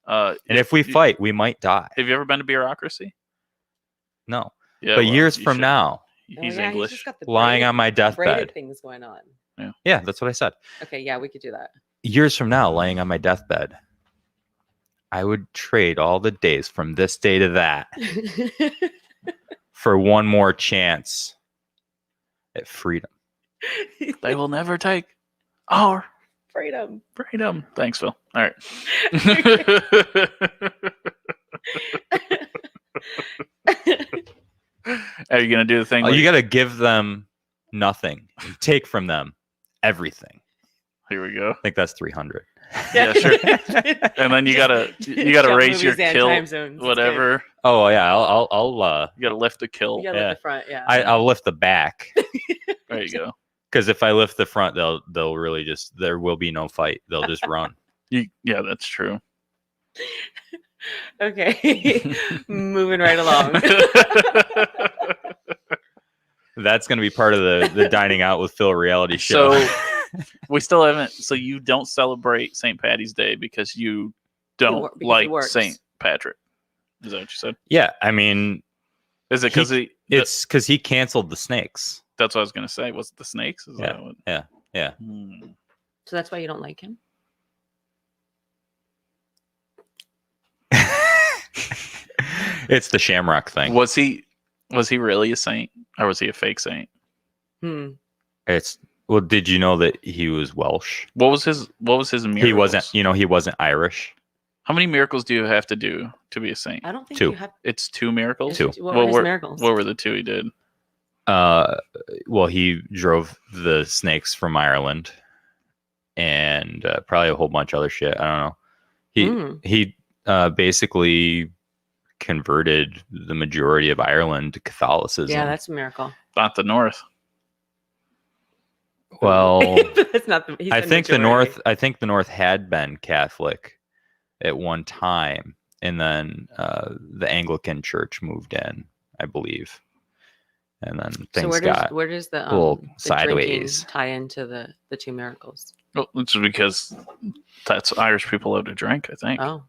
Speaker 1: and if we fight, we might die.
Speaker 4: Have you ever been to Bureaucracy?
Speaker 1: No.
Speaker 4: Yeah.
Speaker 1: But
Speaker 4: well,
Speaker 1: years
Speaker 4: you
Speaker 1: from
Speaker 4: should.
Speaker 1: now,
Speaker 2: Oh,
Speaker 4: He's
Speaker 2: yeah,
Speaker 4: English.
Speaker 2: just got the
Speaker 1: lying
Speaker 2: braided-
Speaker 1: on my
Speaker 2: braided
Speaker 1: deathbed.
Speaker 2: things going on.
Speaker 1: Yeah, that's what I said.
Speaker 2: Okay, yeah, we could do that.
Speaker 1: Years from now, laying on my deathbed, I would trade all the days from this day to that for one more chance at freedom.
Speaker 4: They will never take our
Speaker 2: Freedom.
Speaker 4: freedom. Thanks, Phil. All right. Are you gonna do the thing?
Speaker 1: Oh,
Speaker 4: where
Speaker 1: you got to give them nothing, you take from them everything.
Speaker 4: Here we go.
Speaker 1: I think that's 300.
Speaker 4: Yeah, sure. And then you gotta
Speaker 2: Jump
Speaker 4: raise your
Speaker 2: movies and
Speaker 4: kill,
Speaker 2: time zones. It's good.
Speaker 4: whatever.
Speaker 1: Oh yeah, I'll
Speaker 4: You gotta lift the kill.
Speaker 2: You gotta
Speaker 1: Yeah.
Speaker 2: lift the front, yeah.
Speaker 1: I'll lift the back,
Speaker 4: There you go.
Speaker 1: because if I lift the front, they'll really just, there will be no fight. They'll just run.
Speaker 4: Yeah, that's true.
Speaker 2: Okay. Moving right along.
Speaker 1: That's going to be part of the dining out with Phil reality show.
Speaker 4: So we still haven't. So you don't celebrate St. Patty's Day because you don't
Speaker 2: because it
Speaker 4: like
Speaker 2: works.
Speaker 4: St. Patrick. Is that what you said?
Speaker 1: yeah, I mean,
Speaker 4: Is it because
Speaker 1: it's because he canceled the snakes.
Speaker 4: that's what I was gonna say. Was it the snakes? Is
Speaker 1: Yeah,
Speaker 4: that what?
Speaker 1: yeah.
Speaker 4: Hmm.
Speaker 2: So that's why you don't like him?
Speaker 1: It's the Shamrock thing.
Speaker 4: Was he really a saint or was he a fake saint?
Speaker 1: Well, did you know that he was Welsh?
Speaker 4: What was his miracles?
Speaker 1: He wasn't. He wasn't Irish.
Speaker 4: How many miracles do you have to do to be a saint?
Speaker 2: I don't think
Speaker 1: Two.
Speaker 2: you have.
Speaker 4: It's 2 miracles.
Speaker 1: Two.
Speaker 2: What were his
Speaker 4: were,
Speaker 2: miracles?
Speaker 4: what were the 2 he did?
Speaker 1: Well, he drove the snakes from Ireland, and probably a whole bunch of other shit. I don't know. He basically converted the majority of Ireland to Catholicism.
Speaker 2: Yeah, that's a miracle.
Speaker 4: Not the North.
Speaker 1: Well,
Speaker 2: That's not the. he
Speaker 1: I
Speaker 2: said
Speaker 1: think the
Speaker 2: majority.
Speaker 1: North. I think the North had been Catholic at one time, and then the Anglican Church moved in, I believe, and then
Speaker 2: So
Speaker 1: things got.
Speaker 2: where does the
Speaker 1: little
Speaker 2: the drinking
Speaker 1: sideways.
Speaker 2: tie into the 2 miracles?
Speaker 4: Well, it's because that's Irish people love to drink. I think.
Speaker 2: Oh,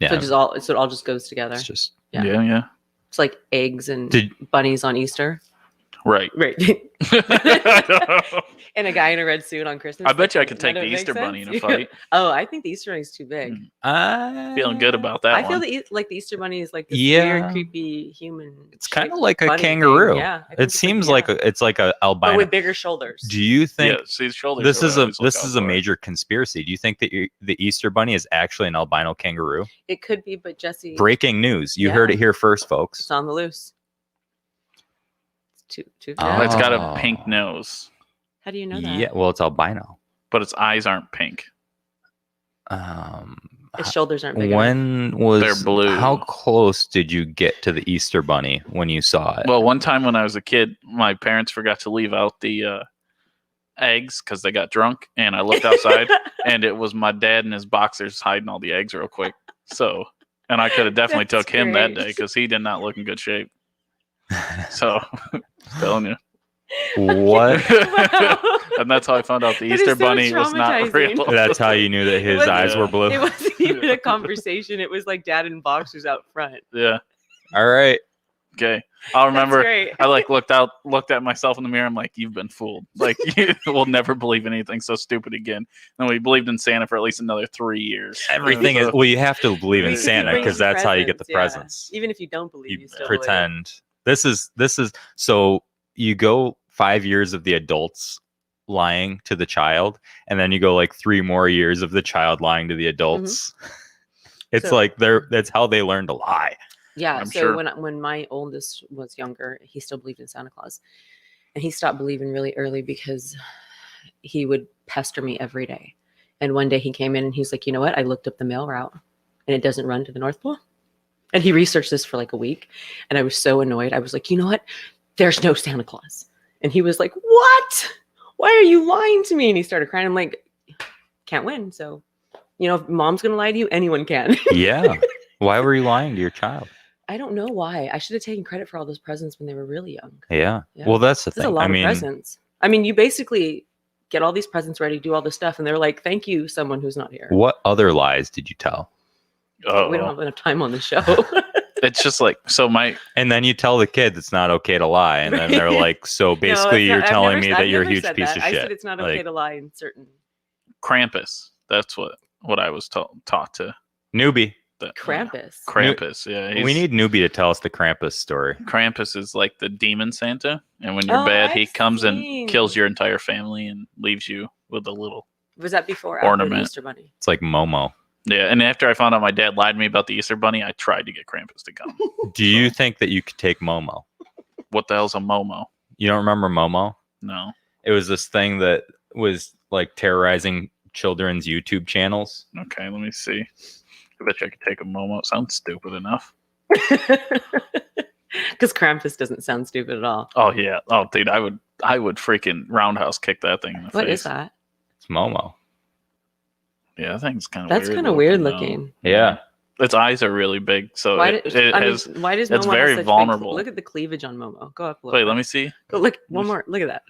Speaker 1: Yeah,
Speaker 2: so it all just goes together.
Speaker 1: it's just.
Speaker 2: Yeah.
Speaker 4: Yeah.
Speaker 2: It's like eggs and
Speaker 1: Did
Speaker 2: bunnies on Easter.
Speaker 4: Right.
Speaker 2: Right. And a guy in a red suit on Christmas.
Speaker 4: I bet you I
Speaker 2: like,
Speaker 4: could take
Speaker 2: none
Speaker 4: the
Speaker 2: of it
Speaker 4: Easter
Speaker 2: makes
Speaker 4: Bunny in a
Speaker 2: sense.
Speaker 4: fight.
Speaker 2: Oh, I think the Easter Bunny is too big.
Speaker 4: Feeling good about that
Speaker 2: I feel
Speaker 4: one.
Speaker 2: the Easter Bunny is like this
Speaker 1: Yeah.
Speaker 2: weird, creepy human.
Speaker 1: It's kind of
Speaker 2: shaped
Speaker 1: like a
Speaker 2: bunny thing.
Speaker 1: kangaroo.
Speaker 2: Yeah. I think
Speaker 1: It
Speaker 2: it's
Speaker 1: seems
Speaker 2: yeah.
Speaker 1: like it's like a
Speaker 2: But
Speaker 1: albino.
Speaker 2: with bigger shoulders.
Speaker 1: Do you think
Speaker 4: Yeah, see, his shoulders
Speaker 1: this
Speaker 4: are
Speaker 1: is
Speaker 4: what I
Speaker 1: a
Speaker 4: always look out for.
Speaker 1: major conspiracy? Do you think that the Easter Bunny is actually an albino kangaroo?
Speaker 2: It could be, but Jesse,
Speaker 1: Breaking news! You
Speaker 2: Yeah.
Speaker 1: heard it here first, folks.
Speaker 2: it's on the loose. It's too.
Speaker 1: Oh.
Speaker 4: It's got a pink nose,
Speaker 2: How do you know that?
Speaker 1: Yeah, well, it's albino.
Speaker 4: but its eyes aren't pink.
Speaker 2: Its shoulders aren't big enough.
Speaker 1: When was
Speaker 4: They're blue.
Speaker 1: How close did you get to the Easter Bunny when you saw it?
Speaker 4: Well, one time when I was a kid, my parents forgot to leave out the eggs because they got drunk, and I looked outside, and it was my dad and his boxers hiding all the eggs real quick. So, and I could have definitely
Speaker 2: That's
Speaker 4: took him that
Speaker 2: great.
Speaker 4: day because he did not look in good shape. So, telling you.
Speaker 1: What?
Speaker 2: Wow.
Speaker 4: And that's how I found out the
Speaker 2: That is
Speaker 4: Easter
Speaker 2: so
Speaker 4: Bunny was not
Speaker 2: traumatizing.
Speaker 4: real.
Speaker 1: That's how you knew that his
Speaker 2: wasn't-
Speaker 1: eyes were blue.
Speaker 2: It wasn't even a conversation. It was like dad in boxers out front.
Speaker 4: Yeah.
Speaker 1: All right.
Speaker 4: Okay. I'll remember.
Speaker 2: That's great.
Speaker 4: I like looked at myself in the mirror. I'm like, you've been fooled. Like, you will never believe anything so stupid again. And we believed in Santa for at least another 3 years.
Speaker 1: Everything is well. You have to believe in
Speaker 2: Because he
Speaker 1: Santa
Speaker 2: brings
Speaker 1: because
Speaker 2: you
Speaker 1: that's how you get the
Speaker 2: presents, yeah.
Speaker 1: presents.
Speaker 2: Even if you don't believe,
Speaker 1: You
Speaker 2: you still believe.
Speaker 1: pretend. This is so you go 5 years of the adults lying to the child, and then you go like 3 more years of the child lying to the adults. It's
Speaker 2: So-
Speaker 1: like that's how they learn to lie.
Speaker 2: Yeah.
Speaker 4: I'm
Speaker 2: So
Speaker 4: sure.
Speaker 2: when my oldest was younger, he still believed in Santa Claus, and he stopped believing really early because he would pester me every day. And one day he came in and he's like, you know what? I looked up the mail route, and it doesn't run to the North Pole. And he researched this for like a week, and I was so annoyed. I was like, you know what? There's no Santa Claus. And he was like, what? Why are you lying to me? And he started crying. I'm like, can't win. So, if mom's gonna lie to you, anyone can.
Speaker 1: Yeah. Why were you lying to your child?
Speaker 2: I don't know why. I should have taken credit for all those presents when they were really young.
Speaker 1: Yeah.
Speaker 2: Yeah.
Speaker 1: Well, that's the
Speaker 2: This is
Speaker 1: thing.
Speaker 2: a lot
Speaker 1: I
Speaker 2: of
Speaker 1: mean,
Speaker 2: presents. I mean, you basically get all these presents ready, do all this stuff, and they're like, thank you, someone who's not here.
Speaker 1: what other lies did you tell?
Speaker 4: Oh,
Speaker 2: We don't have enough time on the show.
Speaker 4: it's just like, so my,
Speaker 1: And then you tell the kids it's not okay to lie, and then they're like, "So basically, you're telling me that you're a huge piece of
Speaker 2: I
Speaker 1: shit."
Speaker 2: said it's not okay
Speaker 1: Like,
Speaker 2: to lie in certain.
Speaker 4: Krampus. That's what I was taught to.
Speaker 1: newbie.
Speaker 2: Krampus.
Speaker 4: Krampus, yeah.
Speaker 1: We need newbie to tell us the Krampus story.
Speaker 4: Krampus is like the demon Santa, and when you're
Speaker 2: Oh,
Speaker 4: bad, he
Speaker 2: I've
Speaker 4: comes
Speaker 2: seen.
Speaker 4: and kills your entire family and leaves you with a little.
Speaker 2: Was that before or after the
Speaker 4: Ornament.
Speaker 2: Easter Bunny?
Speaker 1: It's like Momo.
Speaker 4: Yeah, and after I found out my dad lied to me about the Easter Bunny, I tried to get Krampus to come.
Speaker 1: Do you think that you could take Momo?
Speaker 4: What the hell's a Momo?
Speaker 1: You don't remember Momo?
Speaker 4: No.
Speaker 1: It was this thing that was like terrorizing children's YouTube channels.
Speaker 4: Okay, let me see. I bet you I could take a Momo. It sounds stupid enough.
Speaker 2: Because Krampus doesn't sound stupid at all.
Speaker 4: Oh yeah. Oh dude, I would freaking roundhouse kick that thing in the
Speaker 2: What
Speaker 4: face.
Speaker 2: is that?
Speaker 1: It's Momo.
Speaker 4: Yeah, that thing's kind of
Speaker 2: That's kind of weird looking.
Speaker 1: Yeah.
Speaker 4: Its eyes are really big, so
Speaker 2: Why,
Speaker 4: it
Speaker 2: does
Speaker 4: has.
Speaker 2: it's
Speaker 4: it's very vulnerable.
Speaker 2: Look at the cleavage on Momo. Go up a
Speaker 4: Wait,
Speaker 2: little.
Speaker 4: let me see.
Speaker 2: Go look one more. Look at that.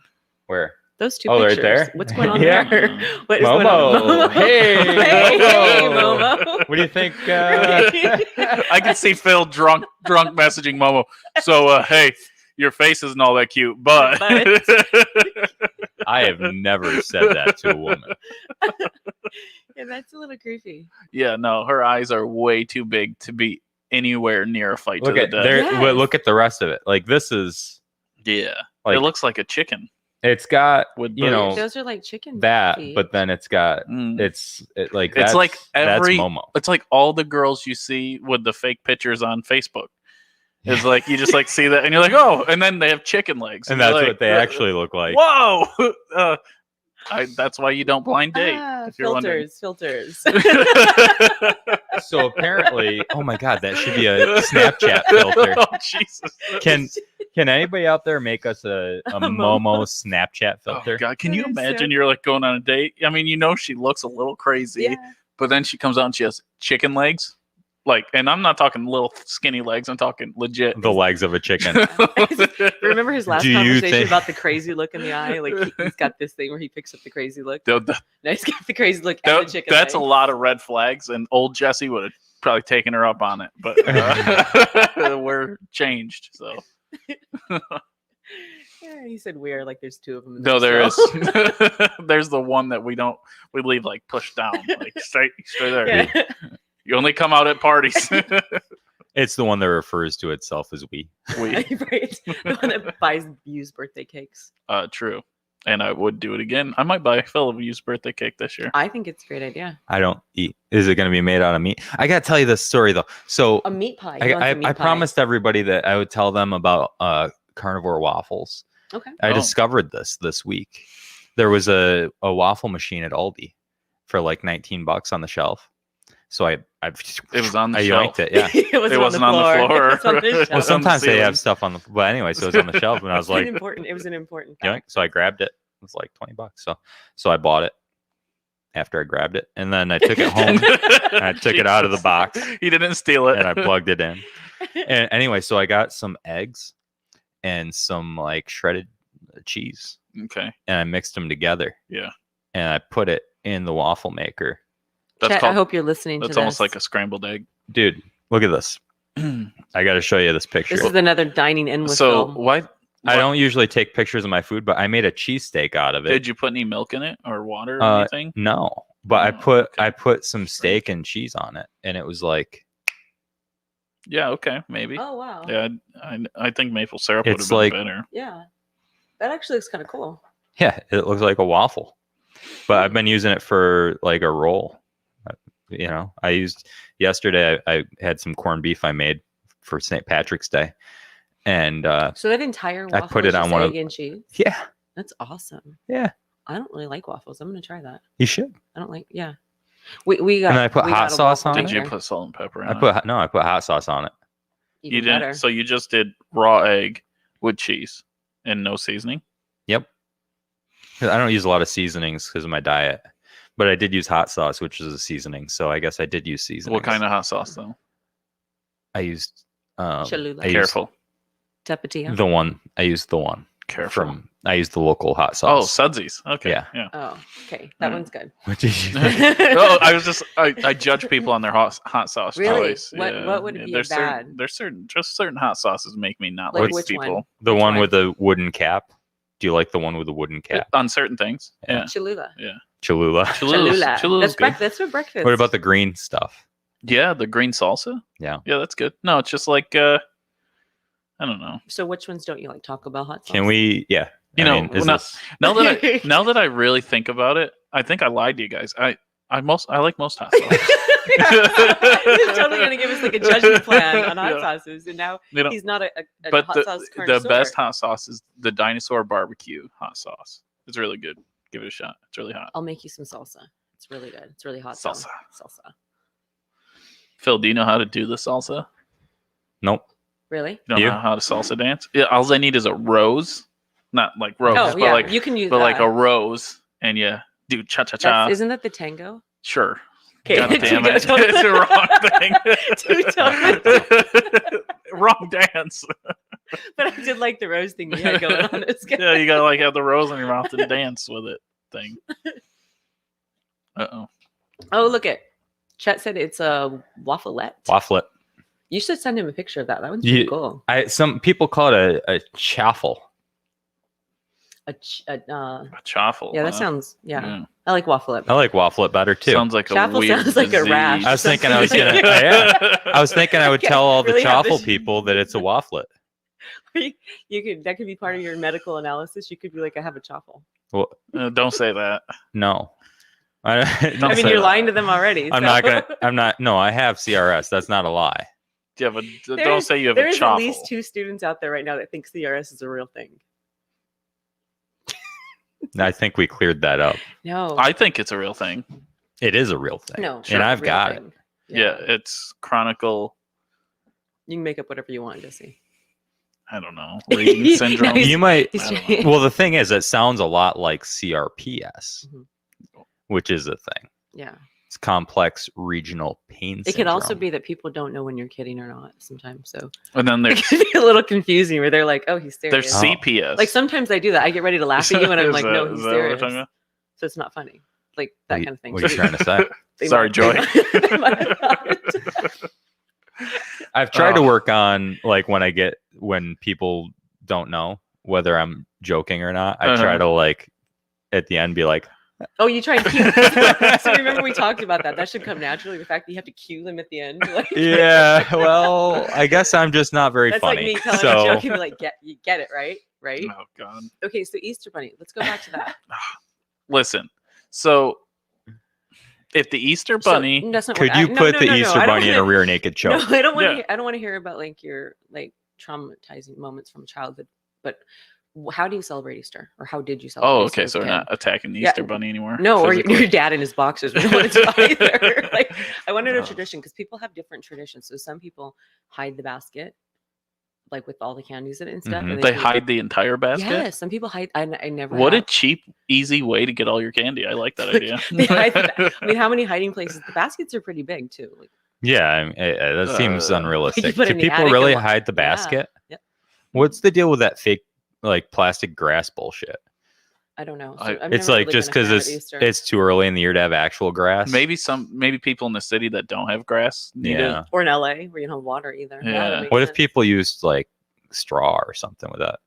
Speaker 1: Where?
Speaker 2: Those two
Speaker 1: Oh, right
Speaker 2: pictures.
Speaker 1: there?
Speaker 2: What's going on
Speaker 1: Yeah.
Speaker 2: there? What is going
Speaker 1: Momo.
Speaker 2: on?
Speaker 1: Hey,
Speaker 2: hey,
Speaker 1: Momo.
Speaker 2: Momo.
Speaker 1: What do you think?
Speaker 4: I can see Phil drunk messaging Momo. So, hey, your face isn't all that cute, but
Speaker 1: I have never said that to a woman.
Speaker 2: Yeah, that's a little creepy.
Speaker 4: yeah, no, her eyes are way too big to be anywhere near a fight
Speaker 1: Look
Speaker 4: to
Speaker 1: at
Speaker 4: the death.
Speaker 1: there.
Speaker 2: Yes.
Speaker 1: But look at the rest of it. Like this is
Speaker 4: Yeah,
Speaker 1: like
Speaker 4: it looks like a chicken
Speaker 1: it's got
Speaker 4: with
Speaker 1: you know
Speaker 2: Those are like chicken
Speaker 1: that,
Speaker 2: feet.
Speaker 1: but then it's got
Speaker 4: Mm.
Speaker 1: it's
Speaker 4: It's
Speaker 1: that's,
Speaker 4: like every-
Speaker 1: that's Momo.
Speaker 4: It's like all the girls you see with the fake pictures on Facebook. It's like you just like see that, and you're like, oh, and then they have chicken legs,
Speaker 1: And
Speaker 4: you're
Speaker 1: that's
Speaker 4: like,
Speaker 1: what they actually look like.
Speaker 4: Whoa! That's why you don't blind date. if you're wondering.
Speaker 2: filters.
Speaker 1: So apparently, oh my god, that should be a Snapchat filter.
Speaker 4: Oh Jesus!
Speaker 1: Can anybody out there make us a Momo Snapchat filter?
Speaker 4: Oh God! Can you
Speaker 2: That is so-
Speaker 4: imagine you're like going on a date? I mean, she looks a little crazy,
Speaker 2: Yeah.
Speaker 4: but then she comes out and she has chicken legs, like, and I'm not talking little skinny legs. I'm talking legit.
Speaker 1: The legs of a chicken.
Speaker 2: Remember his last
Speaker 1: Do you
Speaker 2: conversation
Speaker 1: think-
Speaker 2: about the crazy look in the eye? Like he's got this thing where he picks up the crazy look.
Speaker 4: Th-
Speaker 2: No, he's got the crazy look and the chicken.
Speaker 4: that's a
Speaker 2: leg.
Speaker 4: lot of red flags, and old Jesse would have probably taken her up on it, but we're changed. So
Speaker 2: Yeah, he said we're like there's 2 of them.
Speaker 4: No, there is. There's the one that we leave like pushed down, like straight there.
Speaker 2: Yeah.
Speaker 4: You only come out at parties.
Speaker 1: It's the one that refers to itself as we.
Speaker 2: Right. The one that buys used birthday cakes.
Speaker 4: True. And I would do it again. I might buy Phil a used birthday cake this year.
Speaker 2: I think it's a great idea.
Speaker 1: I don't eat. Is it going to be made out of meat? I got to tell you this story though. So
Speaker 2: A meat pie. He wants a meat
Speaker 1: I
Speaker 2: pie.
Speaker 1: promised everybody that I would tell them about Carnivore waffles.
Speaker 2: Okay.
Speaker 1: I
Speaker 4: Oh.
Speaker 1: discovered this week. There was a waffle machine at Aldi for like $19 on the shelf. So it
Speaker 4: was on the
Speaker 1: I
Speaker 4: shelf.
Speaker 1: yoinked it. Yeah.
Speaker 2: It
Speaker 4: wasn't on the floor.
Speaker 2: It was on the
Speaker 4: Well,
Speaker 2: shelf.
Speaker 1: Well,
Speaker 4: on the
Speaker 1: sometimes they
Speaker 4: ceiling.
Speaker 1: have stuff on the. But anyway, so it was on the shelf, and I was like,
Speaker 2: It was an important
Speaker 1: yoink.
Speaker 2: fact.
Speaker 1: So I grabbed it. It was like $20. So I bought it after I grabbed it, and then I took it home. And I took it out of the box.
Speaker 4: He didn't steal it.
Speaker 1: And I plugged it in. And anyway, so I got some eggs and some like shredded cheese,
Speaker 4: Okay.
Speaker 1: and I mixed them together.
Speaker 4: Yeah.
Speaker 1: And I put it in the waffle maker.
Speaker 4: That's
Speaker 2: Chet,
Speaker 4: called.
Speaker 2: I hope you're listening to
Speaker 4: That's
Speaker 2: this.
Speaker 4: almost like a scrambled egg.
Speaker 1: Dude, look at this. I got to show you this picture.
Speaker 2: This is another dining in with
Speaker 4: So
Speaker 2: Phil.
Speaker 4: why?
Speaker 1: I don't usually take pictures of my food, but I made a cheesesteak out of it.
Speaker 4: Did you put any milk in it or water or
Speaker 1: Uh,
Speaker 4: anything?
Speaker 1: No, but
Speaker 4: Oh,
Speaker 1: I put some steak and cheese on it, and it was like
Speaker 4: Yeah. Okay. Maybe.
Speaker 2: Oh wow.
Speaker 4: Yeah. I think maple syrup would have
Speaker 1: It's
Speaker 4: been
Speaker 1: like-
Speaker 4: better.
Speaker 2: Yeah. That actually looks kind of cool.
Speaker 1: yeah, it looks like a waffle. But I've been using it for like a roll. You know, I used yesterday. I had some corned beef I made for St. Patrick's Day, and
Speaker 2: So that entire
Speaker 1: I
Speaker 2: waffle
Speaker 1: put
Speaker 2: is
Speaker 1: it on
Speaker 2: just
Speaker 1: one of-
Speaker 2: egg and cheese.
Speaker 1: yeah,
Speaker 2: That's awesome.
Speaker 1: yeah,
Speaker 2: I don't really like waffles. I'm gonna try that.
Speaker 1: you should.
Speaker 2: I don't like. Yeah. We got.
Speaker 1: And then I put
Speaker 2: we
Speaker 1: hot
Speaker 2: got a
Speaker 1: sauce
Speaker 2: waffle
Speaker 1: on
Speaker 4: Did
Speaker 1: it?
Speaker 4: you
Speaker 2: maker.
Speaker 4: put salt and pepper
Speaker 1: I
Speaker 4: on it?
Speaker 1: I put hot sauce on it.
Speaker 2: Even
Speaker 4: You didn't.
Speaker 2: better.
Speaker 4: So you just did raw egg with cheese and no seasoning.
Speaker 1: Yep. 'Cause I don't use a lot of seasonings because of my diet, but I did use hot sauce, which is a seasoning. So I guess I did use seasoning.
Speaker 4: What kind of hot sauce though?
Speaker 1: I used?
Speaker 2: Cholula.
Speaker 1: I used
Speaker 4: Careful.
Speaker 2: Tapatio.
Speaker 1: the one. I used the one
Speaker 4: Careful.
Speaker 1: I used the local hot
Speaker 4: Oh,
Speaker 1: sauce.
Speaker 4: Sudsies. Okay.
Speaker 1: Yeah.
Speaker 4: Yeah.
Speaker 2: Oh, okay. That
Speaker 4: Mm.
Speaker 2: one's good.
Speaker 1: What did you?
Speaker 4: Oh, I judge people on their hot sauce
Speaker 2: Really?
Speaker 4: choice.
Speaker 2: What would be
Speaker 4: there's
Speaker 2: bad?
Speaker 4: There's certain hot sauces make me not
Speaker 2: Like
Speaker 4: like
Speaker 2: which
Speaker 4: people
Speaker 2: one?
Speaker 1: The
Speaker 2: Which
Speaker 1: one
Speaker 2: one?
Speaker 1: with the wooden cap. Do you like the one with the wooden cap?
Speaker 4: on certain things. Yeah.
Speaker 2: Cholula.
Speaker 1: Cholula.
Speaker 2: Cholula.
Speaker 4: Cholula's good.
Speaker 2: That's for breakfast.
Speaker 1: What about the green stuff?
Speaker 4: Yeah, the green salsa.
Speaker 1: Yeah.
Speaker 4: Yeah, that's good. No, it's just like I don't know.
Speaker 2: So which ones don't you like? Taco Bell hot sauce.
Speaker 1: Can we? Yeah.
Speaker 4: You
Speaker 1: I
Speaker 4: know,
Speaker 1: mean, is
Speaker 4: no-
Speaker 1: this-
Speaker 4: Now that I really think about it, I think I lied to you guys. I like most hot sauce.
Speaker 2: He's totally gonna give us like a judgment plan on hot
Speaker 4: Yeah.
Speaker 2: sauces, and now
Speaker 4: You know,
Speaker 2: he's not a
Speaker 4: but
Speaker 2: hot sauce
Speaker 4: the
Speaker 2: connoisseur.
Speaker 4: best hot sauce is the dinosaur barbecue hot sauce. It's really good. Give it a shot. It's really hot.
Speaker 2: I'll make you some salsa. It's really good. It's really hot.
Speaker 4: Salsa.
Speaker 2: Salsa.
Speaker 4: Phil, do you know how to do the salsa?
Speaker 1: Nope.
Speaker 2: Really?
Speaker 4: You don't
Speaker 1: You?
Speaker 4: know how to salsa dance? Yeah, all I need is a rose. Not like rose,
Speaker 2: Oh
Speaker 4: but
Speaker 2: yeah,
Speaker 4: like
Speaker 2: you can use
Speaker 4: but
Speaker 2: that.
Speaker 4: like a rose, and you do cha cha cha.
Speaker 2: Isn't that the tango?
Speaker 4: Sure.
Speaker 2: Okay,
Speaker 4: God damn it.
Speaker 2: two-tone.
Speaker 4: It's the wrong thing.
Speaker 2: Two-tone.
Speaker 4: Wrong dance.
Speaker 2: But I did like the rose thing you had going on. It's good.
Speaker 4: Yeah, you gotta like have the rose in your mouth and dance with it thing. Uh-oh.
Speaker 2: Oh, look it. Chet said it's a waffleette.
Speaker 1: Wafflet.
Speaker 2: You should send him a picture of that. That one's pretty
Speaker 1: You-
Speaker 2: cool.
Speaker 1: Some people call it a chaffle.
Speaker 2: A
Speaker 4: Chaffle.
Speaker 2: yeah, that
Speaker 4: huh?
Speaker 2: sounds. Yeah, I like waffleette.
Speaker 1: I like wafflet better too.
Speaker 4: Sounds like
Speaker 2: Chaffle
Speaker 4: a weird
Speaker 2: sounds like a rash.
Speaker 4: disease.
Speaker 1: I was thinking I was gonna.
Speaker 2: Something.
Speaker 1: Yeah. I was thinking I would tell all the
Speaker 2: Really have
Speaker 1: chaffle
Speaker 2: this-
Speaker 1: people that it's a wafflet.
Speaker 2: You could that could be part of your medical analysis. You could be like, I have a chaffle.
Speaker 1: Well,
Speaker 4: Don't say that.
Speaker 1: no.
Speaker 2: I
Speaker 4: Don't
Speaker 2: mean,
Speaker 4: say
Speaker 2: you're
Speaker 4: that.
Speaker 2: lying to them already.
Speaker 1: I'm
Speaker 2: so-
Speaker 1: not gonna. I'm not. No, I have CRS. That's not a lie.
Speaker 4: Yeah, but don't
Speaker 2: There's-
Speaker 4: say you have a
Speaker 2: There's
Speaker 4: chaffle.
Speaker 2: at least 2 students out there right now that think CRS is a real thing.
Speaker 1: I think we cleared that up.
Speaker 2: No,
Speaker 4: I think it's a real thing.
Speaker 1: It is a real thing.
Speaker 2: no,
Speaker 1: and I've
Speaker 2: real
Speaker 1: got it.
Speaker 2: thing.
Speaker 4: Yeah, it's chronicle.
Speaker 2: You can make up whatever you want, Jesse.
Speaker 4: I don't know. Reading syndrome.
Speaker 2: He's-
Speaker 1: You might.
Speaker 2: He's
Speaker 4: I don't
Speaker 1: Well, the thing is, it sounds a lot like CRPS,
Speaker 2: Mhm.
Speaker 1: which is a thing.
Speaker 2: Yeah.
Speaker 1: It's complex regional pain.
Speaker 2: It could also
Speaker 1: syndrome.
Speaker 2: be that people don't know when you're kidding or not sometimes. So
Speaker 4: And then
Speaker 2: it
Speaker 4: there's
Speaker 2: can be a little confusing where they're like, oh, he's serious.
Speaker 4: there's CPS.
Speaker 2: Like sometimes I do that. I get ready to laugh at you and I'm
Speaker 4: Is
Speaker 2: like,
Speaker 4: that-
Speaker 2: no,
Speaker 4: is
Speaker 2: he's
Speaker 4: that what we're
Speaker 2: serious.
Speaker 4: talking about?
Speaker 2: So it's not funny. Like that
Speaker 1: What
Speaker 2: kind of thing.
Speaker 1: What are you trying to say?
Speaker 2: They
Speaker 4: Sorry,
Speaker 2: might-
Speaker 4: Joy.
Speaker 2: they might have thought.
Speaker 1: I've tried to
Speaker 4: Oh.
Speaker 1: work on like when people don't know whether I'm joking or not. I try to like at the end be like,
Speaker 2: Oh, you try and cue. So remember we talked about that. That should come naturally. The fact that you have to cue them at the end. Like,
Speaker 1: yeah, well, I guess I'm just not very
Speaker 2: that's
Speaker 1: funny.
Speaker 2: like me telling
Speaker 1: so
Speaker 2: a joke and be like, you get it, right? Right?
Speaker 4: Oh God.
Speaker 2: Okay, so Easter Bunny. Let's go back to that.
Speaker 4: Listen. So if the Easter Bunny,
Speaker 2: So, that's not
Speaker 1: could
Speaker 2: what
Speaker 1: you
Speaker 2: no,
Speaker 1: put
Speaker 2: no,
Speaker 1: the
Speaker 2: no, no,
Speaker 1: Easter
Speaker 2: I don't
Speaker 1: Bunny in a
Speaker 2: wanna-
Speaker 1: rear naked choke?
Speaker 2: No, I don't want to.
Speaker 4: Yeah.
Speaker 2: I don't want to hear about like your like traumatizing moments from childhood. But how do you celebrate Easter, or how did you celebrate?
Speaker 4: oh,
Speaker 2: Easter
Speaker 4: okay,
Speaker 2: as
Speaker 4: so
Speaker 2: a
Speaker 4: we're
Speaker 2: kid?
Speaker 4: not attacking the
Speaker 2: Yeah,
Speaker 4: Easter Bunny anymore.
Speaker 2: No, or
Speaker 4: physically.
Speaker 2: your dad in his boxers. We don't want to do either. Like, I wanted a tradition because people have different traditions. So some people hide the basket, like with all the candies in it and stuff.
Speaker 1: Mhm.
Speaker 2: And
Speaker 4: They
Speaker 2: do-
Speaker 4: hide the entire basket.
Speaker 2: Yes, some people hide. I never.
Speaker 4: What a
Speaker 2: have.
Speaker 4: cheap, easy way to get all your candy. I like that
Speaker 2: Like,
Speaker 4: idea.
Speaker 2: they hide I mean, how many hiding places? The baskets are pretty big too. Like,
Speaker 1: Yeah, I mean, that seems
Speaker 4: You
Speaker 1: unrealistic.
Speaker 2: put
Speaker 1: Do
Speaker 2: in the
Speaker 1: people
Speaker 2: attic
Speaker 1: really
Speaker 2: and
Speaker 1: hide the
Speaker 2: yeah.
Speaker 1: basket?
Speaker 2: Yep.
Speaker 1: What's the deal with that fake like plastic grass bullshit?
Speaker 2: I don't know.
Speaker 4: I-
Speaker 2: I've
Speaker 1: It's
Speaker 2: never
Speaker 1: like
Speaker 2: really
Speaker 1: just
Speaker 2: been a fan of
Speaker 1: because
Speaker 2: Easter.
Speaker 1: it's too early in the year to have actual grass.
Speaker 4: Maybe people in the city that don't have grass need
Speaker 1: Yeah.
Speaker 4: it.
Speaker 2: Or in LA where you don't have water either.
Speaker 4: Yeah.
Speaker 2: That would make
Speaker 1: What if
Speaker 2: sense.
Speaker 1: people used like straw or something with that?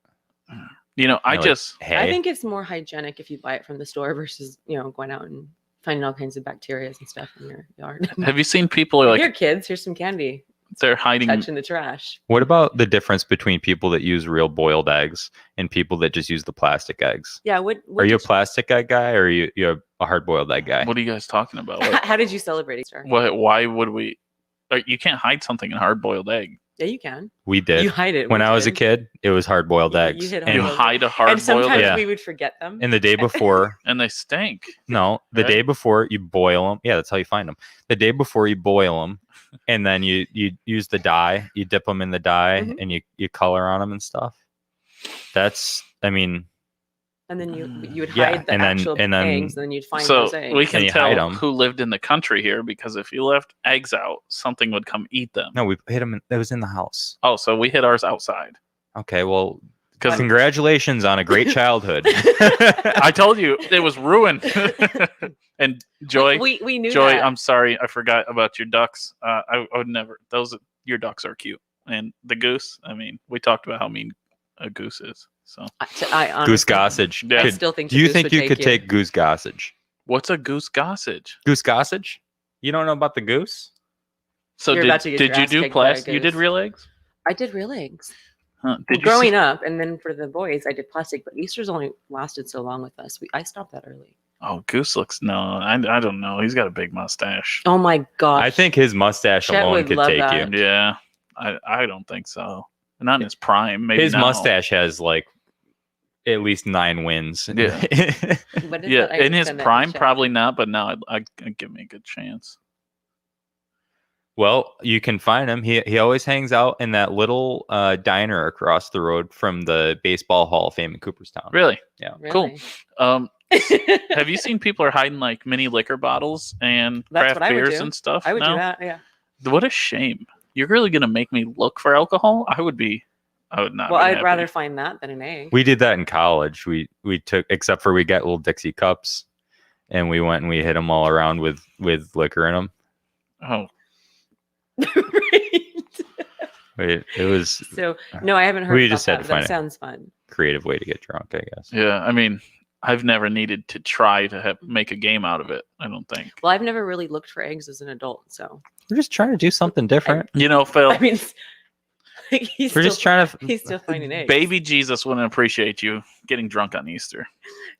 Speaker 4: You know, I
Speaker 1: Like,
Speaker 4: just
Speaker 1: hay?
Speaker 2: I think it's more hygienic if you buy it from the store versus going out and finding all kinds of bacteria and stuff in your yard.
Speaker 4: have you seen people are
Speaker 2: Here,
Speaker 4: like
Speaker 2: kids, here's some candy.
Speaker 4: they're hiding.
Speaker 2: Touch in the trash.
Speaker 1: What about the difference between people that use real boiled eggs and people that just use the plastic eggs?
Speaker 2: Yeah. What
Speaker 1: Are you a
Speaker 2: did
Speaker 1: plastic egg guy or are you a hard boiled egg guy?
Speaker 4: What are you guys talking about?
Speaker 2: how did you celebrate Easter?
Speaker 4: Why would we? You can't hide something in hard boiled egg.
Speaker 2: Yeah, you can.
Speaker 1: We did.
Speaker 2: You hide it
Speaker 1: When I was a kid, it was hard boiled
Speaker 2: You
Speaker 1: eggs.
Speaker 2: hid
Speaker 1: and
Speaker 4: You
Speaker 2: hard-boiled
Speaker 4: hide a hard
Speaker 2: And
Speaker 4: boiled
Speaker 2: sometimes
Speaker 4: egg,
Speaker 1: Yeah.
Speaker 2: we would forget them.
Speaker 1: and the day before,
Speaker 4: and they stink.
Speaker 1: no, the
Speaker 4: Right?
Speaker 1: day before you boil them. Yeah, that's how you find them. The day before you boil them, and then you use the dye. You dip them in the dye,
Speaker 2: Mhm.
Speaker 1: and you color on them and stuff. That's, I mean,
Speaker 2: And then you would
Speaker 1: Yeah,
Speaker 2: hide the
Speaker 1: and then-
Speaker 2: actual
Speaker 1: and then-
Speaker 2: eggs, and then you'd find
Speaker 4: So
Speaker 2: those eggs.
Speaker 4: we can
Speaker 1: you hide
Speaker 4: tell
Speaker 1: 'em.
Speaker 4: who lived in the country here because if you left eggs out, something would come eat them.
Speaker 1: no, we hit them. It was in the house.
Speaker 4: Oh, so we hid ours outside.
Speaker 1: Okay, well,
Speaker 4: Because
Speaker 1: congratulations on a great childhood.
Speaker 4: I told you it was ruined. And Joy,
Speaker 2: we knew
Speaker 4: Joy,
Speaker 2: that.
Speaker 4: I'm sorry, I forgot about your ducks. I would never. Your ducks are cute, and the goose. I mean, we talked about how mean a goose is. So,
Speaker 2: I
Speaker 1: Goose
Speaker 2: honestly-
Speaker 1: gossage.
Speaker 2: I
Speaker 4: Yeah.
Speaker 2: still think.
Speaker 1: Do
Speaker 2: the
Speaker 1: you
Speaker 2: goose
Speaker 1: think
Speaker 2: would
Speaker 1: you could take goose gossage?
Speaker 4: what's a goose gossage?
Speaker 1: Goose gossage? You don't know about the goose?
Speaker 4: So
Speaker 2: You're about to get
Speaker 4: did
Speaker 2: your
Speaker 4: you
Speaker 2: ass
Speaker 4: do
Speaker 2: kicked by a
Speaker 4: plastic? You did
Speaker 2: goose.
Speaker 4: real eggs?
Speaker 2: I did real eggs.
Speaker 4: Huh. Did you
Speaker 2: Growing
Speaker 4: see-
Speaker 2: up, and then for the boys, I did plastic. But Easter's only lasted so long with us. I stopped that early.
Speaker 4: Oh, Goose looks no. I don't know. He's got a big mustache.
Speaker 2: Oh my gosh!
Speaker 1: I think his mustache
Speaker 2: Chet
Speaker 1: alone
Speaker 2: would
Speaker 1: could
Speaker 2: love
Speaker 1: take
Speaker 2: that.
Speaker 1: you.
Speaker 4: Yeah, I don't think so. Not in his prime. Maybe
Speaker 1: His
Speaker 4: now.
Speaker 1: mustache has like at least 9 wins.
Speaker 4: Yeah.
Speaker 2: What is
Speaker 4: Yeah,
Speaker 2: that? I
Speaker 4: in his
Speaker 2: understand that
Speaker 4: prime,
Speaker 2: Chet.
Speaker 4: probably not. But now I'd give me a good chance.
Speaker 1: Well, you can find him. He always hangs out in that little diner across the road from the Baseball Hall of Fame in Cooperstown.
Speaker 4: Really? Cool.
Speaker 2: Really?
Speaker 4: Have you seen people are hiding like mini liquor bottles and
Speaker 2: That's
Speaker 4: craft
Speaker 2: what I would
Speaker 4: beers
Speaker 2: do.
Speaker 4: and stuff?
Speaker 2: I would
Speaker 4: now?
Speaker 2: do that. Yeah.
Speaker 4: What a shame. You're really gonna make me look for alcohol? I would not.
Speaker 2: Well,
Speaker 4: be
Speaker 2: I'd
Speaker 4: happy.
Speaker 2: rather find that than an egg.
Speaker 1: We did that in college. We took, except for we got little Dixie cups, and we went and we hit them all around with liquor in them.
Speaker 4: Oh,
Speaker 2: Right.
Speaker 1: It was
Speaker 2: So no, I haven't heard.
Speaker 1: We
Speaker 2: about
Speaker 1: just had
Speaker 2: that,
Speaker 1: to
Speaker 2: but
Speaker 1: find
Speaker 2: that
Speaker 1: it.
Speaker 2: sounds fun.
Speaker 1: a creative way to get drunk, I guess.
Speaker 4: yeah. I mean, I've never needed to try to make a game out of it. I don't think.
Speaker 2: Well, I've never really looked for eggs as an adult, so
Speaker 1: We're just trying to do something different.
Speaker 4: You know, Phil,
Speaker 2: I mean, he's
Speaker 1: We're just trying to.
Speaker 2: he's still finding eggs.
Speaker 4: baby Jesus wouldn't appreciate you getting drunk on Easter.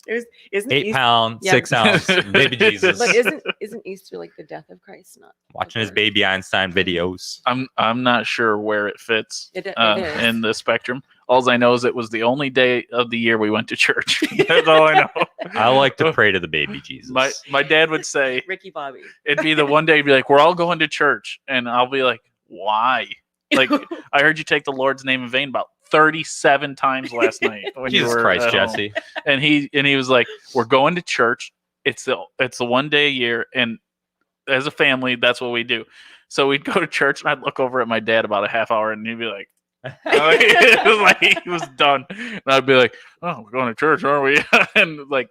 Speaker 2: Isn't
Speaker 1: 8
Speaker 2: Easter,
Speaker 1: pound,
Speaker 2: Yeah.
Speaker 1: 6 ounce, baby Jesus.
Speaker 2: But isn't Easter like the death of Christ? Not
Speaker 1: Watching his
Speaker 2: birth?
Speaker 1: baby Einstein videos.
Speaker 4: I'm not sure where it fits
Speaker 2: It is.
Speaker 4: in the spectrum. All I know is it was the only day of the year we went to church. That's all I know.
Speaker 1: I like to pray to the baby Jesus.
Speaker 4: My dad would say
Speaker 2: Ricky Bobby.
Speaker 4: it'd be the one day he'd be like, "We're all going to church," and I'll be like, "Why?" Like, I heard you take the Lord's name in vain about 37 times last night. When you
Speaker 1: Jesus
Speaker 4: were
Speaker 1: Christ,
Speaker 4: at home.
Speaker 1: Jesse.
Speaker 4: And he was like, "We're going to church. It's the one day a year, and as a family, that's what we do." So we'd go to church, and I'd look over at my dad about a half hour, and he'd be like, it was like he was done, and I'd be like, "Oh, we're going to church, aren't we?" And like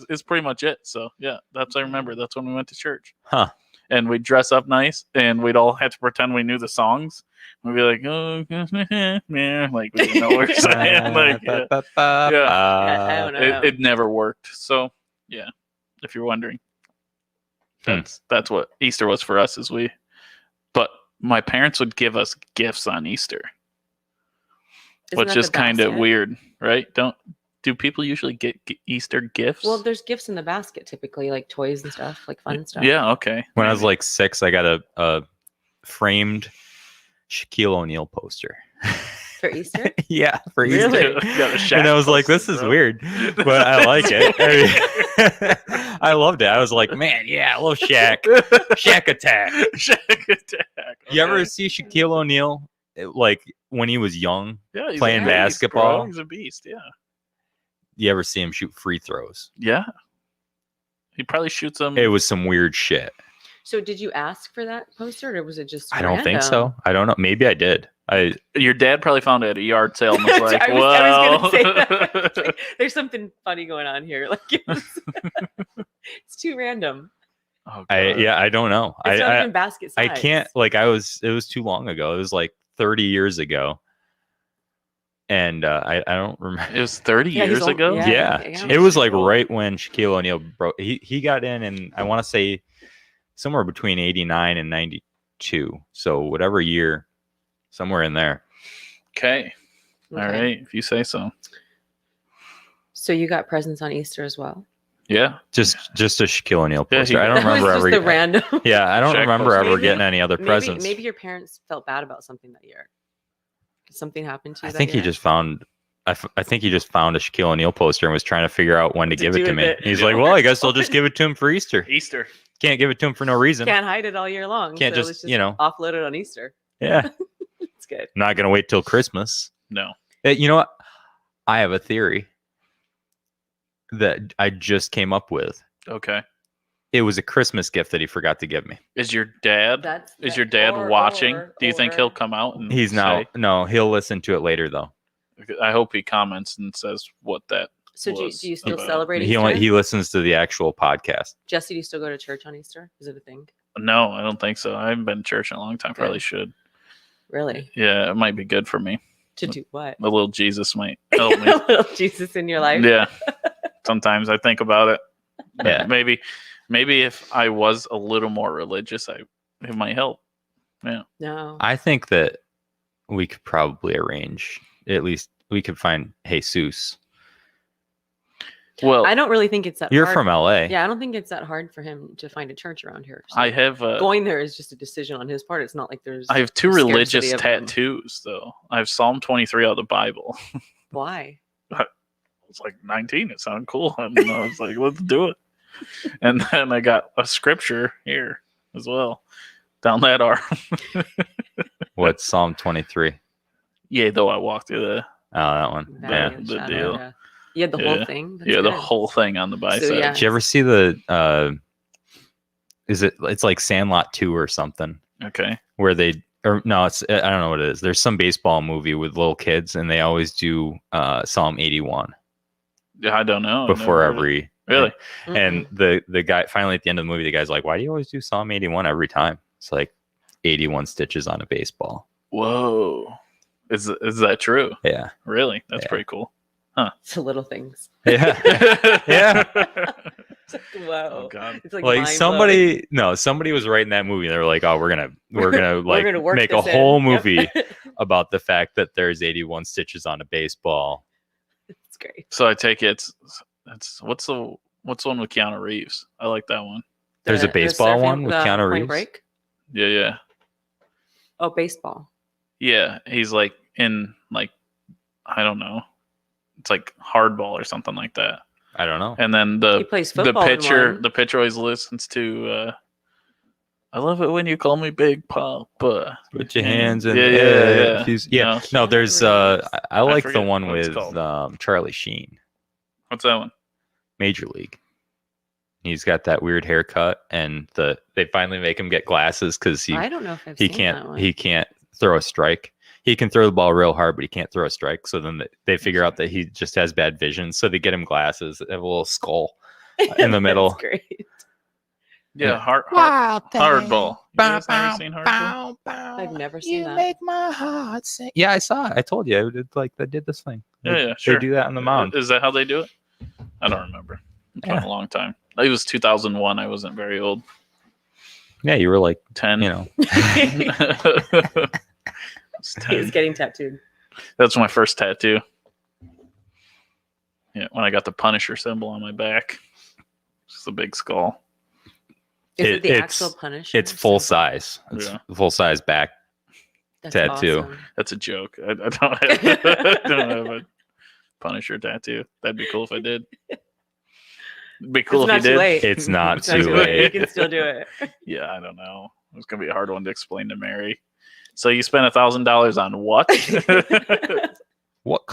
Speaker 4: is pretty much it. So yeah, I remember. That's when we went to church.
Speaker 1: Huh.
Speaker 4: and we'd dress up nice, and we'd all have to pretend we knew the songs. We'd be like, oh, yeah, like we didn't know what we're saying. Like, yeah.
Speaker 2: I don't know.
Speaker 4: It never worked. So, yeah, if you're wondering, that's what Easter was for us. But my parents would give us gifts on Easter, which is kind of weird, right? Do people usually get Easter gifts?
Speaker 2: Well, there's gifts in the basket typically, like toys and stuff, like fun stuff.
Speaker 4: Yeah, okay.
Speaker 1: When I was like 6, I got a framed Shaquille O'Neal poster.
Speaker 2: For Easter?
Speaker 1: Yeah, for
Speaker 2: Really?
Speaker 1: Easter. And I was like, this is weird, but I like it. I mean, I loved it. I was like, man, yeah, a little Shaq. Shaq attack.
Speaker 4: Shaq attack.
Speaker 1: You ever see Shaquille O'Neal, like, when he was young,
Speaker 4: Yeah, he's
Speaker 1: playing
Speaker 4: a beast,
Speaker 1: basketball?
Speaker 4: bro. He's a beast, yeah.
Speaker 1: You ever see him shoot free throws?
Speaker 4: Yeah. He probably shoots them.
Speaker 1: It was some weird shit.
Speaker 2: So did you ask for that poster, or was it just
Speaker 1: I don't think so. I don't know. Maybe I did.
Speaker 4: Your dad probably found it at a yard sale and was like,
Speaker 2: I
Speaker 4: well.
Speaker 2: was gonna say that. Like, there's something funny going on here. Like it's too random.
Speaker 4: Oh,
Speaker 1: I don't know.
Speaker 2: It's not even basket size.
Speaker 1: I can't, like, it was too long ago. It was like 30 years ago. And I don't remember.
Speaker 4: It was 30 years ago?
Speaker 1: Yeah. It was like right when Shaquille O'Neal broke. He got in I want to say somewhere between 89 and 92. So whatever year, somewhere in there.
Speaker 4: Okay. All right. If you say so.
Speaker 2: So you got presents on Easter as well?
Speaker 4: Yeah.
Speaker 1: Just a Shaquille O'Neal
Speaker 4: Yeah,
Speaker 1: poster. I don't remember
Speaker 2: ever. Just the random.
Speaker 1: Yeah, I don't
Speaker 4: Shaq
Speaker 1: remember
Speaker 4: poster.
Speaker 1: ever
Speaker 2: Maybe-
Speaker 1: getting any other presents.
Speaker 2: Maybe your parents felt bad about something that year. Did something happen to you?
Speaker 1: I think he just found. I think he just found a Shaquille O'Neal poster and was trying to figure out when to give it to me. He's like, "Well, I guess I'll just give it to him for Easter.
Speaker 4: Easter.
Speaker 1: Can't give it to him for no reason.
Speaker 2: can't hide it all year long.
Speaker 1: Can't
Speaker 2: so
Speaker 1: just,
Speaker 2: let's offload it on Easter.
Speaker 1: Yeah,
Speaker 2: It's good.
Speaker 1: I'm not gonna wait till Christmas.
Speaker 4: No.
Speaker 1: You know what? I have a theory that I just came up with.
Speaker 4: Okay.
Speaker 1: It was a Christmas gift that he forgot to give me.
Speaker 4: Is your dad watching? Do you think he'll come out and
Speaker 1: He's now.
Speaker 4: say?
Speaker 1: No, he'll listen to it later though.
Speaker 4: I hope he comments and says what that.
Speaker 2: So do
Speaker 4: was
Speaker 2: you still
Speaker 4: about.
Speaker 2: celebrate
Speaker 1: He
Speaker 2: Easter?
Speaker 1: he listens to the actual podcast.
Speaker 2: Jesse, do you still go to church on Easter? Is it a thing?
Speaker 4: No, I don't think so. I haven't been to church in a long time. Probably should.
Speaker 2: Really?
Speaker 4: Yeah, it might be good for me.
Speaker 2: To do what?
Speaker 4: A little Jesus might help me.
Speaker 2: A little Jesus in your life?
Speaker 4: Yeah. Sometimes I think about it.
Speaker 1: Yeah.
Speaker 4: Maybe if I was a little more religious, it might help. Yeah.
Speaker 2: No.
Speaker 1: I think that we could probably arrange. At least we could find Jesus.
Speaker 4: Well,
Speaker 2: I don't really think it's that
Speaker 1: You're
Speaker 2: hard.
Speaker 1: from LA.
Speaker 2: Yeah, I don't think it's that hard for him to find a church around here. So
Speaker 4: I have
Speaker 2: going there is just a decision on his part. It's not like there's
Speaker 4: I have two
Speaker 2: scarcity
Speaker 4: religious
Speaker 2: of them.
Speaker 4: tattoos though. I have Psalm 23 out of the Bible.
Speaker 2: Why?
Speaker 4: It's like 19. It sounded cool. I was like, let's do it. And then I got a scripture here as well down that arm.
Speaker 1: What's Psalm 23?
Speaker 4: Yeah, though I walked through the
Speaker 1: That one.
Speaker 2: Valley
Speaker 1: Yeah.
Speaker 2: of
Speaker 4: the
Speaker 2: shadow,
Speaker 4: deal.
Speaker 2: yeah. You had the whole thing? That's
Speaker 4: the
Speaker 2: good.
Speaker 4: whole thing on the bicep.
Speaker 2: yeah.
Speaker 1: Did you ever see the it's like Sandlot 2 or something
Speaker 4: Okay.
Speaker 1: where they or no, it's I don't know what it is. There's some baseball movie with little kids and they always do Psalm 81
Speaker 4: I don't know.
Speaker 1: before
Speaker 4: Never heard
Speaker 1: every
Speaker 4: it. Really?
Speaker 1: and the guy finally at the end of the movie the guy's like, "Why do you always do Psalm 81 every time?" It's like 81 stitches on a baseball.
Speaker 4: Whoa. Is that true?
Speaker 1: Yeah.
Speaker 4: Really? That's
Speaker 1: Yeah.
Speaker 4: pretty cool.
Speaker 2: It's the little things.
Speaker 1: Yeah. Yeah.
Speaker 2: It's like, whoa.
Speaker 4: Oh god.
Speaker 2: It's like,
Speaker 1: Like
Speaker 2: mind-blowing.
Speaker 1: somebody was writing that movie. They were like, "Oh, we're gonna like
Speaker 2: gonna work
Speaker 1: make a
Speaker 2: this in."
Speaker 1: whole
Speaker 2: Yep.
Speaker 1: movie about the fact that there's 81 stitches on a baseball."
Speaker 2: It's great.
Speaker 4: So I take it it's what's the one with Keanu Reeves? I like that one.
Speaker 1: There's a
Speaker 2: The
Speaker 1: baseball
Speaker 2: surfing-
Speaker 1: one with
Speaker 2: the
Speaker 1: Keanu
Speaker 2: Point
Speaker 1: Reeves?
Speaker 2: Break?
Speaker 4: Yeah.
Speaker 2: Oh, baseball.
Speaker 4: Yeah. He's like in like I don't know. It's like hardball or something like that.
Speaker 1: I don't know.
Speaker 4: And then
Speaker 2: He plays football.
Speaker 4: the pitcher always listens to I love it when you call me Big Papa.
Speaker 1: Put your hands in.
Speaker 4: Yeah.
Speaker 1: Yeah.
Speaker 4: No.
Speaker 1: No, there's I like the
Speaker 4: forget
Speaker 1: one
Speaker 4: what it's
Speaker 1: with
Speaker 4: called.
Speaker 1: Charlie Sheen,
Speaker 4: What's that one?
Speaker 1: Major League. He's got that weird haircut, and they finally make him get glasses because
Speaker 2: I don't know if I've
Speaker 1: he
Speaker 2: seen that one.
Speaker 1: can't throw a strike. He can throw the ball real hard, but he can't throw a strike. So then they figure out that he just has bad vision. So they get him glasses that have a little skull in the middle.
Speaker 2: That's great.
Speaker 4: Yeah, Hardball. You guys never seen Hardball?
Speaker 2: I've never seen that.
Speaker 1: Make my heart sing. Yeah, I saw it. I told you. They did this thing.
Speaker 4: Yeah, sure.
Speaker 1: They do that on the mound.
Speaker 4: Is that how they do it? I don't remember. It's been
Speaker 1: Yeah.
Speaker 4: a long time. It was 2001. I wasn't very old.
Speaker 1: Yeah, you were like
Speaker 4: 10.
Speaker 1: you know.
Speaker 4: It's
Speaker 2: He
Speaker 4: 10.
Speaker 2: was getting tattooed.
Speaker 4: That's my first tattoo. Yeah, when I got the Punisher symbol on my back. It's a big skull.
Speaker 2: Is it the
Speaker 1: It's-
Speaker 2: actual Punisher?
Speaker 1: It's full size. It's
Speaker 4: Yeah.
Speaker 1: full size back.
Speaker 2: That's
Speaker 1: tattoo.
Speaker 2: awesome.
Speaker 4: That's a joke. I don't have, I don't have a Punisher tattoo. That'd be cool if I did. It'd be cool
Speaker 2: It's
Speaker 4: if
Speaker 2: not
Speaker 4: you
Speaker 2: too
Speaker 4: did.
Speaker 2: late.
Speaker 1: It's not
Speaker 2: It's not
Speaker 1: too
Speaker 2: too late. You
Speaker 1: late.
Speaker 2: can still do it.
Speaker 4: Yeah, I don't know. It's gonna be a hard one to explain to Mary. So you spent $1,000 on what?
Speaker 1: What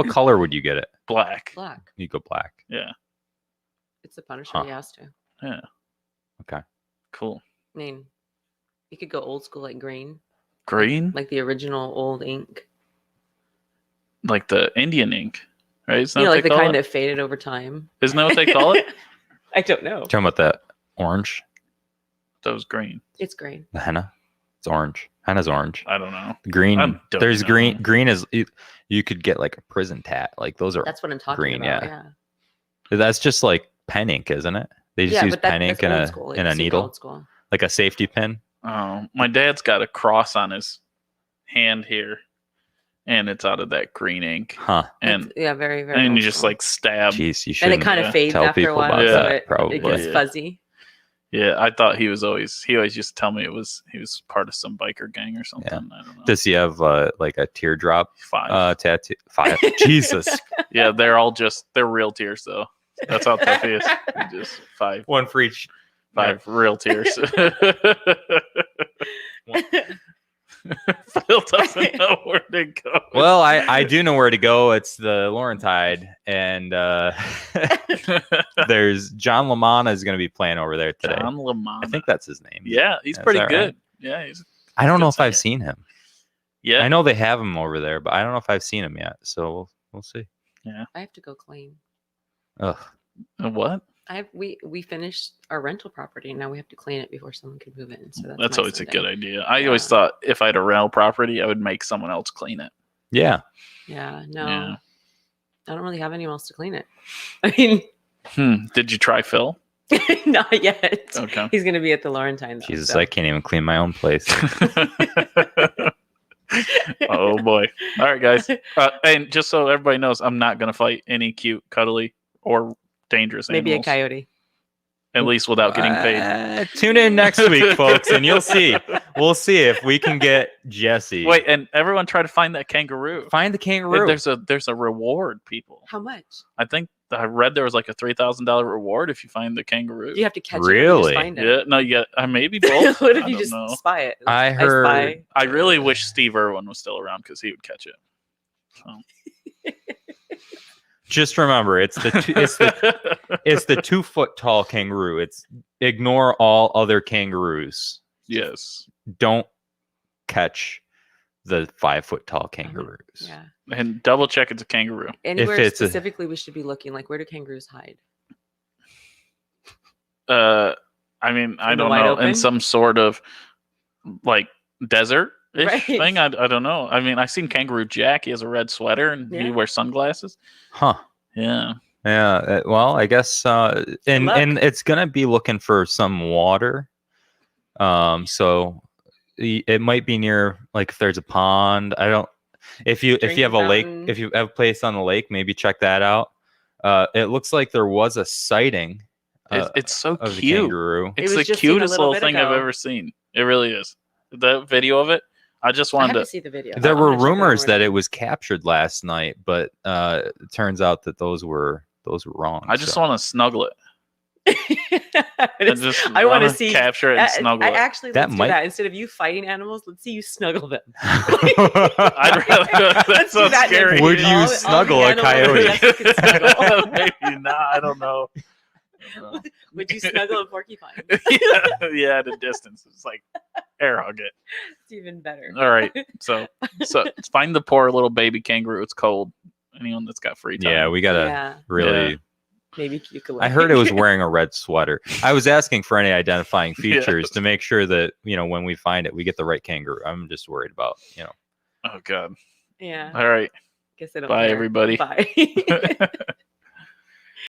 Speaker 1: color would you get it?
Speaker 4: Black.
Speaker 2: Black.
Speaker 1: You go black.
Speaker 4: Yeah.
Speaker 2: It's the Punisher.
Speaker 1: Huh.
Speaker 2: He has to.
Speaker 4: Yeah.
Speaker 1: Okay.
Speaker 4: Cool.
Speaker 2: I mean, you could go old school like green,
Speaker 4: Green?
Speaker 2: like the original old ink.
Speaker 4: Like the Indian ink, right? Isn't
Speaker 2: You
Speaker 4: that
Speaker 2: know,
Speaker 4: what
Speaker 2: like
Speaker 4: they
Speaker 2: the
Speaker 4: call
Speaker 2: kind
Speaker 4: it?
Speaker 2: that faded over time.
Speaker 4: Isn't that what they call it?
Speaker 2: I don't know.
Speaker 1: Talking about that orange,
Speaker 4: That was green.
Speaker 2: It's green.
Speaker 1: the henna. It's orange. Henna's orange.
Speaker 4: I don't know.
Speaker 1: Green.
Speaker 4: I don't
Speaker 1: There's
Speaker 4: know.
Speaker 1: green. Green is you could get like a prison tat. Like those are.
Speaker 2: That's what I'm talking
Speaker 1: green,
Speaker 2: about.
Speaker 1: yeah.
Speaker 2: Yeah.
Speaker 1: That's just like pen ink, isn't it? They just use
Speaker 2: but
Speaker 1: pen ink
Speaker 2: that's
Speaker 1: and
Speaker 2: old
Speaker 1: a
Speaker 2: school.
Speaker 1: and
Speaker 2: It's
Speaker 1: a
Speaker 2: super
Speaker 1: needle,
Speaker 2: Old school.
Speaker 1: like a safety pin.
Speaker 4: Oh, my dad's got a cross on his hand here, and it's out of that green ink.
Speaker 1: Huh.
Speaker 4: And
Speaker 2: Yeah, very, very.
Speaker 4: and
Speaker 2: old
Speaker 4: you just
Speaker 2: school.
Speaker 4: like stab.
Speaker 1: Jeez, you
Speaker 2: and
Speaker 1: should
Speaker 2: it kind
Speaker 4: yeah,
Speaker 2: of fades
Speaker 1: tell
Speaker 2: after a
Speaker 1: people
Speaker 2: while,
Speaker 1: about
Speaker 2: so
Speaker 1: that,
Speaker 2: it
Speaker 1: probably.
Speaker 2: gets
Speaker 4: Yeah.
Speaker 2: fuzzy.
Speaker 4: Yeah, I thought he always used to tell me he was part of some biker gang or something. I don't know.
Speaker 1: Does he have like a teardrop
Speaker 4: 5.
Speaker 1: tattoo? 5. Jesus.
Speaker 4: Yeah, they're real tears though. That's how tough he is. He just 5
Speaker 1: One for each.
Speaker 4: real tears. Phil doesn't know where to go.
Speaker 1: Well, I do know where to go. It's the Laurentide, and there's John LaManna is going to be playing over there today.
Speaker 4: John LaManna.
Speaker 1: I think that's his name.
Speaker 4: Yeah, he's
Speaker 1: Is
Speaker 4: pretty
Speaker 1: that
Speaker 4: good.
Speaker 1: right?
Speaker 4: Yeah, he's
Speaker 1: I don't know
Speaker 4: good
Speaker 1: if I've
Speaker 4: singer.
Speaker 1: seen him.
Speaker 4: yeah.
Speaker 1: I know they have him over there, but I don't know if I've seen him yet. So we'll see.
Speaker 2: I have to go clean.
Speaker 1: Ugh.
Speaker 4: What?
Speaker 2: We finished our rental property. Now we have to clean it before someone can move in. So
Speaker 4: That's
Speaker 2: my
Speaker 4: always a
Speaker 2: Sunday.
Speaker 4: good idea. I
Speaker 2: Yeah.
Speaker 4: always thought if I had a rental property, I would make someone else clean it.
Speaker 1: Yeah.
Speaker 2: Yeah, no,
Speaker 4: Yeah.
Speaker 2: I don't really have anyone else to clean it. I mean,
Speaker 4: Did you try Phil?
Speaker 2: not yet.
Speaker 4: Okay.
Speaker 2: He's gonna be at the Laurentine. Though,
Speaker 1: Jesus,
Speaker 2: so.
Speaker 1: I can't even clean my own place.
Speaker 4: Oh boy! All right, guys, and just so everybody knows, I'm not gonna fight any cute, cuddly, or dangerous
Speaker 2: Maybe
Speaker 4: animals.
Speaker 2: a coyote.
Speaker 4: At least without getting paid.
Speaker 1: Tune in next week, folks, and you'll see. We'll see if we can get Jesse.
Speaker 4: Wait, and everyone try to find that kangaroo.
Speaker 1: Find the kangaroo.
Speaker 4: There's a reward, people.
Speaker 2: How much?
Speaker 4: I think I read there was like a $3,000 reward if you find the kangaroo.
Speaker 2: Do you have to catch it?
Speaker 1: Really?
Speaker 2: Or just find it?
Speaker 4: Yeah, no, yeah, maybe both.
Speaker 2: What if
Speaker 4: I
Speaker 2: you
Speaker 4: don't
Speaker 2: just
Speaker 4: know.
Speaker 2: spy it?
Speaker 1: I heard-
Speaker 2: spy.
Speaker 4: I really wish Steve Irwin was still around because he would catch it. So.
Speaker 1: Just remember, it's the 2 foot tall kangaroo. It's ignore all other kangaroos.
Speaker 4: Yes,
Speaker 1: Don't catch the 5 foot tall kangaroos.
Speaker 2: Yeah.
Speaker 4: and double check it's a kangaroo.
Speaker 2: Anywhere
Speaker 1: it's a-
Speaker 2: specifically we should be looking? Like, where do kangaroos hide?
Speaker 4: I mean, I
Speaker 2: In the
Speaker 4: don't
Speaker 2: wide
Speaker 4: know,
Speaker 2: open?
Speaker 4: in some sort of like desert
Speaker 2: Right.
Speaker 4: thing. I don't know. I mean, I've seen Kangaroo Jack. He has a red sweater and he
Speaker 2: Yeah.
Speaker 4: wears sunglasses.
Speaker 1: Huh.
Speaker 4: Yeah.
Speaker 1: Yeah. Well, I guess, and
Speaker 2: luck.
Speaker 1: it's gonna be looking for some water. So it might be near, like, if there's a pond. I don't. If you have
Speaker 2: Drinking
Speaker 1: a lake,
Speaker 2: fountain.
Speaker 1: if you have a place on the lake, maybe check that out. It looks like there was a sighting.
Speaker 4: It's so
Speaker 1: Of the
Speaker 4: cute.
Speaker 1: kangaroo.
Speaker 4: It's
Speaker 2: was
Speaker 4: the
Speaker 2: just seen a
Speaker 4: cutest
Speaker 2: little
Speaker 4: little
Speaker 2: bit
Speaker 4: thing I've
Speaker 2: ago.
Speaker 4: ever seen. It really is. The video of it, I just
Speaker 2: I
Speaker 4: wanted
Speaker 2: have to
Speaker 4: to.
Speaker 2: see the video.
Speaker 1: There
Speaker 2: I'm
Speaker 1: were
Speaker 2: gonna check
Speaker 1: rumors
Speaker 2: out
Speaker 1: that
Speaker 2: where
Speaker 1: it was captured last night, but it turns out that those were wrong.
Speaker 4: I just
Speaker 1: so.
Speaker 4: want to snuggle it.
Speaker 2: I want to see.
Speaker 4: capture it and snuggle
Speaker 2: I
Speaker 4: it.
Speaker 2: actually
Speaker 1: That
Speaker 2: let's
Speaker 1: might-
Speaker 2: do that instead of you fighting animals. Let's see you snuggle them.
Speaker 4: I'd rather. That
Speaker 2: Let's do
Speaker 4: sounds
Speaker 2: that next
Speaker 4: scary.
Speaker 2: week.
Speaker 1: Would you
Speaker 2: All the
Speaker 1: snuggle a
Speaker 2: animals
Speaker 1: coyote?
Speaker 2: Jessica can snuggle.
Speaker 4: Maybe not. I don't know.
Speaker 2: Would you snuggle a porcupine?
Speaker 4: Yeah, at a distance. It's like air hug it.
Speaker 2: It's even better.
Speaker 4: All right. So find the poor little baby kangaroo. It's cold. Anyone that's got free time.
Speaker 1: Yeah, we gotta
Speaker 2: Yeah.
Speaker 1: really
Speaker 2: Maybe ukulele.
Speaker 1: I heard it was wearing a red sweater. I was asking for any identifying features
Speaker 4: Yes.
Speaker 1: to make sure that, when we find it, we get the right kangaroo. I'm just worried about,
Speaker 4: Oh God.
Speaker 2: Yeah.
Speaker 4: All right.
Speaker 2: Guess I don't
Speaker 4: Bye,
Speaker 2: care.
Speaker 4: everybody.
Speaker 2: Bye.